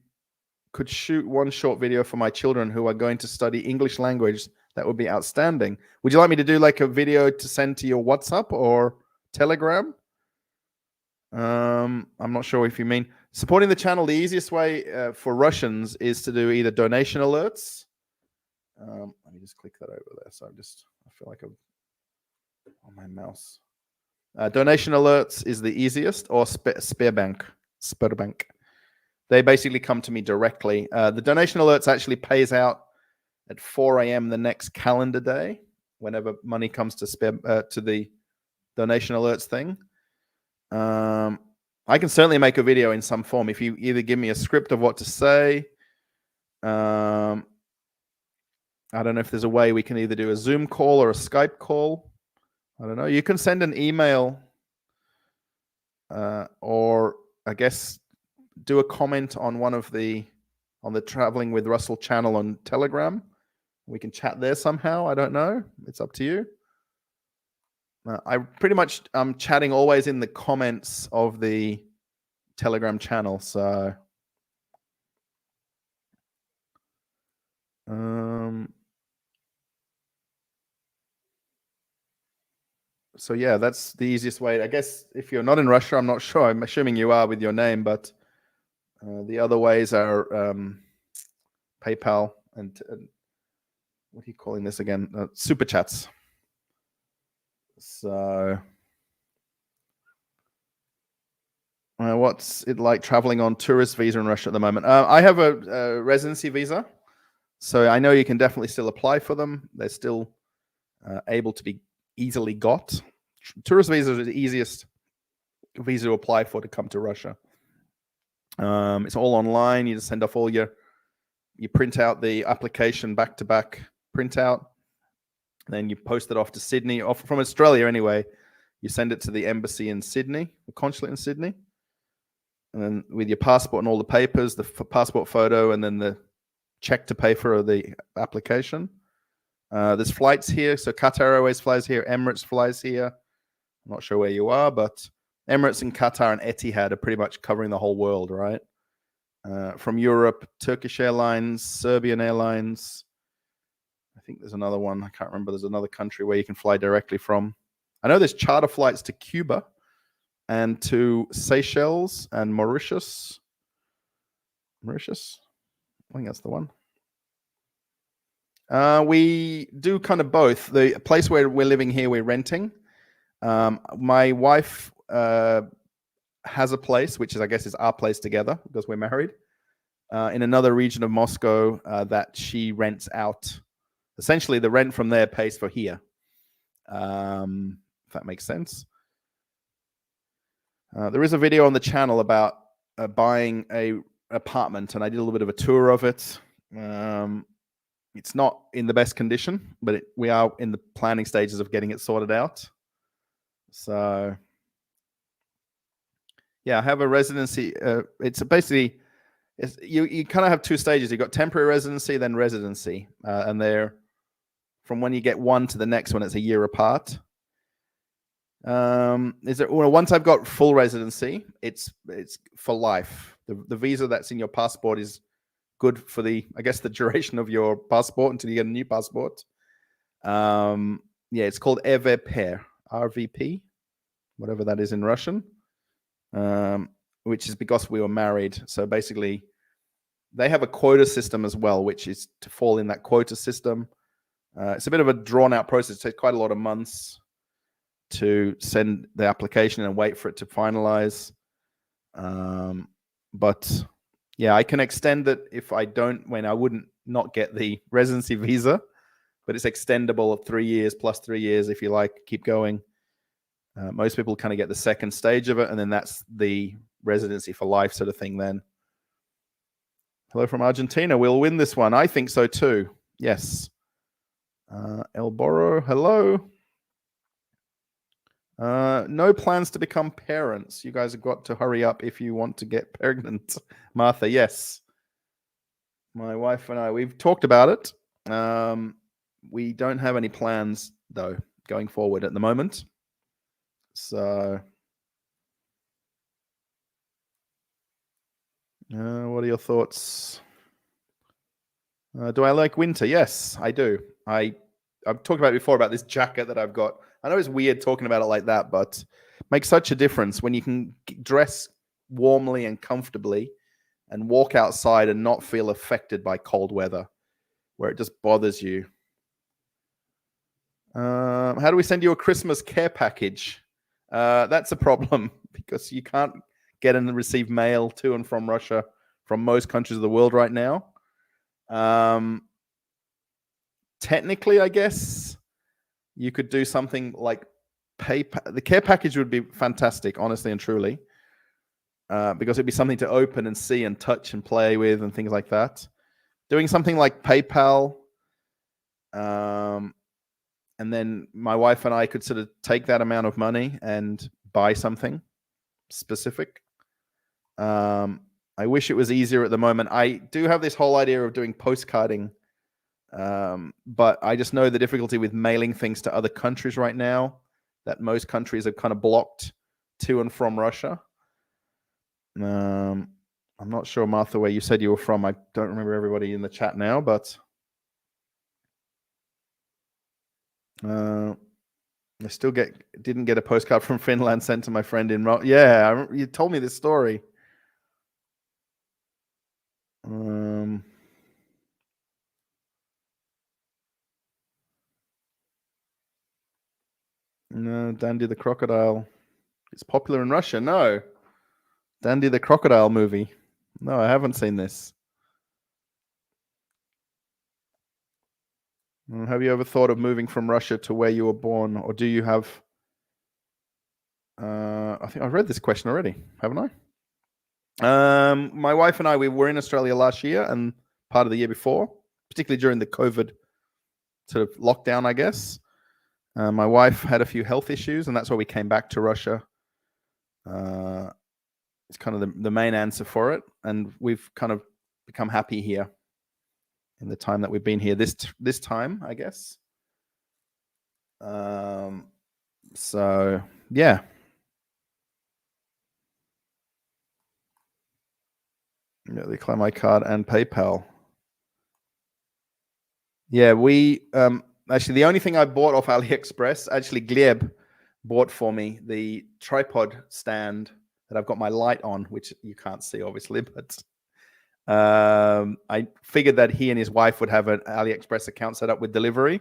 could shoot one short video for my children who are going to study English language, that would be outstanding. Would you like me to do like a video to send to your WhatsApp or Telegram? I'm not sure if you mean supporting the channel. The easiest way for Russians is to do either donation alerts. Let me just click that over there. So I feel like I'm on my mouse. Donation alerts is the easiest, or SberBank. They basically come to me directly. The donation alerts actually pays out at 4 a.m. the next calendar day, whenever money comes to the donation alerts thing. I can certainly make a video in some form if you either give me a script of what to say. I don't know if there's a way we can either do a Zoom call or a Skype call. I don't know. You can send an email, or I guess do a comment on on the Traveling with Russell channel on Telegram. We can chat there somehow. I don't know. It's up to you. I pretty much chatting always in the comments of the Telegram channel. So yeah, that's the easiest way. I guess if you're not in Russia, I'm not sure. I'm assuming you are with your name, but the other ways are PayPal and what are you calling this again? Super chats. So, what's it like traveling on tourist visa in Russia at the moment? I have a residency visa, so I know you can definitely still apply for them. They're still able to be easily got. Tourist visa is the easiest visa to apply for to come to Russia. It's all online. You just send off all you print out the application back-to-back printout, then you post it off to Sydney, off from Australia anyway. You send it to the embassy in Sydney, the consulate in Sydney, and then with your passport and all the papers, the passport photo, and then the check to pay for the application. There's flights here, so Qatar Airways flies here, Emirates flies here. I'm not sure where you are, but Emirates and Qatar and Etihad are pretty much covering the whole world, right? From Europe, Turkish Airlines, Serbian Airlines. I think there's another one. I can't remember. There's another country where you can fly directly from. I know there's charter flights to Cuba and to Seychelles and Mauritius. Mauritius? I think that's the one. We do kind of both. The place where we're living here, we're renting. My wife has a place, which is, I guess, is our place together because we're married, in another region of Moscow that she rents out. Essentially, the rent from there pays for here, if that makes sense. There is a video on the channel about buying a apartment, and I did a little bit of a tour of it. It's not in the best condition, but we are in the planning stages of getting it sorted out. So, yeah, I have a residency. It's basically, you kind of have two stages. You've got temporary residency, then residency, and they're from when you get one to the next one, it's a year apart. Once I've got full residency, it's for life. The visa that's in your passport is good for the duration of your passport until you get a new passport. It's called RVP, RVP, whatever that is in Russian, which is because we were married. So basically, they have a quota system as well, which is to fall in that quota system. It's a bit of a drawn-out process. It takes quite a lot of months to send the application and wait for it to finalize. But yeah, I can extend it if I wouldn't not get the residency visa, but it's extendable of 3 years plus 3 years if you like, keep going. Most people kind of get the second stage of it, and then that's the residency for life sort of thing then. Hello from Argentina. We'll win this one. I think so too. Yes. El Boro, hello. No plans to become parents. You guys have got to hurry up if you want to get pregnant. Martha, yes. My wife and I, we've talked about it. We don't have any plans, though, going forward at the moment. So, what are your thoughts? Do I like winter? Yes, I do. I've talked about it before about this jacket that I've got. I know it's weird talking about it like that, but it makes such a difference when you can dress warmly and comfortably and walk outside and not feel affected by cold weather, where it just bothers you. How do we send you a Christmas care package? That's a problem because you can't get and receive mail to and from Russia from most countries of the world right now. Technically, I guess you could do something like the care package would be fantastic, honestly and truly, because it'd be something to open and see and touch and play with and things like that. Doing something like PayPal, and then my wife and I could sort of take that amount of money and buy something specific. I wish it was easier at the moment. I do have this whole idea of doing postcarding, but I just know the difficulty with mailing things to other countries right now, that most countries have kind of blocked to and from Russia. I'm not sure, Martha, where you said you were from. I don't remember everybody in the chat now, but I still didn't get a postcard from Finland sent to my friend in you told me this story. No, Dandy the Crocodile. It's popular in Russia. No. Dandy the Crocodile movie. No, I haven't seen this. Have you ever thought of moving from Russia to where you were born, or do you have? I think I've read this question already, haven't I? My wife and I, we were in Australia last year and part of the year before, particularly during the COVID sort of lockdown, I guess. My wife had a few health issues, and that's why we came back to Russia. It's kind of the main answer for it, and we've kind of become happy here in the time that we've been here. This time, I guess. So yeah. Yeah, they claim my card and PayPal. Yeah, we actually the only thing I bought off AliExpress, actually Gleb bought for me the tripod stand that I've got my light on, which you can't see obviously, but I figured that he and his wife would have an AliExpress account set up with delivery,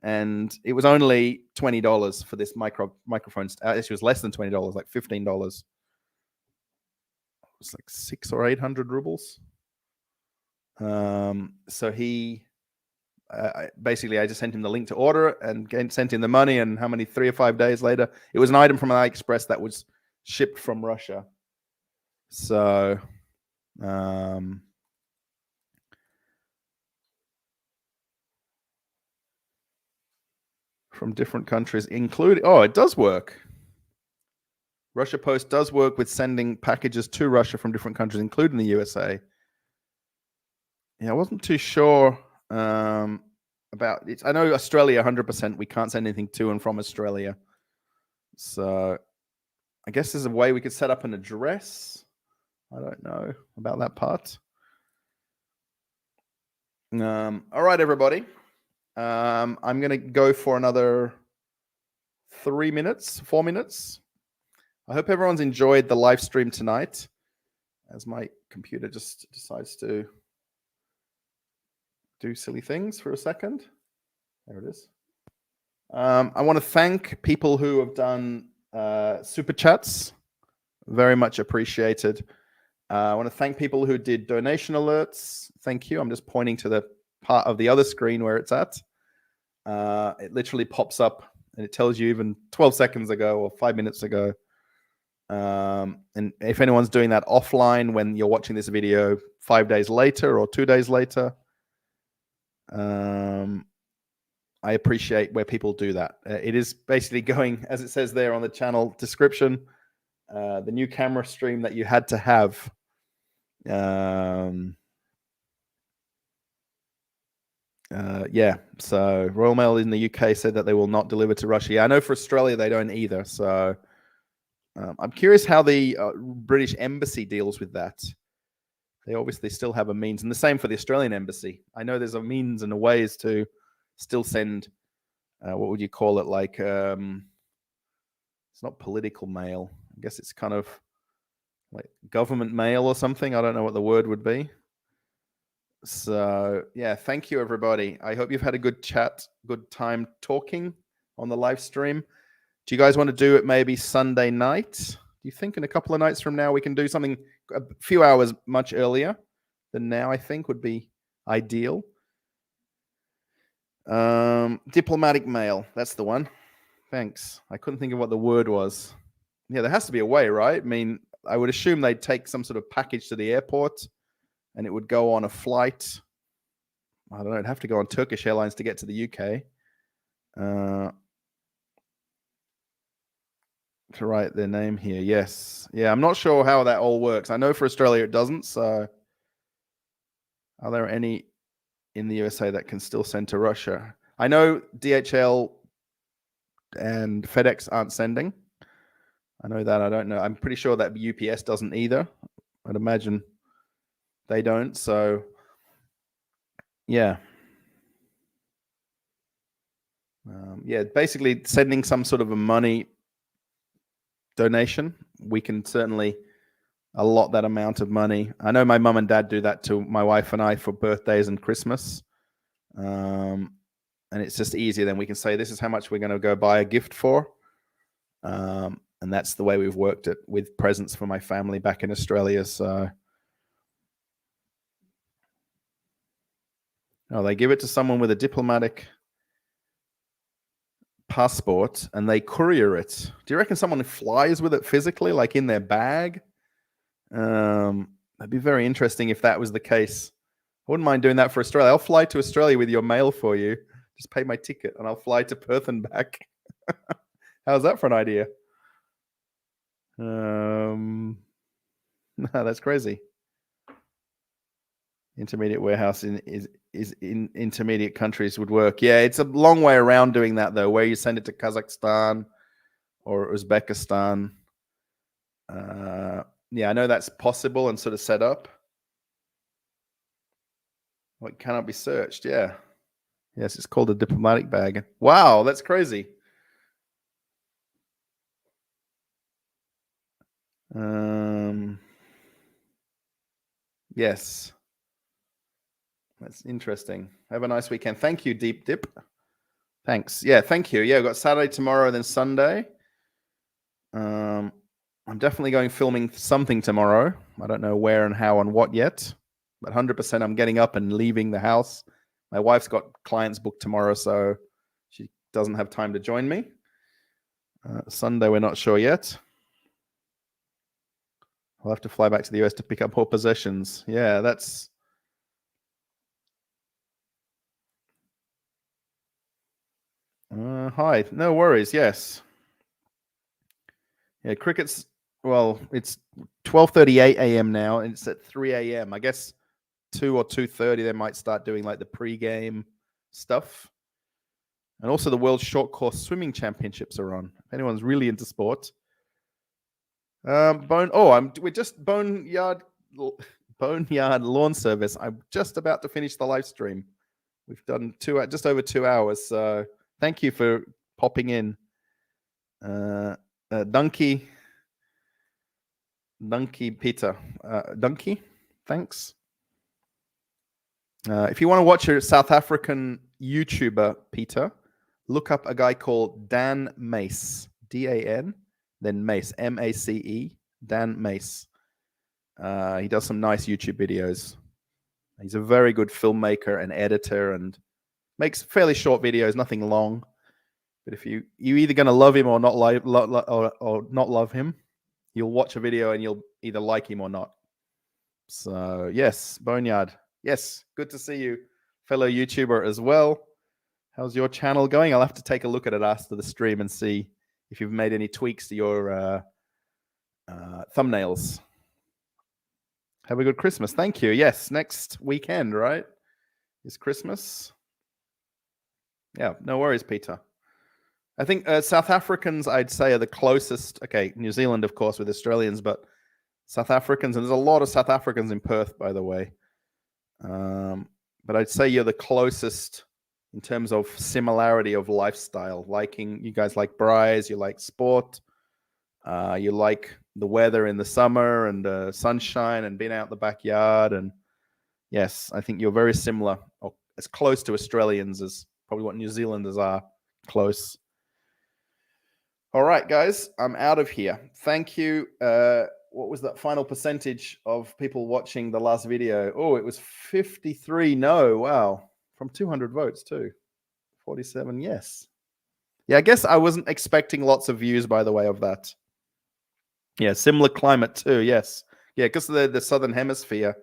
and it was only $20 for this microphone. It was less than $20, like $15. It was like 600 or 800 rubles. So he basically, I just sent him the link to order it and sent him the money. And how many 3 or 5 days later, it was an item from AliExpress that was shipped from Russia. So from different countries, including, oh, it does work. Russia Post does work with sending packages to Russia from different countries, including the USA. Yeah, I wasn't too sure about it. I know Australia 100%. We can't send anything to and from Australia. So I guess there's a way we could set up an address. I don't know about that part. All right, everybody. I'm going to go for another 4 minutes. I hope everyone's enjoyed the live stream tonight, as my computer just decides to do silly things for a second. There it is. I want to thank people who have done super chats. Very much appreciated. I want to thank people who did donation alerts. Thank you. I'm just pointing to the part of the other screen where it's at. It literally pops up and it tells you even 12 seconds ago or 5 minutes ago. And if anyone's doing that offline when you're watching this video 5 days later or 2 days later, I appreciate where people do that. It is basically going, as it says there on the channel description, the new camera stream that you had to have. Yeah, so Royal Mail in the UK said that they will not deliver to Russia. Yeah, I know for Australia they don't either. So I'm curious how the British Embassy deals with that. They obviously still have a means, and the same for the Australian Embassy. I know there's a means and a ways to still send, what would you call it? Like, it's not political mail. I guess it's kind of like government mail or something. I don't know what the word would be. So yeah, thank you everybody. I hope you've had a good chat, good time talking on the live stream. Do you guys want to do it maybe Sunday night? Do you think in a couple of nights from now we can do something a few hours much earlier than now? I think would be ideal. Diplomatic mail, that's the one. Thanks. I couldn't think of what the word was. Yeah, there has to be a way, right? I mean, I would assume they'd take some sort of package to the airport and it would go on a flight. I don't know, it'd have to go on Turkish Airlines to get to the UK. To write their name here, yes. Yeah, I'm not sure how that all works. I know for Australia it doesn't, so are there any in the USA that can still send to Russia? I know DHL and FedEx aren't sending. I know that. I don't know. I'm pretty sure that UPS doesn't either. I'd imagine they don't. So, yeah. Yeah, basically sending some sort of a money donation. We can certainly allot that amount of money. I know my mum and dad do that to my wife and I for birthdays and Christmas. And it's just easier. Then we can say, this is how much we're going to go buy a gift for. And that's the way we've worked it with presents for my family back in Australia. So, they give it to someone with a diplomatic passport and they courier it. Do you reckon someone flies with it physically, like in their bag? That'd be very interesting if that was the case. I wouldn't mind doing that for Australia. I'll fly to Australia with your mail for you. Just pay my ticket and I'll fly to Perth and back. How's that for an idea? No, that's crazy. Intermediate warehouse in intermediate countries would work. Yeah, it's a long way around doing that though, where you send it to Kazakhstan or Uzbekistan. Yeah, I know that's possible and sort of set up. What cannot be searched? Yeah. Yes, it's called a diplomatic bag. Wow, that's crazy. Yes. That's interesting. Have a nice weekend. Thank you, Deep Dip. Thanks. Yeah, thank you. Yeah, we've got Saturday tomorrow, then Sunday. I'm definitely going filming something tomorrow. I don't know where and how and what yet, but 100% I'm getting up and leaving the house. My wife's got clients booked tomorrow, so she doesn't have time to join me. Sunday, we're not sure yet. I'll have to fly back to the US to pick up more possessions. Yeah, that's... hi. No worries. Yes. Yeah, cricket's... Well, it's 12:38 a.m. now, and it's at 3 a.m. I guess 2 or 2:30 they might start doing like the pre-game stuff. And also the World Short Course Swimming Championships are on. If anyone's really into sport. We're just Boneyard Lawn Service. I'm just about to finish the live stream. We've done just over 2 hours. So thank you for popping in. Donkey Peter. Donkey, thanks. If you want to watch a South African YouTuber, Peter, look up a guy called Dan Mace, Dan, then Mace, Mace, Dan Mace. He does some nice YouTube videos. He's a very good filmmaker and editor and makes fairly short videos, nothing long. But if you're either going to love him or not or not love him, you'll watch a video and you'll either like him or not. So yes, Boneyard. Yes, good to see you, fellow YouTuber as well. How's your channel going? I'll have to take a look at it after the stream and see if you've made any tweaks to your thumbnails. Have a good Christmas. Thank you. Yes, next weekend, right? Is Christmas. Yeah, no worries, Peter. I think South Africans, I'd say, are the closest. Okay, New Zealand, of course, with Australians, but South Africans, and there's a lot of South Africans in Perth, by the way. But I'd say you're the closest in terms of similarity of lifestyle. You guys like braais, you like sport, you like the weather in the summer and sunshine and being out in the backyard. And yes, I think you're very similar, or as close to Australians as probably what New Zealanders are close. All right, guys, I'm out of here. Thank you. What was that final percentage of people watching the last video? Oh, it was 53 no. Wow. From 200 votes too. 47 yes. Yeah, I guess I wasn't expecting lots of views, by the way, of that. Yeah, similar climate too, yes. Yeah, because of the Southern Hemisphere.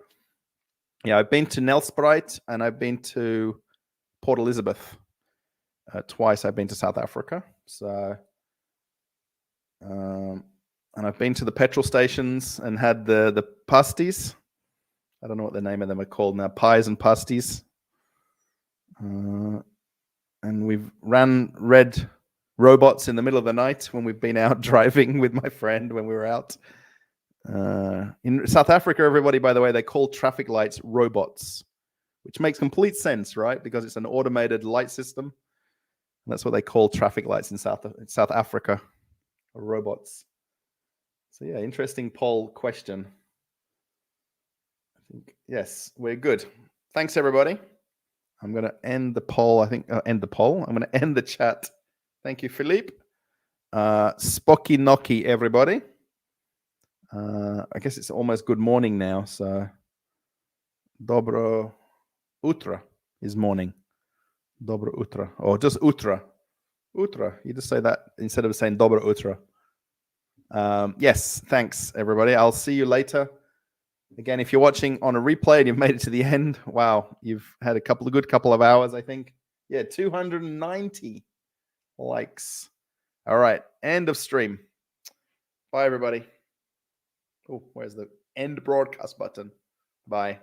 Yeah, I've been to Nelspruit and I've been to Port Elizabeth. Twice I've been to South Africa. So... and I've been to the petrol stations and had the pasties. I don't know what the name of them are called now. Pies and pasties. And we've ran red robots in the middle of the night when we've been out driving with my friend when we were out. In South Africa, everybody, by the way, they call traffic lights robots, which makes complete sense, right? Because it's an automated light system. And that's what they call traffic lights in South Africa. Robots. So yeah, interesting poll question. I think yes, we're good. Thanks everybody. I'm going to end the poll. I'm going to end the chat. Thank you, Philippe. Spocky Nocky, everybody. I guess it's almost good morning now. So, Dobro Utra is morning. Dobro Utra. Or just Utra. Utra. You just say that instead of saying Dobro Utra. Yes, thanks, everybody. I'll see you later. Again, if you're watching on a replay and you've made it to the end, wow, you've had a good couple of hours, I think. Yeah, 290 likes. All right, end of stream. Bye, everybody. Oh, where's the end broadcast button? Bye.